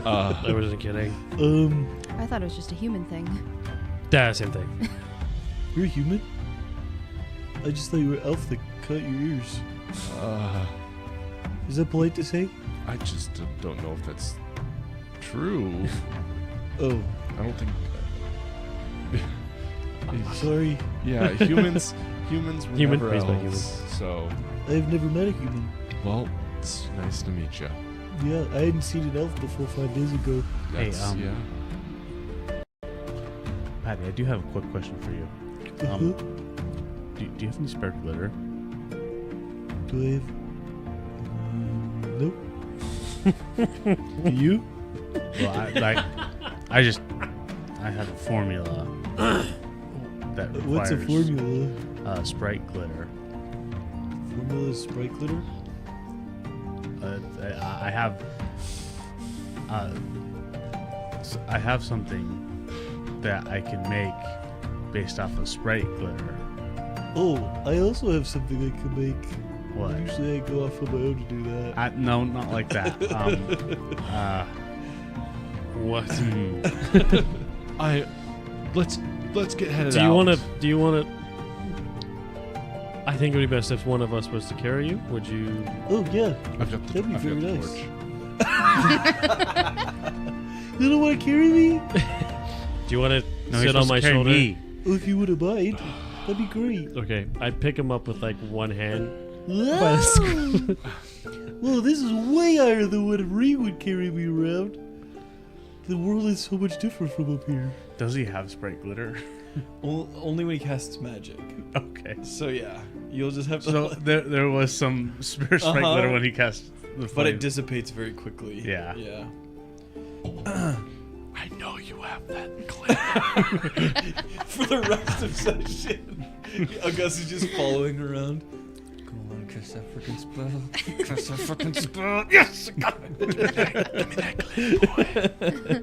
I wasn't kidding. I thought it was just a human thing. Same thing. You're human? I just thought you were elf that cut your ears. Is that polite to say? I just don't know if that's true. Oh, I don't think. sorry. Yeah, humans were Human never raised by elves, so I've never met a human. well, it's nice to meet you. Yeah, I hadn't seen an elf before 5 days ago. Hey, That's, yeah. Patty, I do have a quick question for you. Do you have any spare glitter? Do I have... Nope. Do you? Well, I have a formula that requires What's a formula? Sprite glitter. Formula is Sprite glitter? I have something that I can make based off of Sprite glitter. Oh, I also have something I can make. What? Usually I go off on my own to do that. No, not like that. What? Let's get headed Do out. you want to? I think it would be best if one of us was to carry you. Would you? Oh, yeah. I've got the, That'd be I've got very the nice. torch. You don't want to carry me? Do you want to No, you're sit on supposed my to carry shoulder? me. Oh, if you wouldn't mind, that'd be great. Okay, I pick him up with one hand. Wow. Well, this is way higher than what Ree would carry me around. The world is so much different from up here. Does he have sprite glitter? Only when he casts magic. Okay. So yeah, you'll just have to. So there was some spare sprite glitter when he cast the flame. But it dissipates very quickly. Yeah. Yeah. I know you have that glitter. For the rest of session, August is just following around. Come on, cast that freaking spell. Cast that fucking spell. Yes, I got it. Give me that glitter, boy.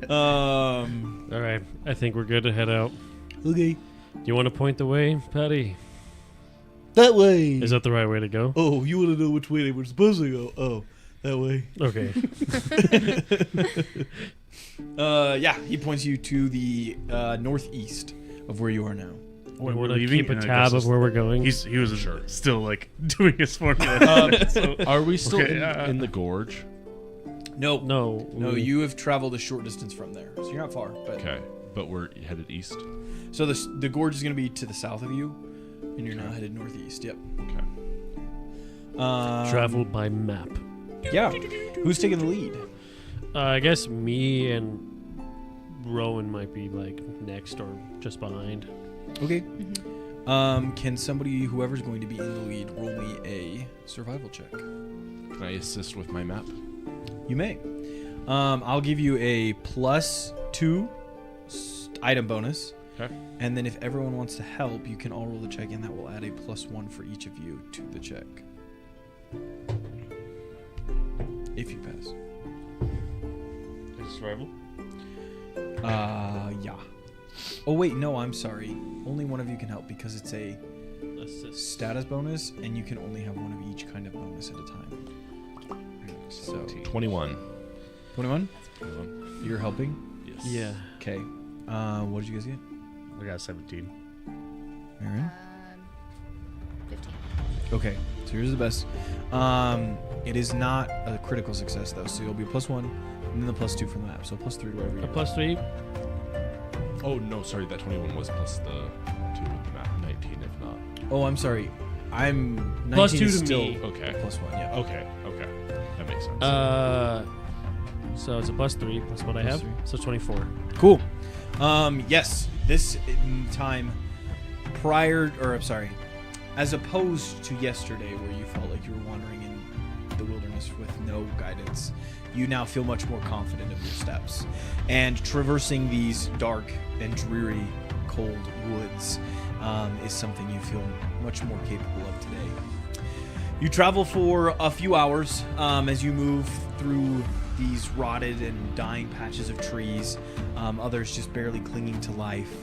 All right, I think we're good to head out. Okay. Do you want to point the way, Patty? That way. Is that the right way to go? Oh, you want to know which way they were supposed to go? Oh, that way. Okay. Yeah, he points you to the northeast of where you are now. We want to keep a tab of where we're going. He was still like doing his formula. So- Are we still Okay, in the gorge? No, No, you have traveled a short distance from there, so you're not far. But Okay, but we're headed east. so the gorge is going to be to the south of you, and you're now headed northeast. Yep. Okay. traveled by map. Yeah. Who's taking the lead? I guess me and Rowan might be like next or just behind. Okay. Can somebody, whoever's going to be in the lead, roll me a survival check? Can I assist with my map? You may. I'll give you a +2 item bonus. Okay. And then if everyone wants to help, you can all roll the check, and that will add a +1 for each of you to the check. If you pass. Survival? Yeah. Oh, wait, no, I'm sorry. Only one of you can help because it's a status bonus, and you can only have one of each kind of bonus at a time. So, 21. 21? 21. You're helping? Yes. Yeah. Okay. What did you guys get? I got 17. Marin? 15. Okay, so here's the best. It is not a critical success though, so you'll be +1 and then the +2 from the map, so +3 whatever you A get. +3. Oh, no, sorry. That 21 was plus the 2 with the map. 19 if not. Oh, I'm sorry. I'm 19 +2 is to still me. Okay. +1. Yeah. Okay. That makes sense. So it's a +3 plus what I have, +3. so 24. Cool. Yes, this time as opposed to yesterday where you felt like you were wandering in the wilderness with no guidance, you now feel much more confident of your steps. And traversing these dark and dreary, cold woods is something you feel much more capable of today. You travel for a few hours as you move through these rotted and dying patches of trees, others just barely clinging to life.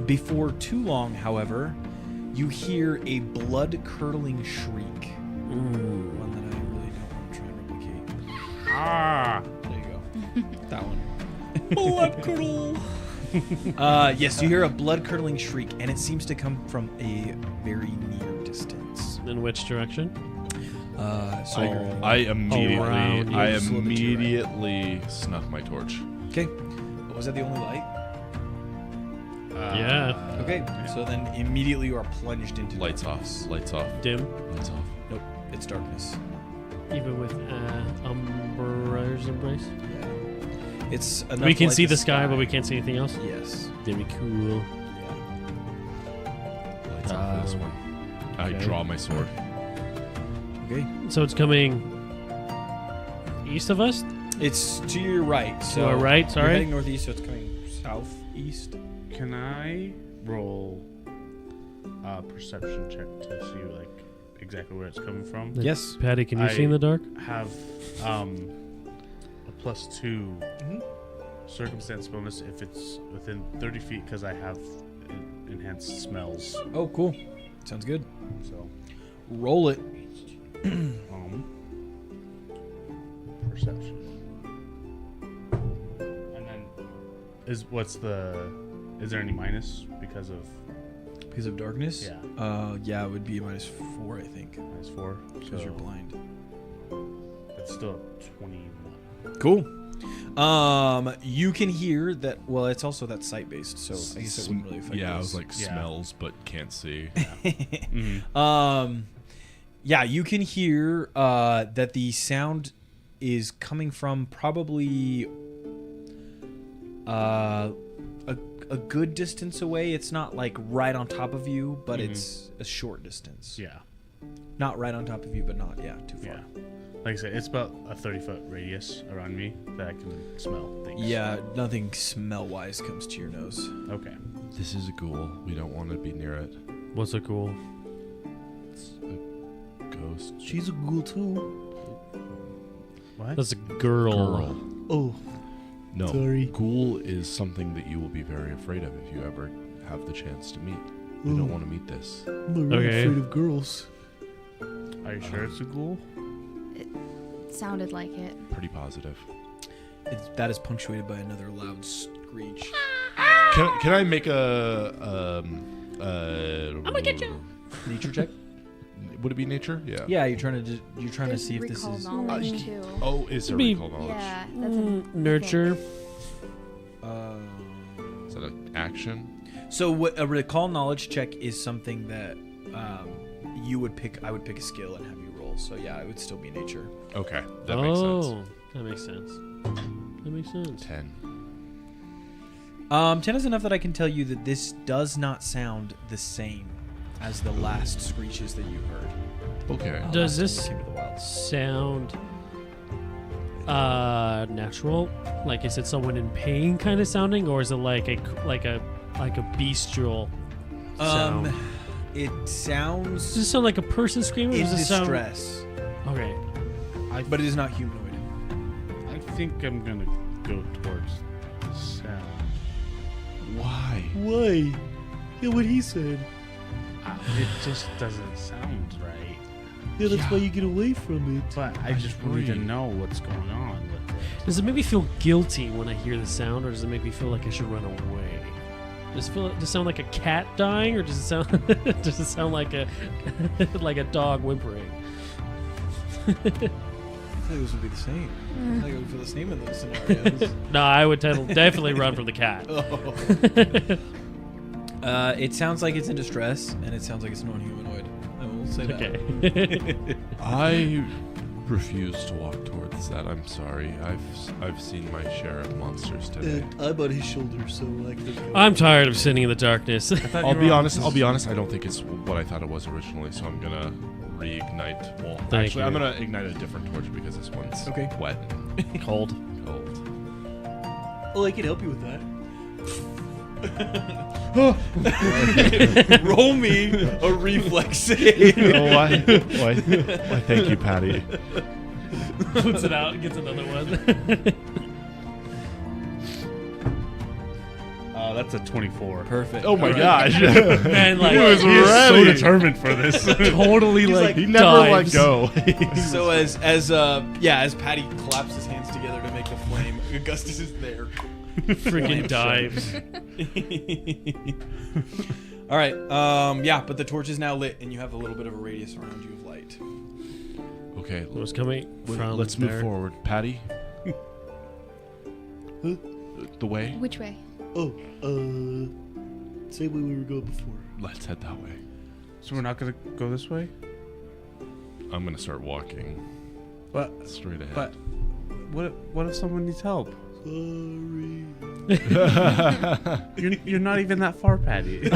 Before too long, however, you hear a blood-curdling shriek. One that I really don't want to try and replicate. Ah! There you go. That one. Blood-curdle! Yes, you hear a blood-curdling shriek, and it seems to come from a very near distance. In which direction? So you're- I immediately, Around. I Just a little bit to your right. immediately snuck my torch. Okay. Was that the only light? Yeah. Okay. So then immediately you are plunged into Lights off. darkness. Lights off. Dim, Lights off. Nope. It's darkness. even with Umbrel's Embrace. Yeah. It's enough We to can light see the sky, but we can't see anything else. Yes. That'd be cool. Lights off for this one. I okay. draw my sword. Okay. So it's coming east of us? It's to your right. So our right, You're sorry. heading northeast, so it's coming southeast. Can I roll a perception check to see like exactly where it's coming from? Yes. Patty, can you see in I- the dark? Have a +2 circumstance bonus if it's within 30 feet because I have enhanced smells. Oh, cool. Sounds good. So Roll it. perception. And then is there any minus because of Piece of darkness. Yeah. Yeah, it would be -4, I think, -4? because you're blind. It's still 21. Cool. You can hear that. Well, it's also that sight based, so I guess it wouldn't really affect. Yeah, I us. was like smells, but can't see. Yeah, you can hear that the sound is coming from probably a good distance away. It's not like right on top of you, but it's a short distance. Yeah. Not right on top of you, but not too far. Yeah. Like I said, it's about a 30-foot radius around me that I can smell things. Yeah, nothing smell-wise comes to your nose. Okay. This is a ghoul. We don't want to be near it. What's a ghoul? It's a ghost. She's a ghoul too. What? That's a girl. Oh, No. sorry. Ghoul is something that you will be very afraid of if you ever have the chance to meet. We don't want to meet this. I'm not really Okay. afraid of girls. Are you sure it's a ghoul? Sounded like it. Pretty positive. That is punctuated by another loud screech. Can I make I'm gonna get you. Nature check? Would it be nature? Yeah. Yeah, you're trying to There's see if this recall is. knowledge too. Oh, is there Be- recall knowledge? Yeah, that's a Nurture. Is that an action? So what a recall knowledge check is something that you would pick. I would pick a skill and have you roll. So yeah, it would still be nature. Okay, that makes sense. That makes sense. That makes sense. 10. 10 is enough that I can tell you that this does not sound the same as the last screeches that you heard. Okay. Does Last this time you came to the wild. sound natural? Like, is it someone in pain kind of sounding, or is it like a bestial sound? It sounds Does it sound like a person screaming? Or in does it sound distress, okay? but it is not humanoid. I think I'm gonna go towards the sound. Why? Why? Yeah, what he said. It just doesn't sound right. Yeah, that's Yeah. why you get away from it. But I just need to agree. know what's going on with it. Does it make me feel guilty when I hear the sound, or does it make me feel like I should run away? Does it sound like a cat dying, or does it sound does it sound like a like a dog whimpering? I think those would be the same. I think it would feel the same in those scenarios. No, I would definitely run from the cat. It sounds like it's in distress, and it sounds like it's non-humanoid. I will say that. Okay. I refuse to walk towards that. I'm sorry. I've seen my share of monsters today. And I'm on his shoulder, so I think. I'm tired of sitting in the darkness. I'll be honest. I don't think it's what I thought it was originally. So I'm gonna reignite. Well, Thank actually, I'm you. gonna ignite a different torch because this one's Okay. wet, Cold. cold. Oh, I can help you with that. Roll me a reflex save. why? Thank you, Patty. Puts it out and gets another one. That's a 24. Perfect. Oh my gosh! Man, like, He was He is so ready. determined for this. totally like He never let dives. go. So as Patty claps his hands together to make the flame, Augustus is there. Freaking dives. All right. But the torch is now lit, and you have a little bit of a radius around you of light. Okay, What's coming from let's move there? forward. Patty, Huh? the way. Which way? Oh, same way we were going before. Let's head that way. So we're not gonna go this way? I'm gonna start walking But straight ahead. but what if someone needs help? Sorry. You're not even that far, Patty.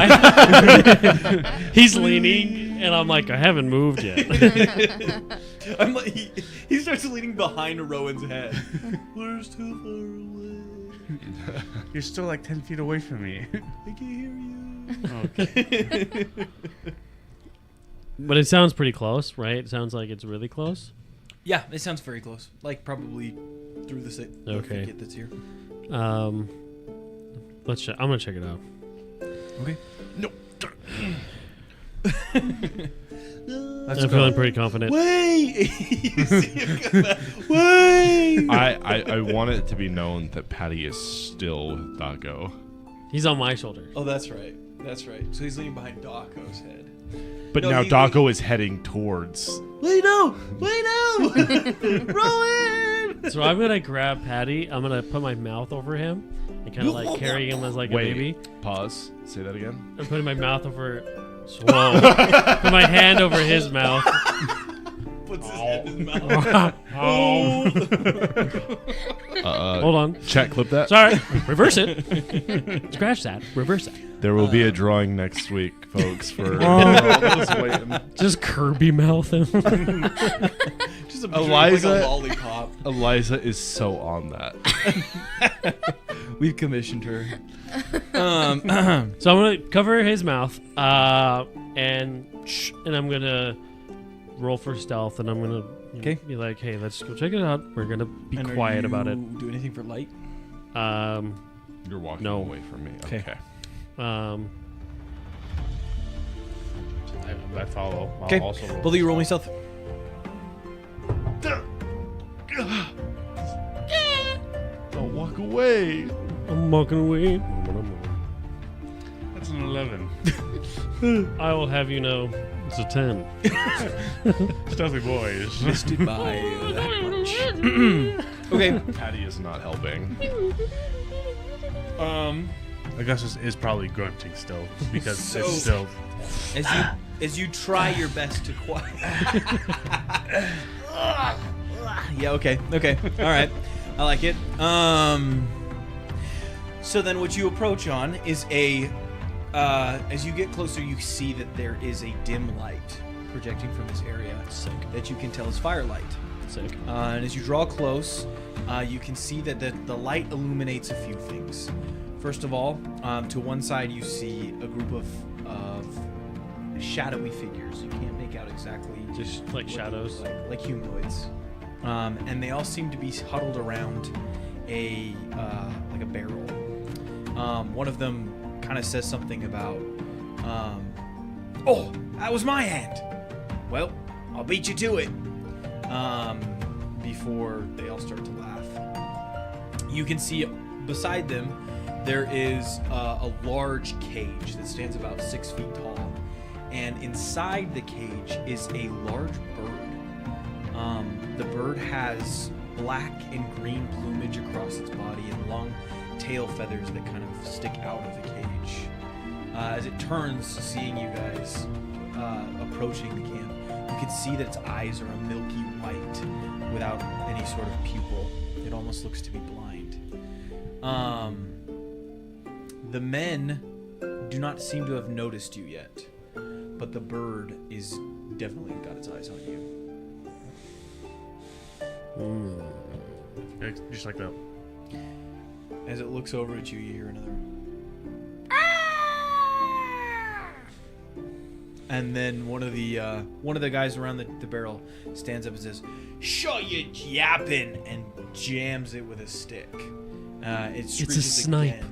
He's leaning, and I'm like, I haven't moved yet. I'm like, he starts leaning behind Rowan's head. Where's too far away? You're still like 10 feet away from me. I can hear you. Okay. But it sounds pretty close, right? It sounds like it's really close. Yeah, it sounds very close. Like probably through the Okay. thicket that's here. Let's check. I'm gonna check it out. Okay. No. I'm feeling pretty confident. Wait! You see him come back. Wait! I want it to be known that Patty is still with Dago. He's on my shoulder. Oh, that's right. That's right. So he's leaning behind Dako's head. But No, now he- Dago is heading towards. Wait, no! Wait, no! Rowan! So I'm gonna grab Patty. I'm gonna put my mouth over him and kind of like carry him as like a baby. Pause. Say that again. I'm putting my mouth over. Whoa. Put my hand over his mouth. Puts his head in his mouth. Hold on. Chat, clip that. Sorry. Reverse it. Scratch that. Reverse that. There will be a drawing next week, folks. For all those waiting. Just Kirby mouth him. Just a Eliza- like a lollipop. Eliza is so on that. We've commissioned her. So I'm gonna cover his mouth, and I'm gonna roll for stealth, and I'm gonna Okay. be like, "Hey, let's go check it out. We're gonna be And are quiet about it." you Do anything for light? You're walking No. away from me. Okay. Okay. I follow. I'll Okay. also roll. Both of you roll me stealth. Don't walk away. I'm walking away. That's an 11. I will have you know, it's a 10. Stealthy boys. Missed it by that much. Okay. Patty is not helping. Augustus is probably grunting still because So- it's still. As you try your best to quiet. Yeah. Okay. All right. I like it. So then, what you approach on is as you get closer, you see that there is a dim light projecting from this area. Sick. That you can tell is firelight. Sick. And as you draw close, you can see that the light illuminates a few things. First of all, to one side you see a group of shadowy figures. You can't make out exactly Just like what they shadows. look like humanoids. And they all seem to be huddled around a barrel. One of them kind of says something about, "Oh, that was my hand. Well, I'll beat you to it." Before they all start to laugh, you can see beside them there is a large cage that stands about 6 feet tall, and inside the cage is a large bird. The bird has black and green plumage across its body and long tail feathers that kind of stick out of the cage. As it turns, seeing you guys approaching the camp, you can see that its eyes are a milky white without any sort of pupil. It almost looks to be blind. The men do not seem to have noticed you yet, but the bird is definitely got its eyes on you. Just like that. As it looks over at you, you hear another. And then one of the guys around the barrel stands up and says, "Shut your yapping!" and jams it with a stick. It screeches snipe. again.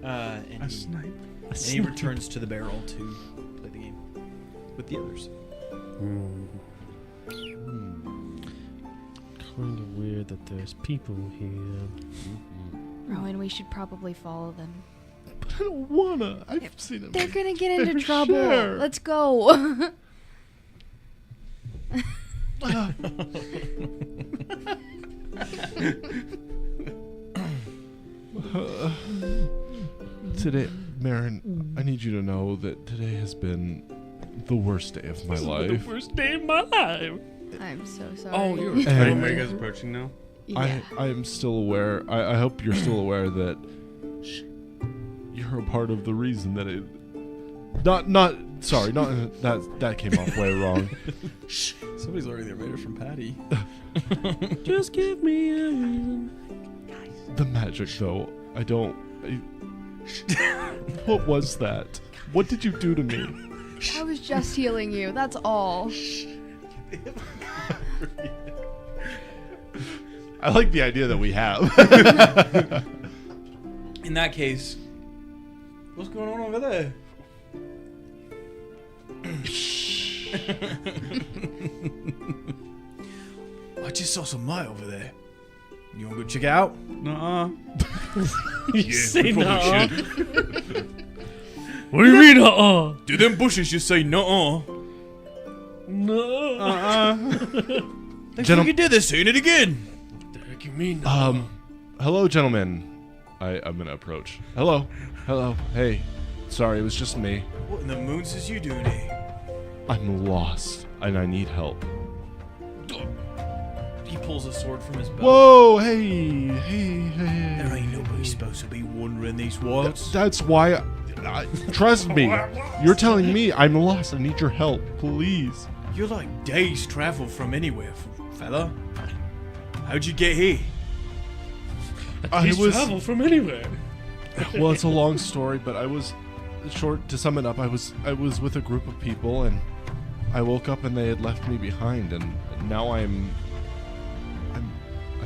And A he- snipe. And he returns to the barrel to play the game with the others. Kind of weird that there's people here. Rowan, we should probably follow them. But I don't wanna. I've seen him. They're gonna get into Fair trouble. share. Let's go. Today, Marin, I need you to know that today has been the worst day of my life. First day of my life. I'm so sorry. Oh, you're And Are you guys approaching now? yeah. I am still aware. I hope you're still aware that you're a part of the reason that it. Sorry, not that came off way wrong. Somebody's learning their radar from Patty. Just give me a reason. The magic, though, I don't. What was that? What did you do to me? I was just healing you. That's all. I like the idea that we have. In that case, what's going on over there? I just saw some light over there. You want to go check it out? Nuh-uh. You say we no. probably What do you mean, Do them bushes just say no? No. Thanks Gentle- for you did this, saying it again. What the heck you mean, no? Hello, gentlemen. I'm gonna approach. Hello. Hey. Sorry, it was just me. What in the moons is you doing here? I'm lost. and I need help. He pulls a sword from his belt. Whoa! Hey! There ain't nobody supposed to be wandering these wilds. That's why. Trust me. You're telling me I'm lost. I need your help, please. You're like days travel from anywhere, fella. How'd you get here? Travel from anywhere. Well, it's a long story, but I was short. To sum it up, I was with a group of people, and I woke up and they had left me behind, and now I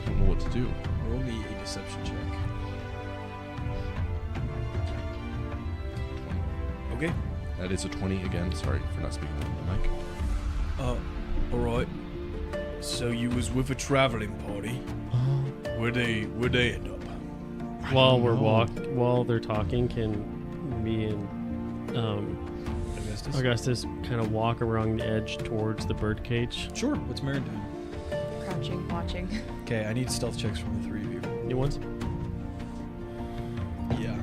don't know what to do. Roll me a deception check. Okay. That is a 20 again. Sorry for not speaking into the mic. Alright. So you was with a traveling party. Where'd they end up? While they're talking, can me and Augustus kind of walk around the edge towards the birdcage? Sure. What's Marin doing? Crouching, watching. Okay, I need stealth checks from the three of you. New ones? Yeah.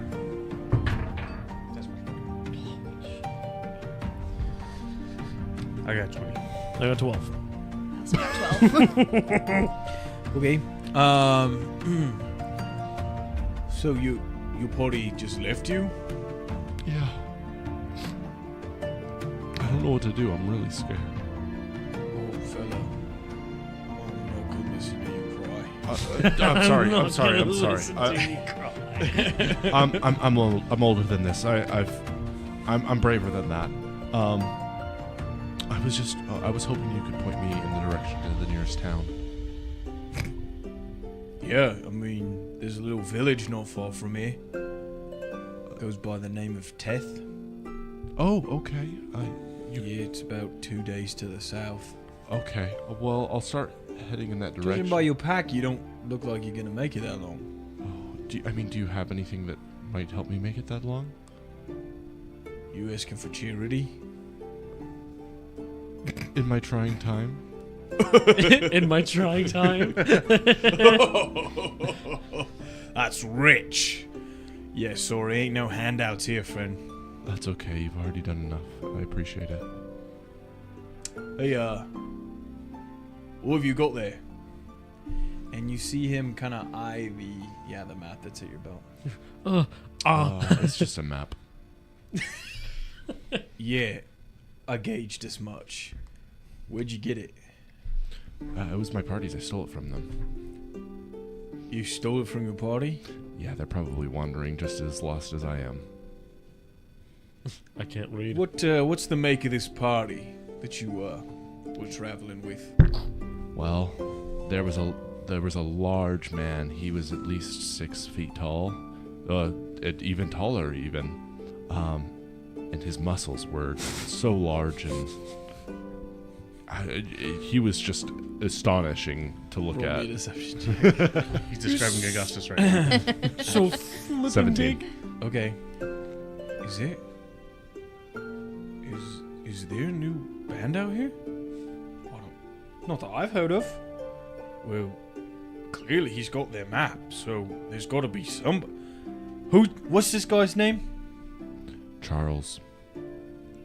That's I got 20. I got 12. That's about 12. Okay. So your party just left you? Yeah. I don't know what to do. I'm really scared. Oh, fella. Oh, no goodness, you know you cry. I'm sorry. I'm older than this. I'm braver than that. I was hoping you could point me in the direction to the nearest town. Yeah, I mean, there's a little village not far from here. Goes by the name of Teth. Oh, okay. Yeah, it's about 2 days to the south. Okay. Well, I'll start heading in that Judging direction. by your pack, you don't look like you're gonna make it that long. Oh, do you have anything that might help me make it that long? You asking for charity? In my trying time? In my trying time? That's rich. Yeah, sorry, ain't no handouts here, friend. That's okay. You've already done enough. I appreciate it. Hey, what have you got there? And you see him kind of eye the map that's at your belt. It's just a map. Yeah, I gauged as much. Where'd you get it? It was my party's. I stole it from them. You stole it from your party? Yeah, they're probably wandering just as lost as I am. I can't read. What's the make of this party that you were traveling with? Well, there was a large man. He was at least 6 feet tall, even taller even, and his muscles were so large, and he was just astonishing to look Roll at. me a deception. He's describing Augustus right now. So 17. Okay. Is there a new band out here? Not that I've heard of. Well, clearly he's got their map, so there's got to be somebody. What's this guy's name? Charles.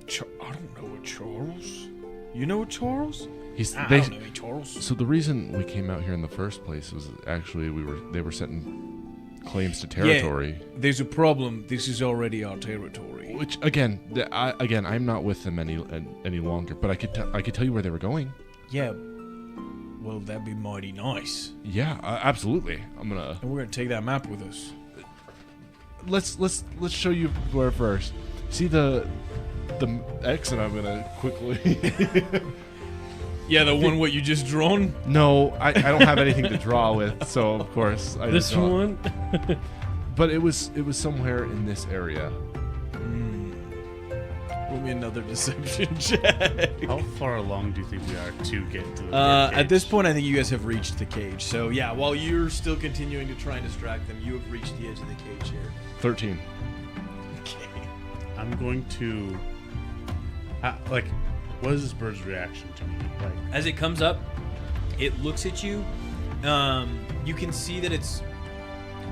I don't know a Charles. You know a Charles? I don't know a Charles. So the reason we came out here in the first place was actually they were setting claims to territory. Yeah, there's a problem. This is already our territory. Which again, I'm not with them any longer. But I could tell you where they were going. Yeah. Well, that'd be mighty nice. Yeah, absolutely. And we're gonna take that map with us. Let's show you where first. See the X, and I'm gonna quickly. Yeah, the one what you just drawn. No, I don't have anything to draw with, so of course I This just draw. one? But it was somewhere in this area. Roll me another deception check. How far along do you think we are to get to the At this point, I think you guys have reached the cage. So yeah, while you're still continuing to try and distract them, you have reached the edge of the cage here. 13. Okay. I'm going to... what is this bird's reaction to me? As it comes up, it looks at you. You can see that it's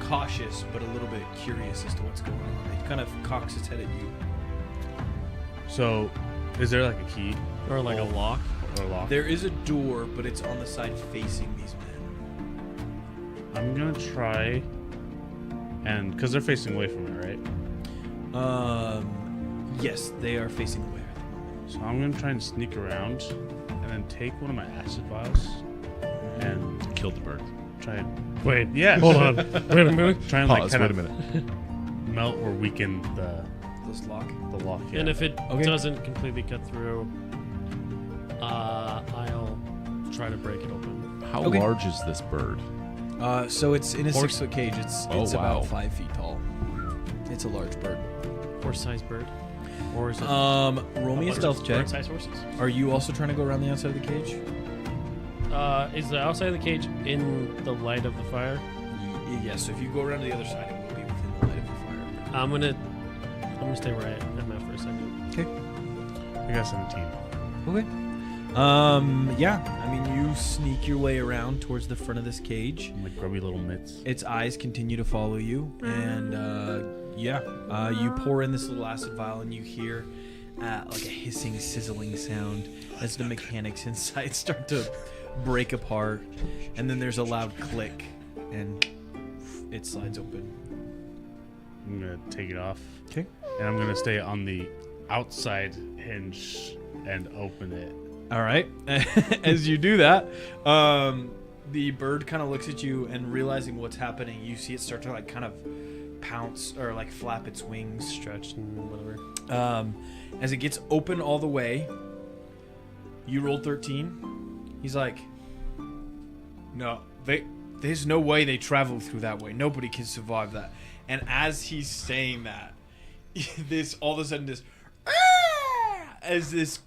cautious, but a little bit curious as to what's going on. It kind of cocks its head at you. So, is there like a key? Or like a lock? or locked? There is a door, but it's on the side facing these men. I'm gonna try, and because they're facing away from it, right? Yes, they are facing away at the moment. So I'm gonna try and sneak around, and then take one of my acid vials, and Killed the bird. try and Wait, yeah, hold on. Wait a minute. try and like Pause. kind Wait a of minute. melt or weaken This lock. the lock. Yeah. And if it Okay. doesn't completely cut through, I'll try to break it open. How Okay. large is this bird? So it's in a Horse- 6-foot cage. It's Oh, wow. about 5 feet tall. It's a large bird. Horse-sized bird. Or is it Roll me a bunch of stealth check. bird-sized horses? Are you also trying to go around the outside of the cage? Is the outside of the cage in the light of the fire? Yes. So if you go around to the other side, it will be within the light of the fire. I'm gonna stay where I'm at for a second. Okay. I got 17. Okay. Yeah. I mean, you sneak your way around towards the front of this cage. Like grubby little mitts. Its eyes continue to follow you, and you pour in this little acid vial, and you hear like a hissing, sizzling sound as the mechanics inside start to break apart, and then there's a loud click, and it slides open. I'm gonna take it off. Okay. And I'm gonna stay on the outside hinge and open it. All right. As you do that, the bird kind of looks at you, and realizing what's happening, you see it start to like kind of pounce or like flap its wings. Stretched and whatever. As it gets open all the way, you rolled 13. He's like, no, there's no way they travel through that way. Nobody can survive that. And as he's saying that, this all of a sudden as this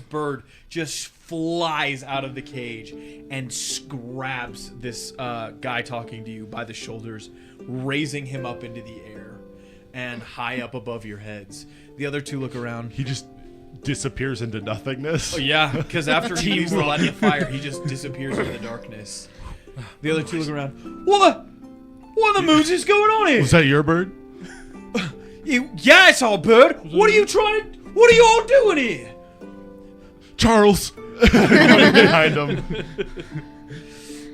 bird just flies out of the cage and grabs this guy talking to you by the shoulders, raising him up into the air and high up above your heads. The other two look around. He just disappears into nothingness. Oh yeah, because after he leaves the light of the fire, he just disappears into the darkness. The other two look around. What the moons is going on here? Was that your bird? Yeah, it's our bird. What are you all doing here? Charles! Running behind him.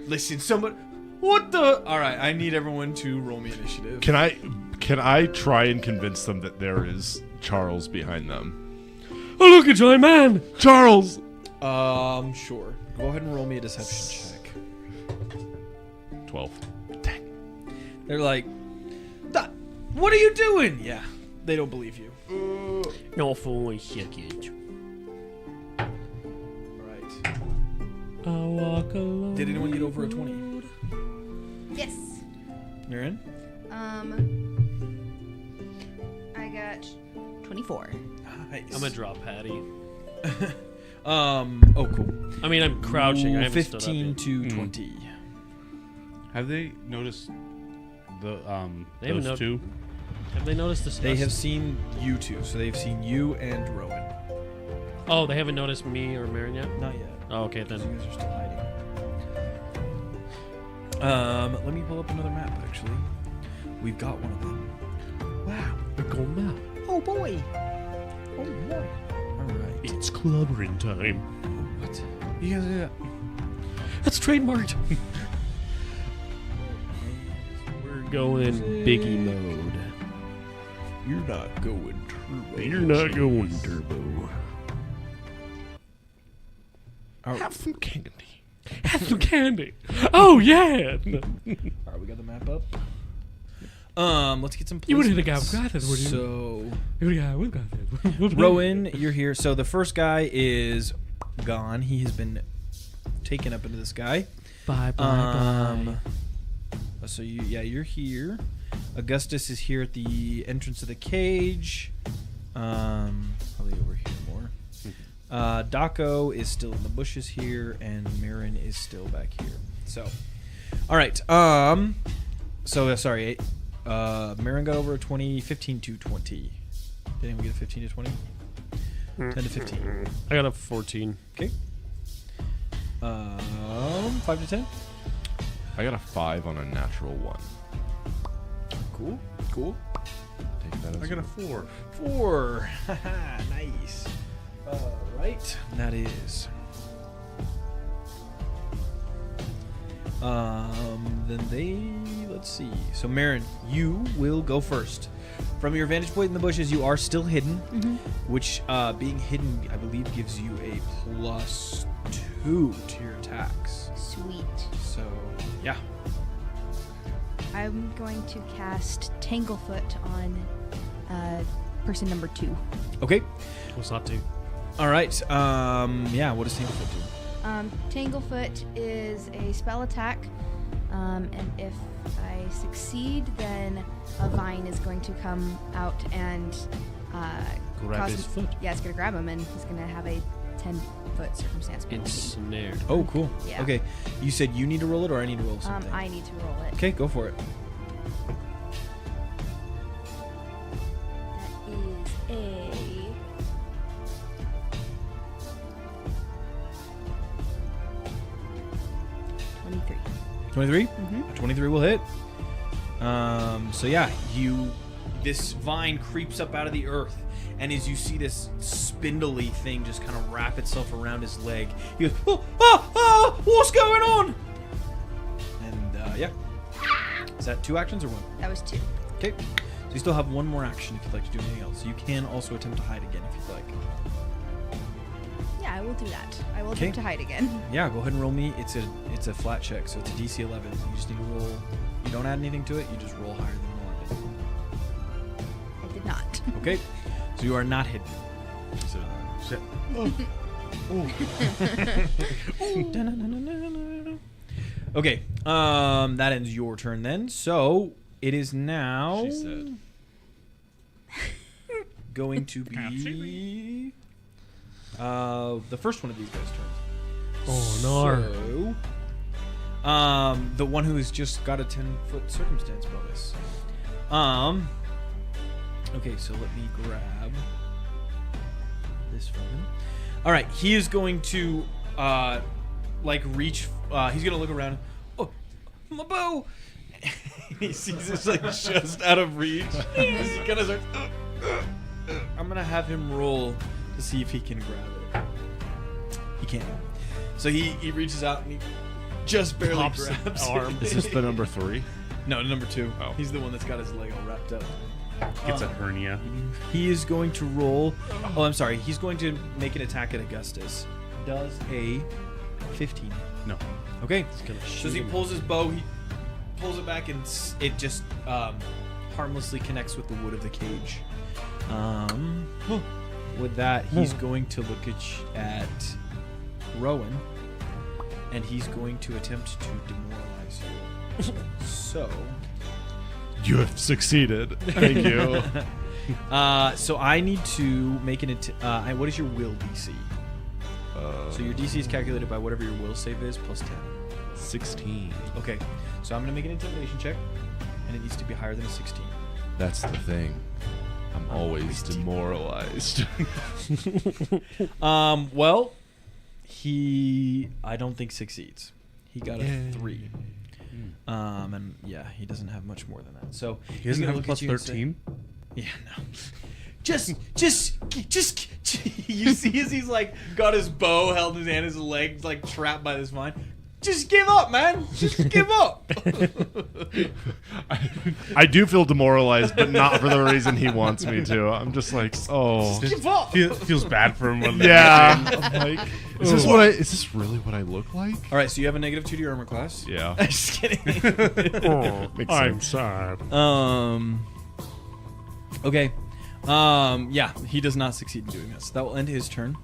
Listen, somebody. What the? All right, I need everyone to roll me initiative. Can I try and convince them that there is Charles behind them? Oh, look, a giant man! Charles! Sure. Go ahead and roll me a deception check. 12. They're like, what are you doing? Yeah, they don't believe you. No, for a second. All right. I walk alone. Did anyone get over a 20? Yes. Mirren? I got 24. Nice. I'm gonna drop Patty. Oh, cool. I mean, I'm crouching. I haven't stood up 15 yet. to 20. Have they noticed the They haven't those two? Have they noticed this? They have seen you two, so they've seen you and Rowan. Oh, they haven't noticed me or Marin yet? Not yet. Oh, okay, Because then. you guys are still hiding. Let me pull up another map, actually. We've got one of them. Wow. We're going now. Oh, boy. Oh, boy. All right. It's clubbering time. What? You guys do that? That's trademarked. We're going Biggie mode. You're not going turbo. You're not going turbo. Have some candy. Have some candy. Oh yeah. All right, we got the map up. Let's get some. You would hit a guy placements. with glasses, wouldn't you? So, Rowan, you're here. So the first guy is gone. He has been taken up into the sky. Bye bye. So you're here. Augustus is here at the entrance of the cage. Probably over here more. Daco is still in the bushes here, and Marin is still back here. So, all right. Sorry. Marin got over a 20, 15 to 20. Did anyone get a 15 to 20? 10 to 15. I got a 14. Okay. 5 to 10. I got a 5 on a natural 1. Cool. Take that as I got a 4. 4. Nice. All right. That is Let's see. So Marin, you will go first. From your vantage point in the bushes, you are still hidden, which being hidden, I believe, gives you a +2 to your attacks. Sweet. So, yeah. I'm going to cast Tanglefoot on person number 2. Okay. What's not to? All right. Yeah, what does Tanglefoot do? Tanglefoot is a spell attack, and if I succeed, then a vine is going to come out and Grab cause his him- foot. Yeah, it's going to grab him, and he's going to have a 10-foot circumstance penalty. Ensnared. Oh, cool. Yeah. Okay. You said you need to roll it, or I need to roll something? I need to roll it. Okay, go for it. That is a 23. 23? Mm-hmm. 23 will hit. So yeah, this vine creeps up out of the earth, and as you see this spindly thing just kind of wrap itself around his leg, he goes, what's going on? And yeah. Is that 2 actions or 1? That was 2. Okay. So you still have 1 more action if you'd like to do anything else. You can also attempt to hide again if you'd like. Yeah, I will do that. I will Okay. attempt to hide again. Yeah, go ahead and roll me. It's a flat check, so it's a DC 11. You just need to roll. You don't add anything to it. You just roll higher than 11. I did not. Okay. So you are not hidden. So, shit. Okay. That ends your turn then. So it is now She said. going to be the first one of these guys' turns. Oh, no. So, the one who has just got a 10-foot circumstance bonus. Okay, so let me grab this from him. All right, he is going to reach. He's gonna look around. Oh, my bow! He sees it's like just out of reach. He's gonna start. I'm gonna have him roll to see if he can grab it. He can't. So he reaches out and he just barely Pops the grabs arm. it. Is this the number 3? No, number 2. Oh. He's the one that's got his leg all wrapped up. Gets a hernia. He is going to roll. Oh, I'm sorry. He's going to make an attack at Augustus. Does a 15. No. Okay. Gonna So shoot as he him. pulls his bow, he pulls it back and it just harmlessly connects with the wood of the cage. With that, he's going to look at Rowan, and he's going to attempt to demoralize you. So. You have succeeded. Thank you. So I need to make what is your will DC? So your DC is calculated by whatever your will save is plus 10. 16. Okay, so I'm going to make an intimidation check, and it needs to be higher than a 16. That's the thing. I'm always demoralized. Well, I don't think succeeds. He got a 3. And yeah, he doesn't have much more than that. So He doesn't gonna have look plus at you and say- 13? Yeah, no. Just, you see as he's like got his bow held in his hand, his legs like trapped by this vine. Just give up, man. Just give up. I do feel demoralized, but not for the reason he wants me to. I'm just like, oh. Give up. Feels bad for him. When Yeah. I'm like, is this really what I look like? All right, so you have a -2 to your armor class. Yeah. Just kidding. Makes I'm sense. sad. Okay. Yeah, he does not succeed in doing this. That will end his turn.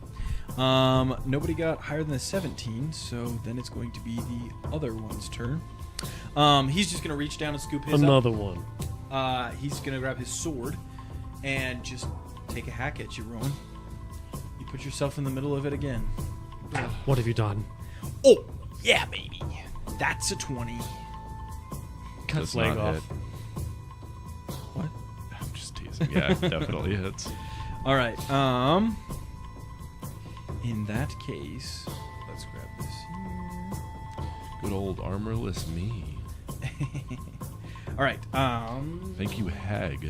Nobody got higher than a 17, so then it's going to be the other one's turn. He's just gonna reach down and scoop his Another one. up. He's gonna grab his sword and just take a hack at you, Rowan. You put yourself in the middle of it again. What have you done? Oh, yeah, baby. That's a 20. Cut Does leg not off. hit. What? I'm just teasing. Yeah, it definitely hits. All right. In that case, let's grab this here. Good old armorless me. All right. Thank you, Hag. 3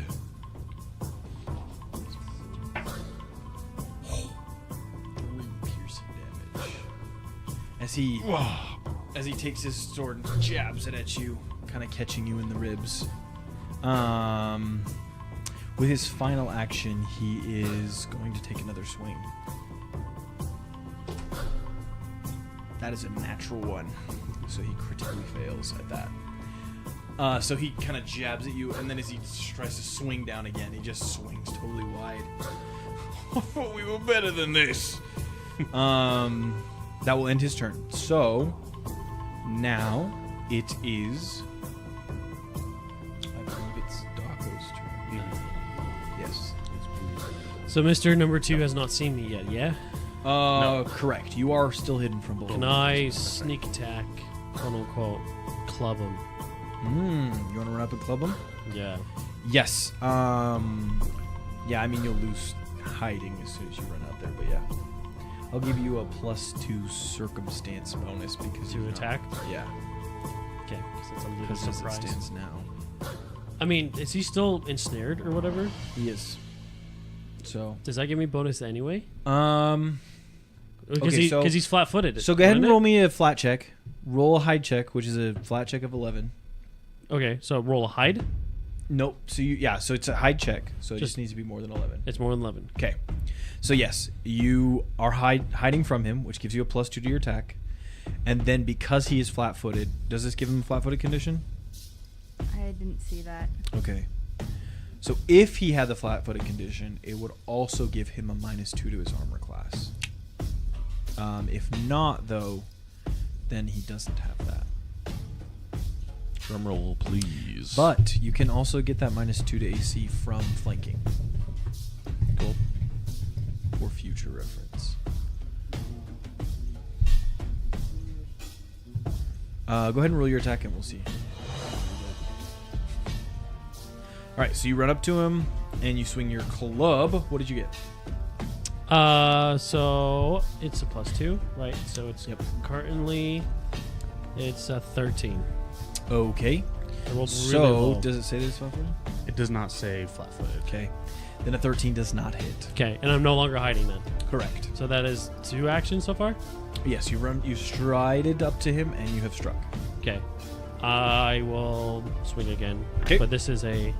piercing damage. As he as he takes his sword and jabs it at you, kind of catching you in the ribs. With his final action, he is going to take another swing. That is a natural one, so he critically fails at that. So he kind of jabs at you, and then as he tries to swing down again, he just swings totally wide. I thought we were better than this. That will end his turn. So now it is. I believe it's Dako's turn. Yes. So Mr. Number 2 has not seen me yet, yeah? No. Correct. You are still hidden from below. Can I sneak attack, quote unquote, club him? You want to run up and club him? Yeah. Yes. Yeah, I mean, you'll lose hiding as soon as you run out there, but yeah. I'll give you a +2 circumstance bonus because To you're not- attack? Yeah. Okay, since I'm a little Because as it surprised. stands now. I mean, is he still ensnared or whatever? He is. So. Does that give me bonus anyway? Okay, Because so- he's flat-footed. So go ahead and wouldn't roll me a flat check. Roll a hide check, which is a flat check of 11. it? Okay, so roll a hide. Nope. So so it's a hide check. So it Just- just needs to be more than 11. It's more than 11. Okay. So yes, you are hiding from him, which gives you a +2 to your attack. And then because he is flat-footed, does this give him a flat-footed condition? I didn't see that. Okay. So if he had the flat-footed condition, it would also give him a -2 to his armor class. If not, though, then he doesn't have that. Drum roll, please. But you can also get that -2 to AC from flanking. Cool. For future reference. Go ahead and roll your attack and we'll see. Alright, so you run up to him and you swing your club. What did you get? So it's a +2, right? So it's Yep. currently it's a 13. Okay. I rolled really So, low. does it say this flat-footed? It does not say flat-footed. Okay. Then a 13 does not hit. Okay, and I'm no longer hiding then. Correct. So that is 2 actions so far. Yes, you strided up to him and you have struck. Okay, I will swing again. 'Kay. But this is a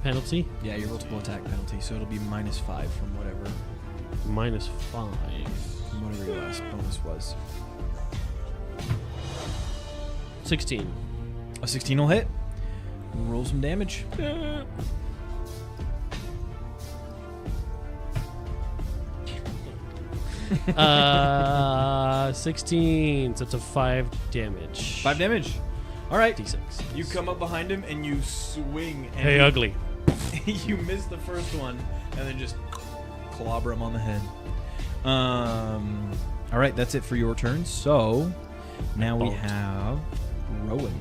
penalty. Yeah, your multiple attack penalty, so it'll be -5 from whatever -5. your last bonus was. 16. A 16 will hit. Roll some damage. 16. So it's a 5 damage. 5 damage. All right. D6. You come up behind him and you swing. And Hey, ugly. you miss the first one and then just clobber him on the head. All right, that's it for your turn. So now we Bolt. have Rowan.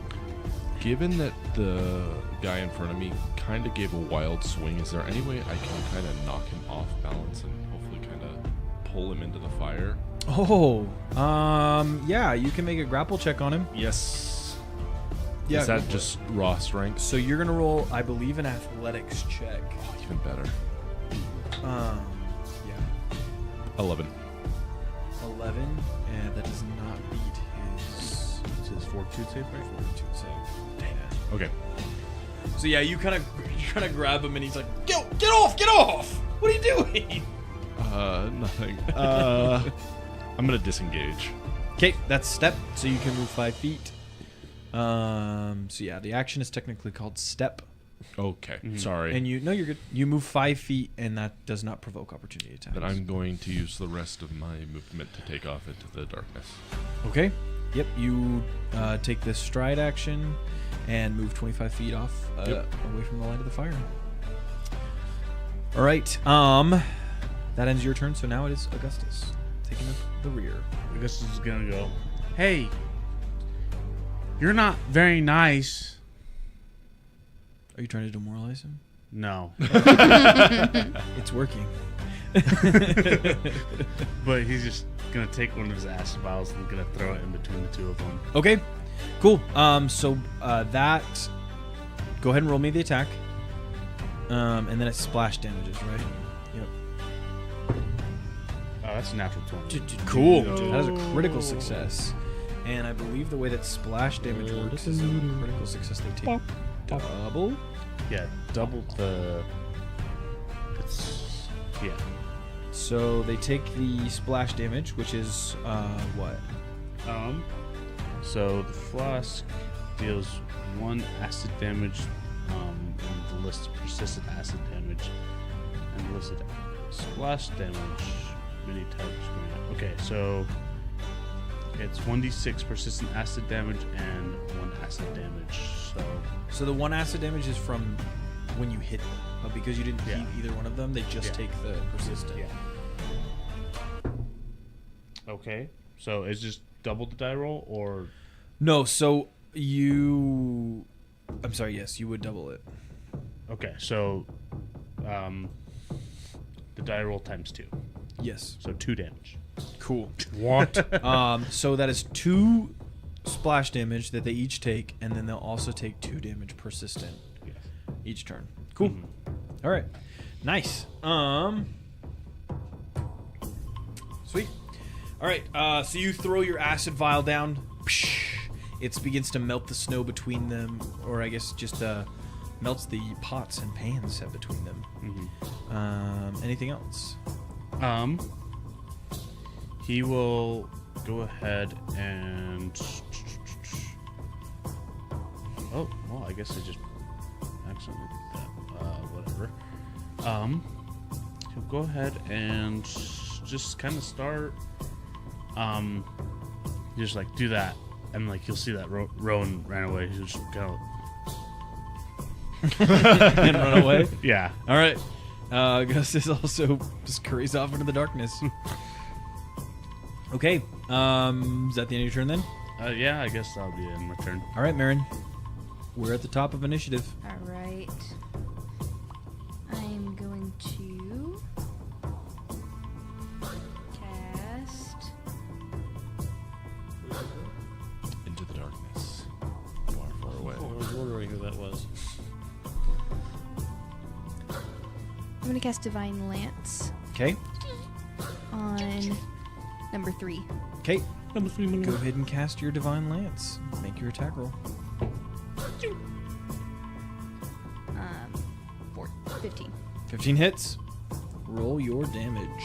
Given that the guy in front of me kind of gave a wild swing, is there any way I can kind of knock him off balance and hopefully kind of pull him into the fire? Oh, yeah, you can make a grapple check on him. Yes. Yeah, Is go that for just raw strength? So you're gonna roll, I believe, an athletics check. Oh, even better. Yeah, 11. 11, and that does not beat his It's his fortitude save, right? fortitude save. Yeah. Okay. So yeah, you kind of grab him, and he's like, "Get off! What are you doing?" Nothing. I'm gonna disengage. Okay, that's step, so you can move 5 feet. So yeah, the action is technically called step, Okay. Sorry. you're good. You move 5 feet, and that does not provoke opportunity attacks. Then I'm going to use the rest of my movement to take off into the darkness. Okay. Yep. You take this stride action and move 25 feet off Yep. away from the light of the fire. All right. That ends your turn. So now it is Augustus taking the rear. Augustus is gonna go, hey, you're not very nice. Are you trying to demoralize him? No. It's working. But he's just gonna take one of his acid vials and gonna throw it in between the two of them. Okay. Cool. So that. Go ahead and roll me the attack. And then it's splash damages, right? Yep. Oh, that's a natural 20. Cool. That is a critical success. And I believe the way that splash damage works is on critical success they take double. Yeah, double the. It's yeah. So they take the splash damage, which is what? So the flask deals 1 acid damage, and the list of persistent acid damage, and listed splash damage many types. Okay, so it's 1d6 persistent acid damage and 1 acid damage. So the 1 acid damage is from when you hit them, but because you didn't Yeah. hit either one of them, they just take the persistent. Yeah. Okay, so is just double the die roll or? No, so you. I'm sorry. Yes, you would double it. Okay, so the die roll times 2, Yes. so 2 damage. Cool. What? So that is 2 splash damage that they each take, and then they'll also take 2 damage persistent Yes. each turn. Cool. Mhm. All right. Nice. Sweet. All right. So you throw your acid vial down. It begins to melt the snow between them, or I guess just melts the pots and pans set between them. Anything else? He will go ahead and. Oh, well, I guess I just accidentally did that. Whatever. He'll go ahead and just kind of start. Just like do that, and like you'll see that Rowan ran away. He'll just kind of. And run away. Yeah. All right. Augustus also just scurries off into the darkness. Okay. Is that the end of your turn then? Yeah, I guess that'll be in my turn. All right, Marin. We're at the top of initiative. All right. I'm going to cast. Into the darkness. Far, far away. I was wondering who that was. I'm going to cast Divine Lance Okay. on number 3. Okay. Number 3 Go ahead and cast your Divine Lance. Make your attack roll. 15. 15 hits. Roll your damage.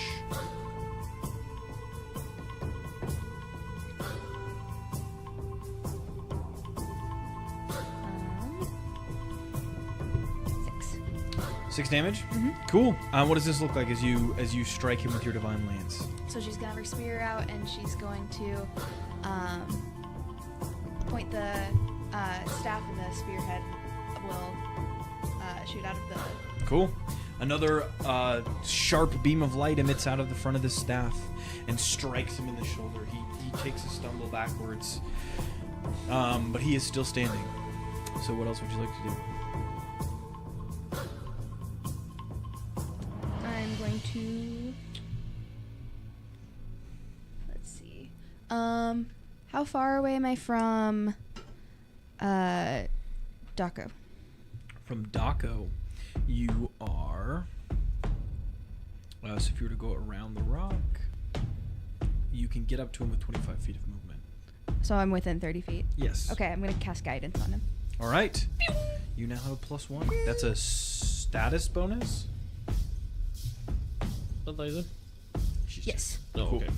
Um, 6. 6 damage. Mhm. Cool. What does this look like as you strike him with your Divine Lance? So she's gonna have her spear out, and she's going to point the staff, and the spearhead will shoot out of the. Cool. Another sharp beam of light emits out of the front of the staff and strikes him in the shoulder. He takes a stumble backwards, but he is still standing. So what else would you like to do? I'm going to. Let's see. How far away am I from Daco? From Daco, you are. So if you were to go around the rock, you can get up to him with 25 feet of movement. So I'm within 30 feet. Yes. Okay, I'm going to cast guidance on him. All right. You now have a +1. That's a status bonus. Yes. Oh, Cool. okay.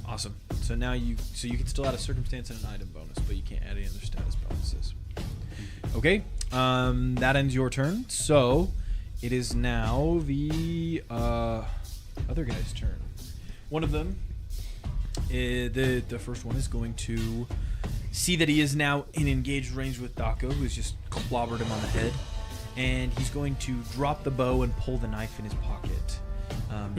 Awesome. So now you can still add a circumstance and an item bonus, but you can't add any other status bonuses. Okay. That ends your turn. So it is now the other guy's turn. One of them, the first one, is going to see that he is now in engaged range with Daco, who's just clobbered him on the head, and he's going to drop the bow and pull the knife in his pocket,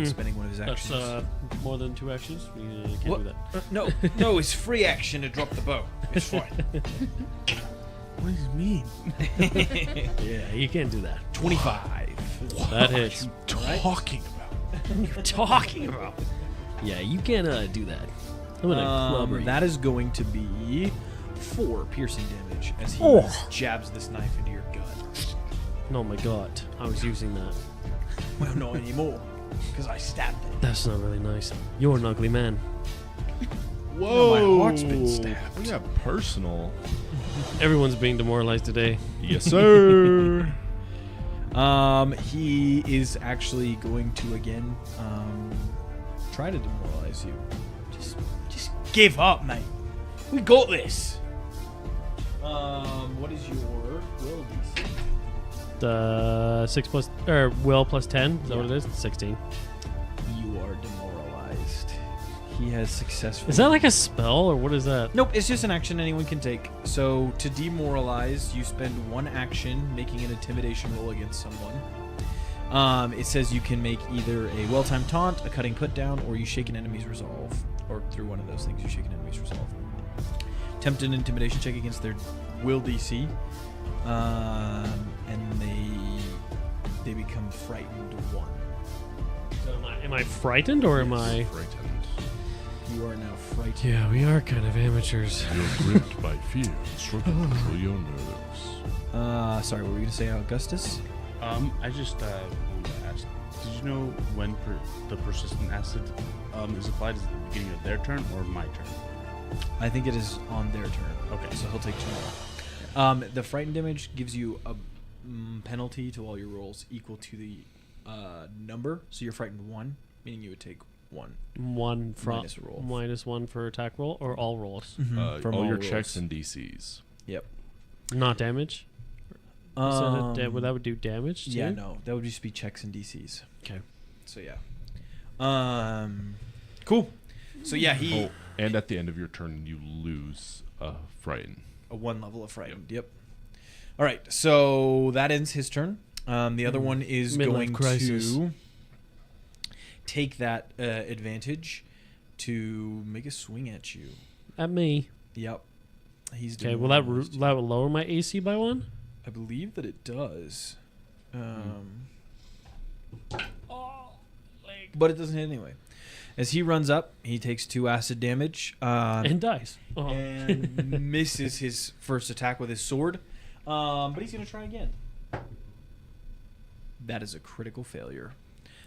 spending one of his actions. That's more than 2 actions. We can't What? do that. No, it's free action to drop the bow. It's fine. What does it mean? Yeah, you can't do that. 25. That hits. Talking about. You're talking about. Yeah, you can't do that. I'm gonna clubber you. That is going to be 4 piercing damage as he Oh. jabs this knife into your gut. Oh my god, I was using that. Well, not anymore, because I stabbed it. That's not really nice. You're an ugly man. Whoa! My heart's been stabbed. We got personal. Everyone's being demoralized today. Yes, sir. He is actually going to again try to demoralize you. Just give up, mate. We got this. What is your will DC? The 6 plus or will plus 10. Is that what it is? 16. You are demoralized. He has successfully. Is that like a spell or what is that? Nope, it's just an action anyone can take. So to demoralize, you spend one action making an intimidation roll against someone. It says you can make either a well-timed taunt, a cutting put down, or you shake an enemy's resolve. Or through one of those things, you shake an enemy's resolve. Attempt an intimidation check against their will DC. And they become frightened 1. So am I frightened or am I? Frightened. You are now frightened. Yeah, we are kind of amateurs. You're gripped by fear and struggle to control your nerves. Sorry, what were you going to say, Augustus? I just wanted to ask, did you know when the persistent acid is applied? Is it the beginning of their turn or my turn? I think it is on their turn. Okay. So he'll take 2 more. The frightened damage gives you a penalty to all your rolls equal to the number. So you're frightened 1, meaning you would take 1. 1 from Minus a roll. -1 for attack roll or all rolls. From all your rolls. checks and DCs. Yep. Not damage. So that would do damage too? Yeah, no, that would just be checks and DCs. Okay. So yeah. Cool. So yeah, he And at the end of your turn, you lose a frighten. a 1 level of frightened. Yep. All right, so that ends his turn. The other one is Midlife going crisis. to take that advantage to make a swing at you. At me. Yep. He's Okay. doing Will that will lower my AC by 1? I believe that it does. But it doesn't hit anyway. As he runs up, he takes 2 acid damage And dies. Oh. and misses his first attack with his sword. But he's going to try again. That is a critical failure.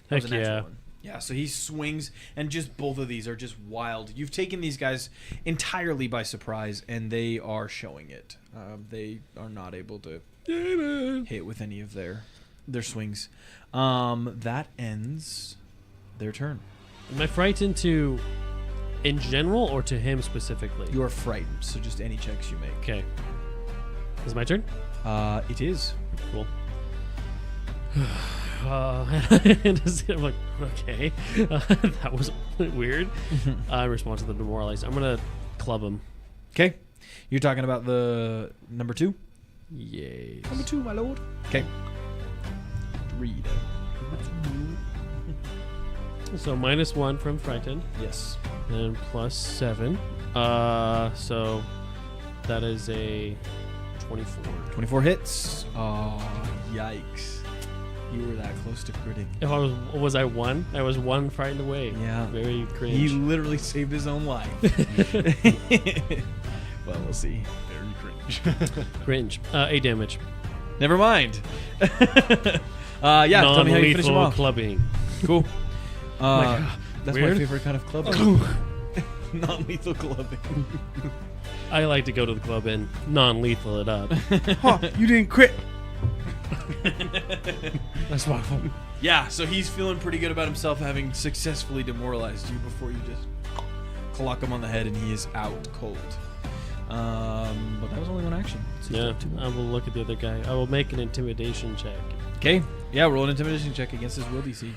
That was Heck a natural yeah. one. Yeah, so he swings, and just both of these are just wild. You've taken these guys entirely by surprise, and they are showing it. They are not able to hit with any of their swings. That ends their turn. Am I frightened to in general or to him specifically? You are frightened, so just any checks you make. Okay. Is it my turn? It is. Cool. I'm like, okay. That was weird. In response to the demoralized. I'm going to club him. Okay. You're talking about the number 2? Yay. Number 2, my lord. Okay. Read. So -1 from frightened. Yes. And +7. So that is a 24. 24 hits. Oh, yikes. You were that close to critting. If I was I 1? I was 1 frightened away. Yeah. Very cringe. He literally saved his own life. Well, we'll see. Very cringe. Cringe. 8 damage. Never mind. Yeah, tell me how you finish him Non-lethal off. clubbing. Cool. God. That's Weird. my favorite kind of clubbing. Non-lethal clubbing. I like to go to the club and non-lethal it up. You didn't crit. That's why. Yeah, so he's feeling pretty good about himself having successfully demoralized you before you just clock him on the head and he is out cold. But that was only 1 action. So you Yeah, got 2 more. I will look at the other guy. I will make an intimidation check. Okay. Yeah, roll an intimidation check against his will DC.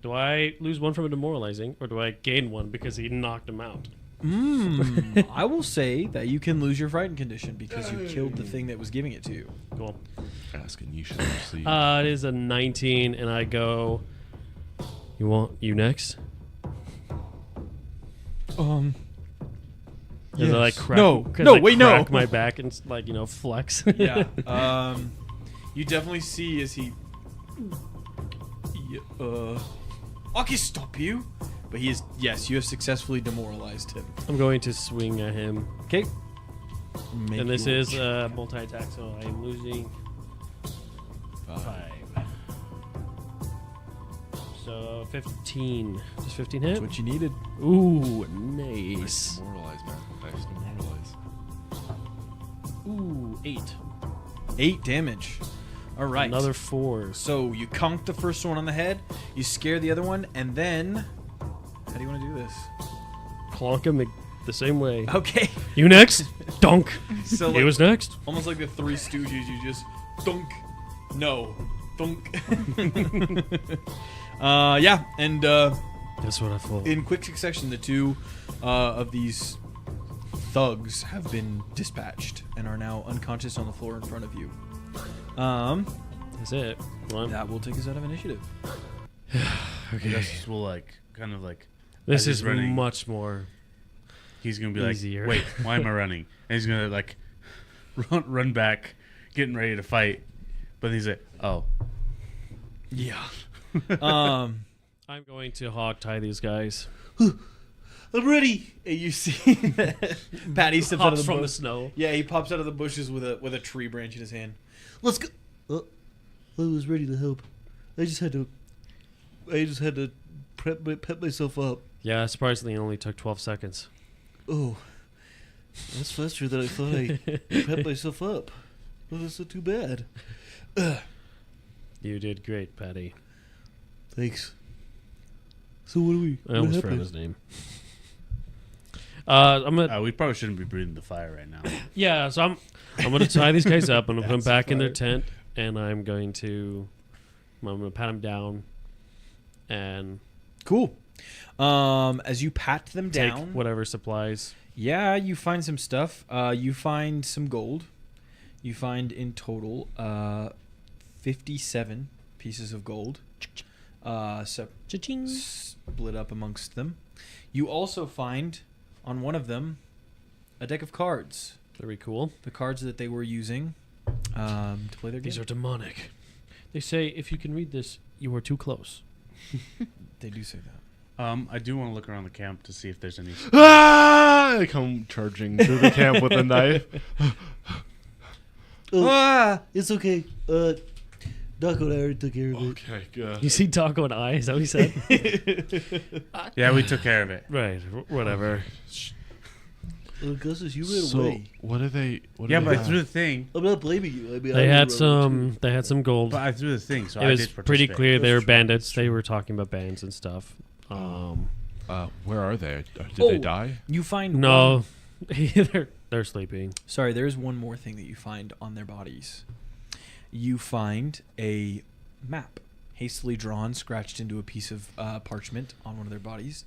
Do I lose 1 from a demoralizing, or do I gain 1 because he knocked him out? I will say that you can lose your frightened condition because you killed the thing that was giving it to you. Cool. Ask and you shall receive. It is a 19, and I go. You next? Yes. I like crack, No, 'cause no, I wait, no. crack my back and flex. Yeah. You definitely see as he. I can stop you, but he is. Yes, you have successfully demoralized him. I'm going to swing at him, Okay. and this is multi-attack, so I am losing 5. So So 15. Does 15 hit? That's what you needed. Ooh, nice. Demoralize, man. Nice demoralize. Ooh, 8. 8 damage. All right. Another 4. So you conk the first one on the head, you scare the other one, and then how do you want to do this? Clonk him the same way. Okay. You next? Dunk. So He was next. almost like the Three Stooges. You just dunk, no, dunk. Yeah, and That's what I thought. in quick succession, the two of these thugs have been dispatched and are now unconscious on the floor in front of you. That's it. One. That will take us out of initiative. Augustus will kind of This as he's is running, much more. He's gonna be easier. like, wait, why am I running? And he's gonna run back, getting ready to fight. But he's like, oh, Yeah. I'm going to hog tie these guys. I'm ready. And you see that Patty steps out of Hops the from the bush. snow. Yeah, he pops out of the bushes with a tree branch in his hand. Let's go. I was ready to help. I just had to pep myself up. Yeah, surprisingly, it only took 12 seconds. Oh, that's faster than I thought. I pepped myself up. Well, that's not too bad. You did great, Patty. Thanks. So what do we? I what almost forgot happened? his name. I'm gonna. we probably shouldn't be breathing the fire right now. Yeah, so I'm gonna tie these guys up. I'm gonna put them That's back in their fire. tent, and I'm gonna pat them down, and Cool. As you pat them take down, whatever supplies. yeah, you find some stuff. You find some gold. You find in total 57 pieces of gold. Cha-ching. Split up amongst them. You also find on one of them a deck of cards. Very cool. The cards that they were using to play their game. These are demonic. They say if you can read this, you are too close. They do say that. I do want to look around the camp to see if there's any. Ah! I come charging through the camp with a knife. Oh, it's okay. Doc and I already took care of it. Okay, good. You see Taco and I? Is that what he said? Yeah, we took care of it. Right. Whatever. Augustus, you ran So, away. what do they? What do Yeah, they but I have? threw the thing. I'm not blaming you. I mean, They I had ran away some. too. They had some gold. But I threw the thing, so It I was did pretty participate. clear they were That's true. bandits. They were talking about bands and stuff. Where are they? Did Oh. they die? You find one- No, they're sleeping. Sorry, there is one more thing that you find on their bodies. You find a map, hastily drawn, scratched into a piece of parchment on one of their bodies.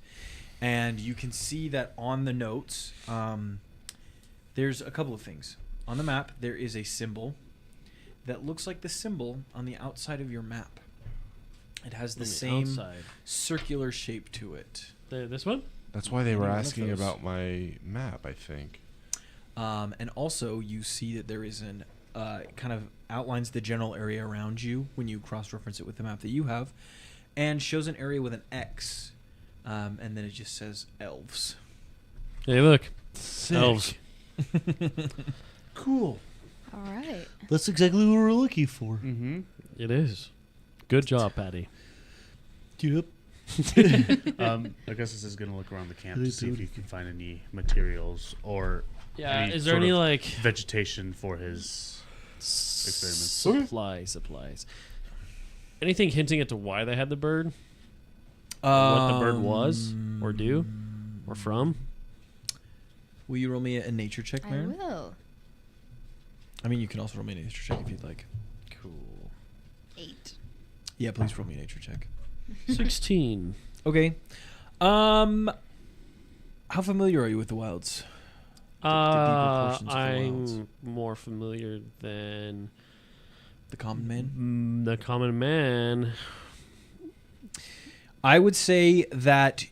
And you can see that on the notes, there's a couple of things. On the map, there is a symbol that looks like the symbol on the outside of your map. It has the same Outside. circular shape to it. This one? That's why they were Any one of asking those. about my map, I think. And also, you see that there is an kind of outlines the general area around you when you cross-reference it with the map that you have, and shows an area with an X, and then it just says elves. Hey, look. Sick. Elves. Cool. All right. That's exactly what we're looking for. Mm-hmm. It is. Good job, Patty. Yep. Augustus is going to look around the camp Hey, to see if dude. he can find any materials or Yeah, any is there sort any, of like, vegetation for his experiments. supplies? Anything hinting at to why they had the bird? What the bird was? Or do? Or from? Will you roll me a nature check, I Maren? will. I mean, you can also roll me a nature check if you'd like. Cool. 8. Yeah, please roll me a nature check. 16. Okay. How familiar are you with the wilds? The deeper portions of the wilds. I'm more familiar than The common man? the common man. I would say that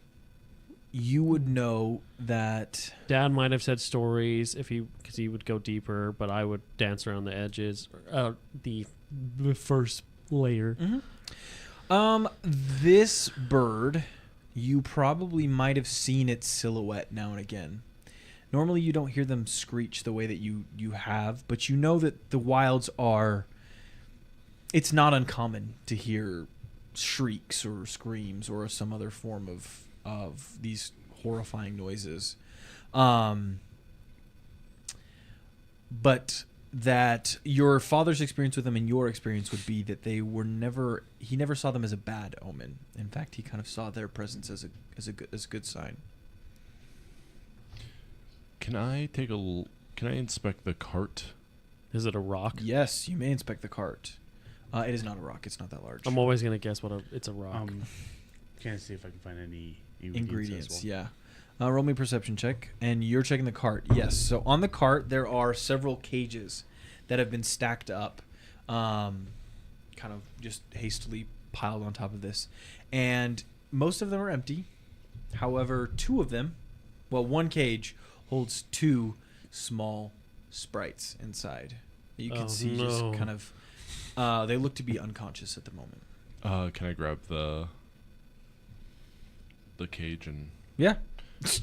you would know that... Dad might have said stories because he would go deeper, but I would dance around the edges, the first layer. This bird, you probably might have seen its silhouette now and again. Normally you don't hear them screech the way that you have, but you know that the wilds are... It's not uncommon to hear shrieks or screams or some other form of these horrifying noises. But that your father's experience with them and your experience would be that he never saw them as a bad omen. In fact, he kind of saw their presence as a good sign. Can I inspect the cart? Is it a rock? Yes, you may inspect the cart. It is not a rock. It's not that large. I'm always gonna guess it's a rock. Can I see if I can find any Ingredients, as well? yeah. Roll me a perception check, and you're checking the cart. Yes. So on the cart, there are several cages that have been stacked up, kind of just hastily piled on top of this. And most of them are empty. However, one cage holds 2 small sprites inside. You can see just kind of, they look to be unconscious at the moment. Can I grab the cage and Yeah.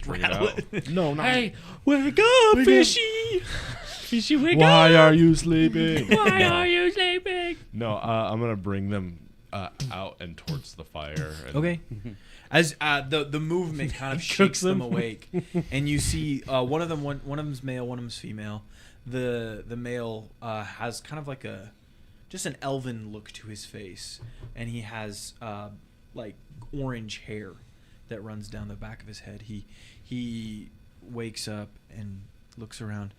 bring it out? No, not. Hey, wake up, fishy! Fishy, wake up! Why are you sleeping? Why are you sleeping? No, I'm gonna bring them out and towards the fire. And Okay. As the movement kind of shakes them awake, and you see one of them's male, one of them's female. The male has kind of like just an elven look to his face, and he has like orange hair that runs down the back of his head. He wakes up and looks around.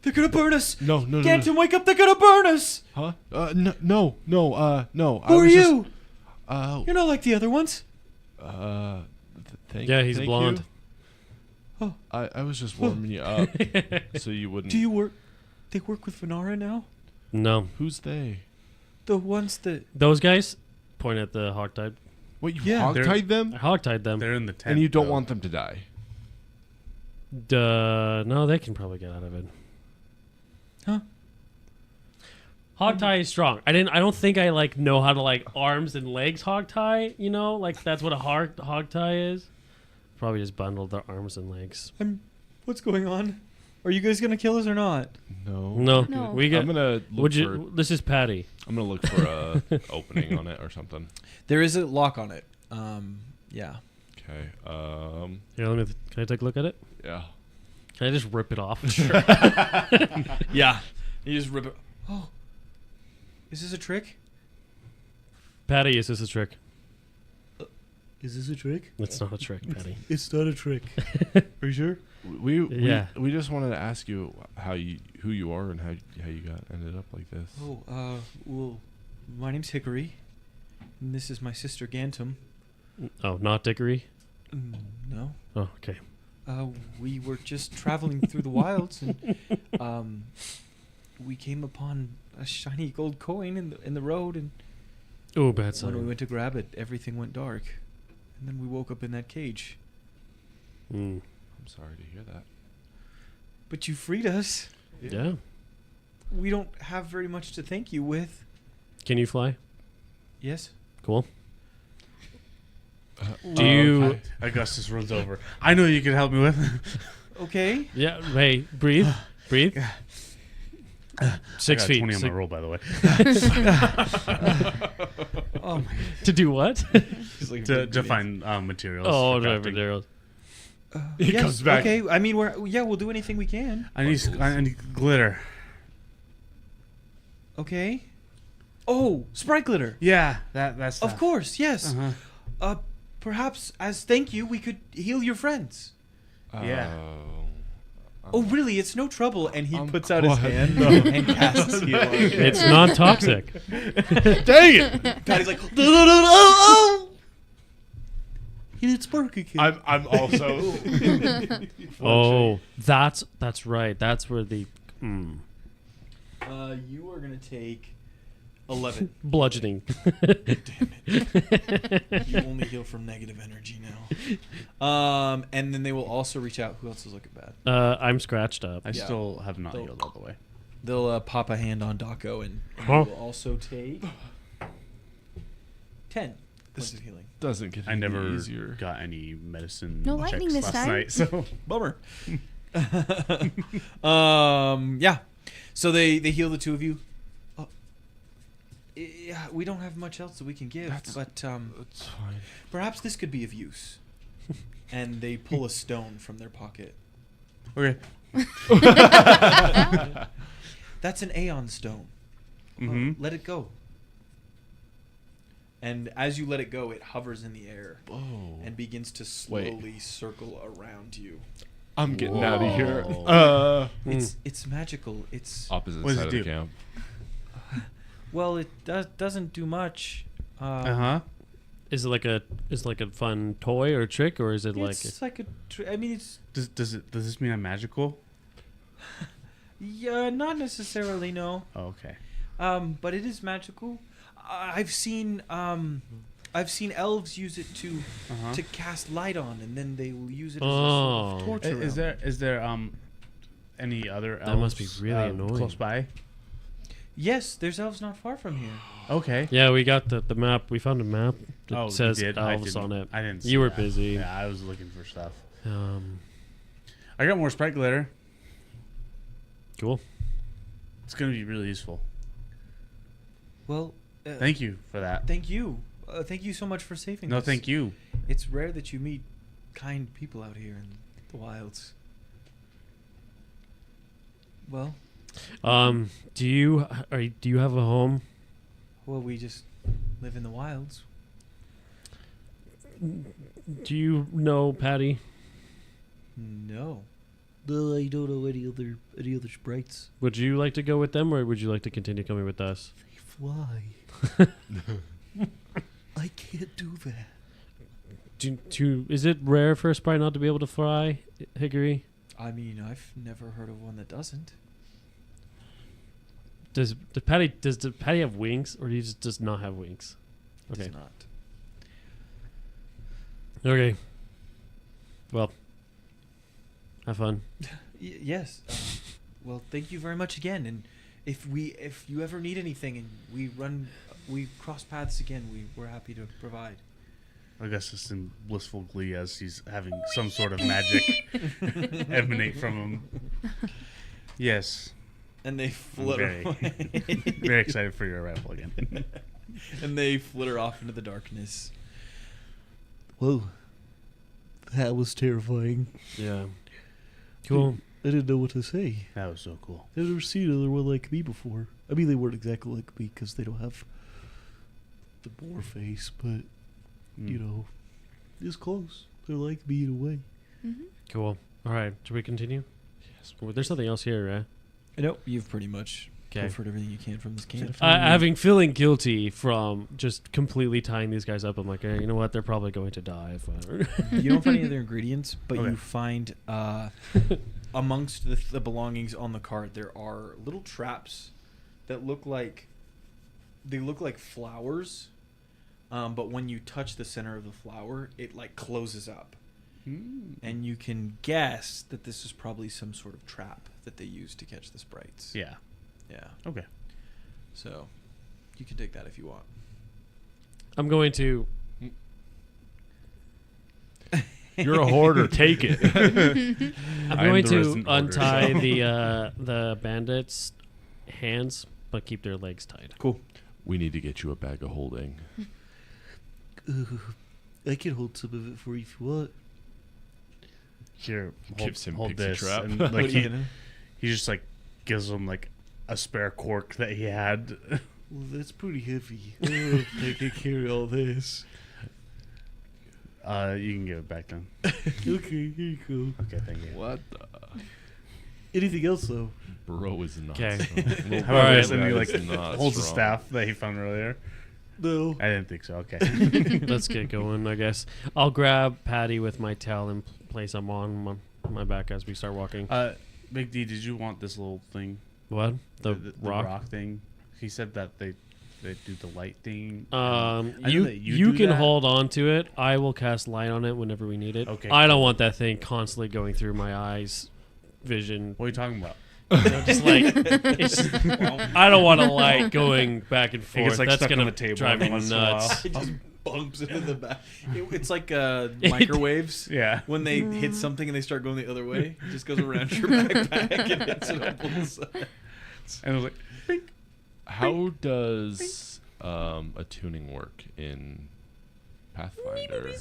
They're gonna burn us! No. Gantum, wake up! They're gonna burn us! Huh? No. Who are you? You're not like the other ones. Thank Yeah, he's you. blonde. Oh, I was just warming you up so you wouldn't. do you work? They work with Venara now. No, Who's they? The ones that. those guys. Point at the hogtied. What, you Yeah. hogtied them? I hogtied them. They're in the tent. And you don't though. want them to die? No, they can probably get out of it. Huh? Hogtie is strong. I don't think I know how to arms and legs hogtie. That's what a hogtie is. Probably just bundled their arms and legs. What's going on? Are you guys gonna kill us or not? No. No. We get. I'm gonna look for. This is Patty. I'm gonna look for a opening on it or something. There is a lock on it. Yeah. Okay. Here, can I take a look at it? Yeah. Can I just rip it off? Yeah. You just rip it. Oh. Is this a trick? Patty, is this a trick? Is this a trick? It's not a trick, Patty. It's not a trick. Are you sure? Yeah. We just wanted to ask you who you are and how you ended up like this. Oh, well, my name's Hickory, and this is my sister Gantum. Oh, not Dickory? No. Oh, okay. We were just traveling through the wilds, and we came upon a shiny gold coin in the road, and Oh, bad when we sign. went to grab it, everything went dark, and then we woke up in that cage. Mm. I'm sorry to hear that. But you freed us. Yeah. We don't have very much to thank you with. Can you fly? Yes. Cool. Do you... Augustus runs over. I know you can help me with. Okay. Yeah, hey, breathe. Breathe. 6 I got feet. 20 on my Six- roll, by the way. Oh my. To do what? to find materials. Oh, for driver crafting. Daryl's. He yes, comes back. Okay. I mean, we'll do anything we can. I need glitter. Okay. Oh, sprite glitter. Yeah, that's. Of course. Yes. Uh-huh. Perhaps as thank you, we could heal your friends. Yeah. Oh, really? It's no trouble. And he I'm puts out his quite- hand and casts heal. on you. It's non-toxic. Dang it! Patty's like, oh. He did spark again. I'm also. Oh, that's right. That's where the You are gonna take 11. bludgeoning. You only heal from negative energy now. And then they will also reach out. Who else is looking bad? I'm scratched up. I still have not healed all the way. They'll pop a hand on Daco and Huh? they will also take 10 points of healing. Doesn't get I any never easier. got any medicine No checks lightning this last time. night, so Bummer. Yeah. So they heal the two of you. We don't have much else that we can give, but It's fine. perhaps this could be of use. And they pull a stone from their pocket. Okay. That's an Aeon stone. Mm-hmm. Let it go. And as you let it go, it hovers in the air Oh. and begins to slowly circle around you. I'm getting out of here. Whoa. It's magical. It's Opposite What does side it of the do? camp. well, it doesn't do much. Uh-huh. Is it like a fun toy or trick, or is it It's like a. I mean, it's Does this mean I'm magical? yeah, not necessarily no. Oh, okay. But it is magical. I've seen elves use it to Uh-huh. cast light on, and then they will use it as a Oh. sort of torch. Is around. there any other elves That must be really annoying. close by? Yes, there's elves not far from here. Okay. Yeah, we got the map. We found a map that Oh, you says did? I elves didn't- on it. I didn't. See You were that. busy. Yeah, I was looking for stuff. I got more sprite glitter. Cool. It's gonna be really useful. Well, Thank you for that. thank you. Thank you so much for saving No, us. thank you. It's rare that you meet kind people out here in the wilds. Well, Do you have a home? we just live in the wilds. Do you know Patty? No. No, I don't know any other sprites. Would you like to go with them, or would you like to continue coming with us? They fly. I can't do that. Is it rare for a sprite not to be able to fly, Hickory? I mean, I've never heard of one that doesn't. Does Patty have wings, or does not have wings? Okay. Does not. Okay. Well, have fun. Yes. Well, thank you very much again. And if you ever need anything and we cross paths again, we're happy to provide. I guess it's in blissful glee as he's having some sort of magic emanate from him. Yes. And they I'm flutter away. very excited for your arrival again. And they flitter off into the darkness. Whoa. That was terrifying. Yeah. Cool. I didn't know what to say. That was so cool. I've never seen another one like me before. I mean, they weren't exactly like me because they don't have the boar face, but, you know, it's close. They're like me in a way. Mm-hmm. Cool. All right. Should we continue? Yes. Well, there's nothing else here, right? Nope, you've pretty much Okay. pilfered everything you can from this camp. Feeling guilty from just completely tying these guys up, I'm like, hey, you know what? They're probably going to die if I. You don't find any other ingredients, but Okay. you find amongst the belongings on the cart there are little traps that look like flowers, but when you touch the center of the flower, it like closes up, and you can guess that this is probably some sort of trap that they use to catch the sprites. Yeah. Yeah. Okay. So you can take that if you want. I'm going to. You're a hoarder. Take it. I'm I'm going the to resident hoarder, untie so. the bandits' hands, but keep their legs tied. Cool. We need to get you a bag of holding. I can hold some of it for you if you want. Here, Gives him hold pixie this. trap. And, What like, are you gonna- he just like gives him like a spare cork that he had. Well, that's pretty heavy. I don't know if I can carry all this. You can give it back then. Okay, here you go. Okay, thank you. What the? Anything else, though? Bro is not 'Kay. strong. Little How bro about Alright. this? And he guy like is not holds the strong. staff that he found earlier. No. I didn't think so. Okay. Let's get going, I guess. I'll grab Patty with my tail and place him on my back as we start walking. Big D, did you want this little thing? What? The The rock? thing. He said that they do the light thing. I know You that you do can that. hold on to it. I will cast light on it whenever we need it. Okay, I don't want that thing constantly going through my eyes, vision. What are you talking about? You know, just like it's just, I don't want a light going back and It forth. gets, like, That's stuck on gonna the table drive me once in a while. nuts. It just bumps into the back. It's like microwaves. Yeah. When they hit something and they start going the other way, it just goes around your backpack and hits it on both sides. And I was like, How does attuning work in Pathfinder?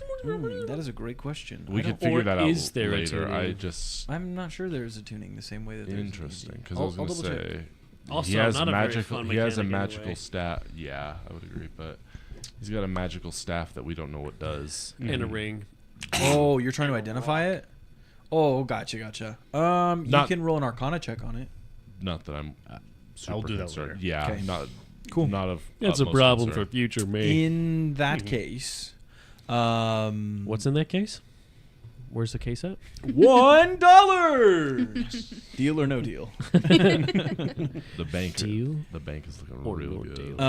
That is a great question. We I could don't- figure or that out is there a later. tuning? I'm not sure there's a tuning the same way that there's Interesting, because I I'll was going to double check. say Also, he has not a very magical. fun He has a mechanic magical anyway. staff. Yeah, I would agree, but he's got a magical staff that we don't know what does. And a ring. Oh, you're trying to identify it? Oh, gotcha. You Not- can roll an Arcana check on it. Not that I'm super I'll do that concerned. later. Yeah, Okay. not Cool. Not of. That's a utmost problem concern. for future me. In that case, What's in that case? Where's the case at? $1. Deal or no deal? The bank. Deal? The bank is looking Or real no good. deal.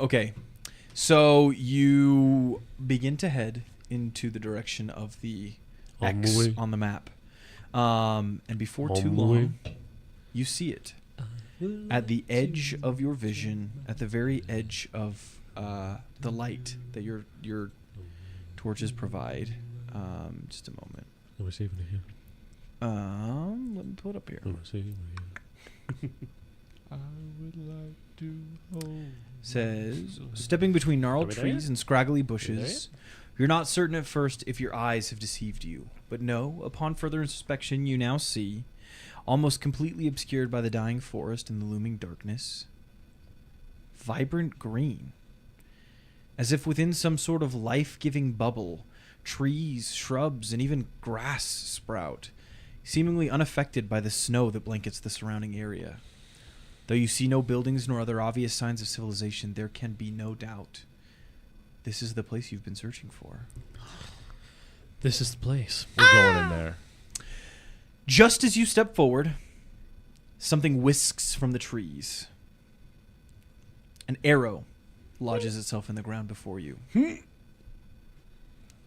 Okay, so you begin to head into the direction of the On the X way. on the map, and before too On the way. long, you see it at the edge of your vision, at the very edge of the light that your torches provide. Just a moment. Let me see if I can Let me pull it up here. hear. Let me see if I can I would like to hold. Says, stepping between gnarled Are we there trees yet? and scraggly there bushes, you're not certain at first if your eyes have deceived you, but no, upon further inspection you now see, almost completely obscured by the dying forest and the looming darkness, vibrant green. As if within some sort of life-giving bubble, trees, shrubs, and even grass sprout, seemingly unaffected by the snow that blankets the surrounding area. Though you see no buildings nor other obvious signs of civilization, there can be no doubt. This is the place you've been searching for. This is the place. We're going in there. Just as you step forward, something whisks from the trees. An arrow lodges itself in the ground before you.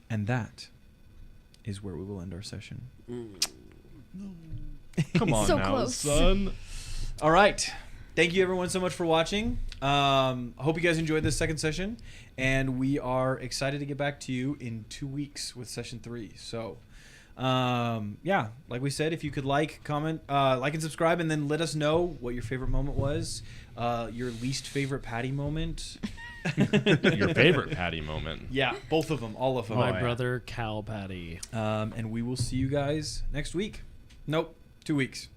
And that is where we will end our session. Come on So now, close. son. All right. Thank you, everyone, so much for watching. I hope you guys enjoyed this second session. And we are excited to get back to you in 2 weeks with session 3. So, yeah, like we said, if you could comment, like and subscribe, and then let us know what your favorite moment was, your least favorite Patty moment. Your favorite Patty moment. Yeah, both of them, all of them. My yeah. brother, Cal Patty. And we will see you guys next week. Nope, 2 weeks.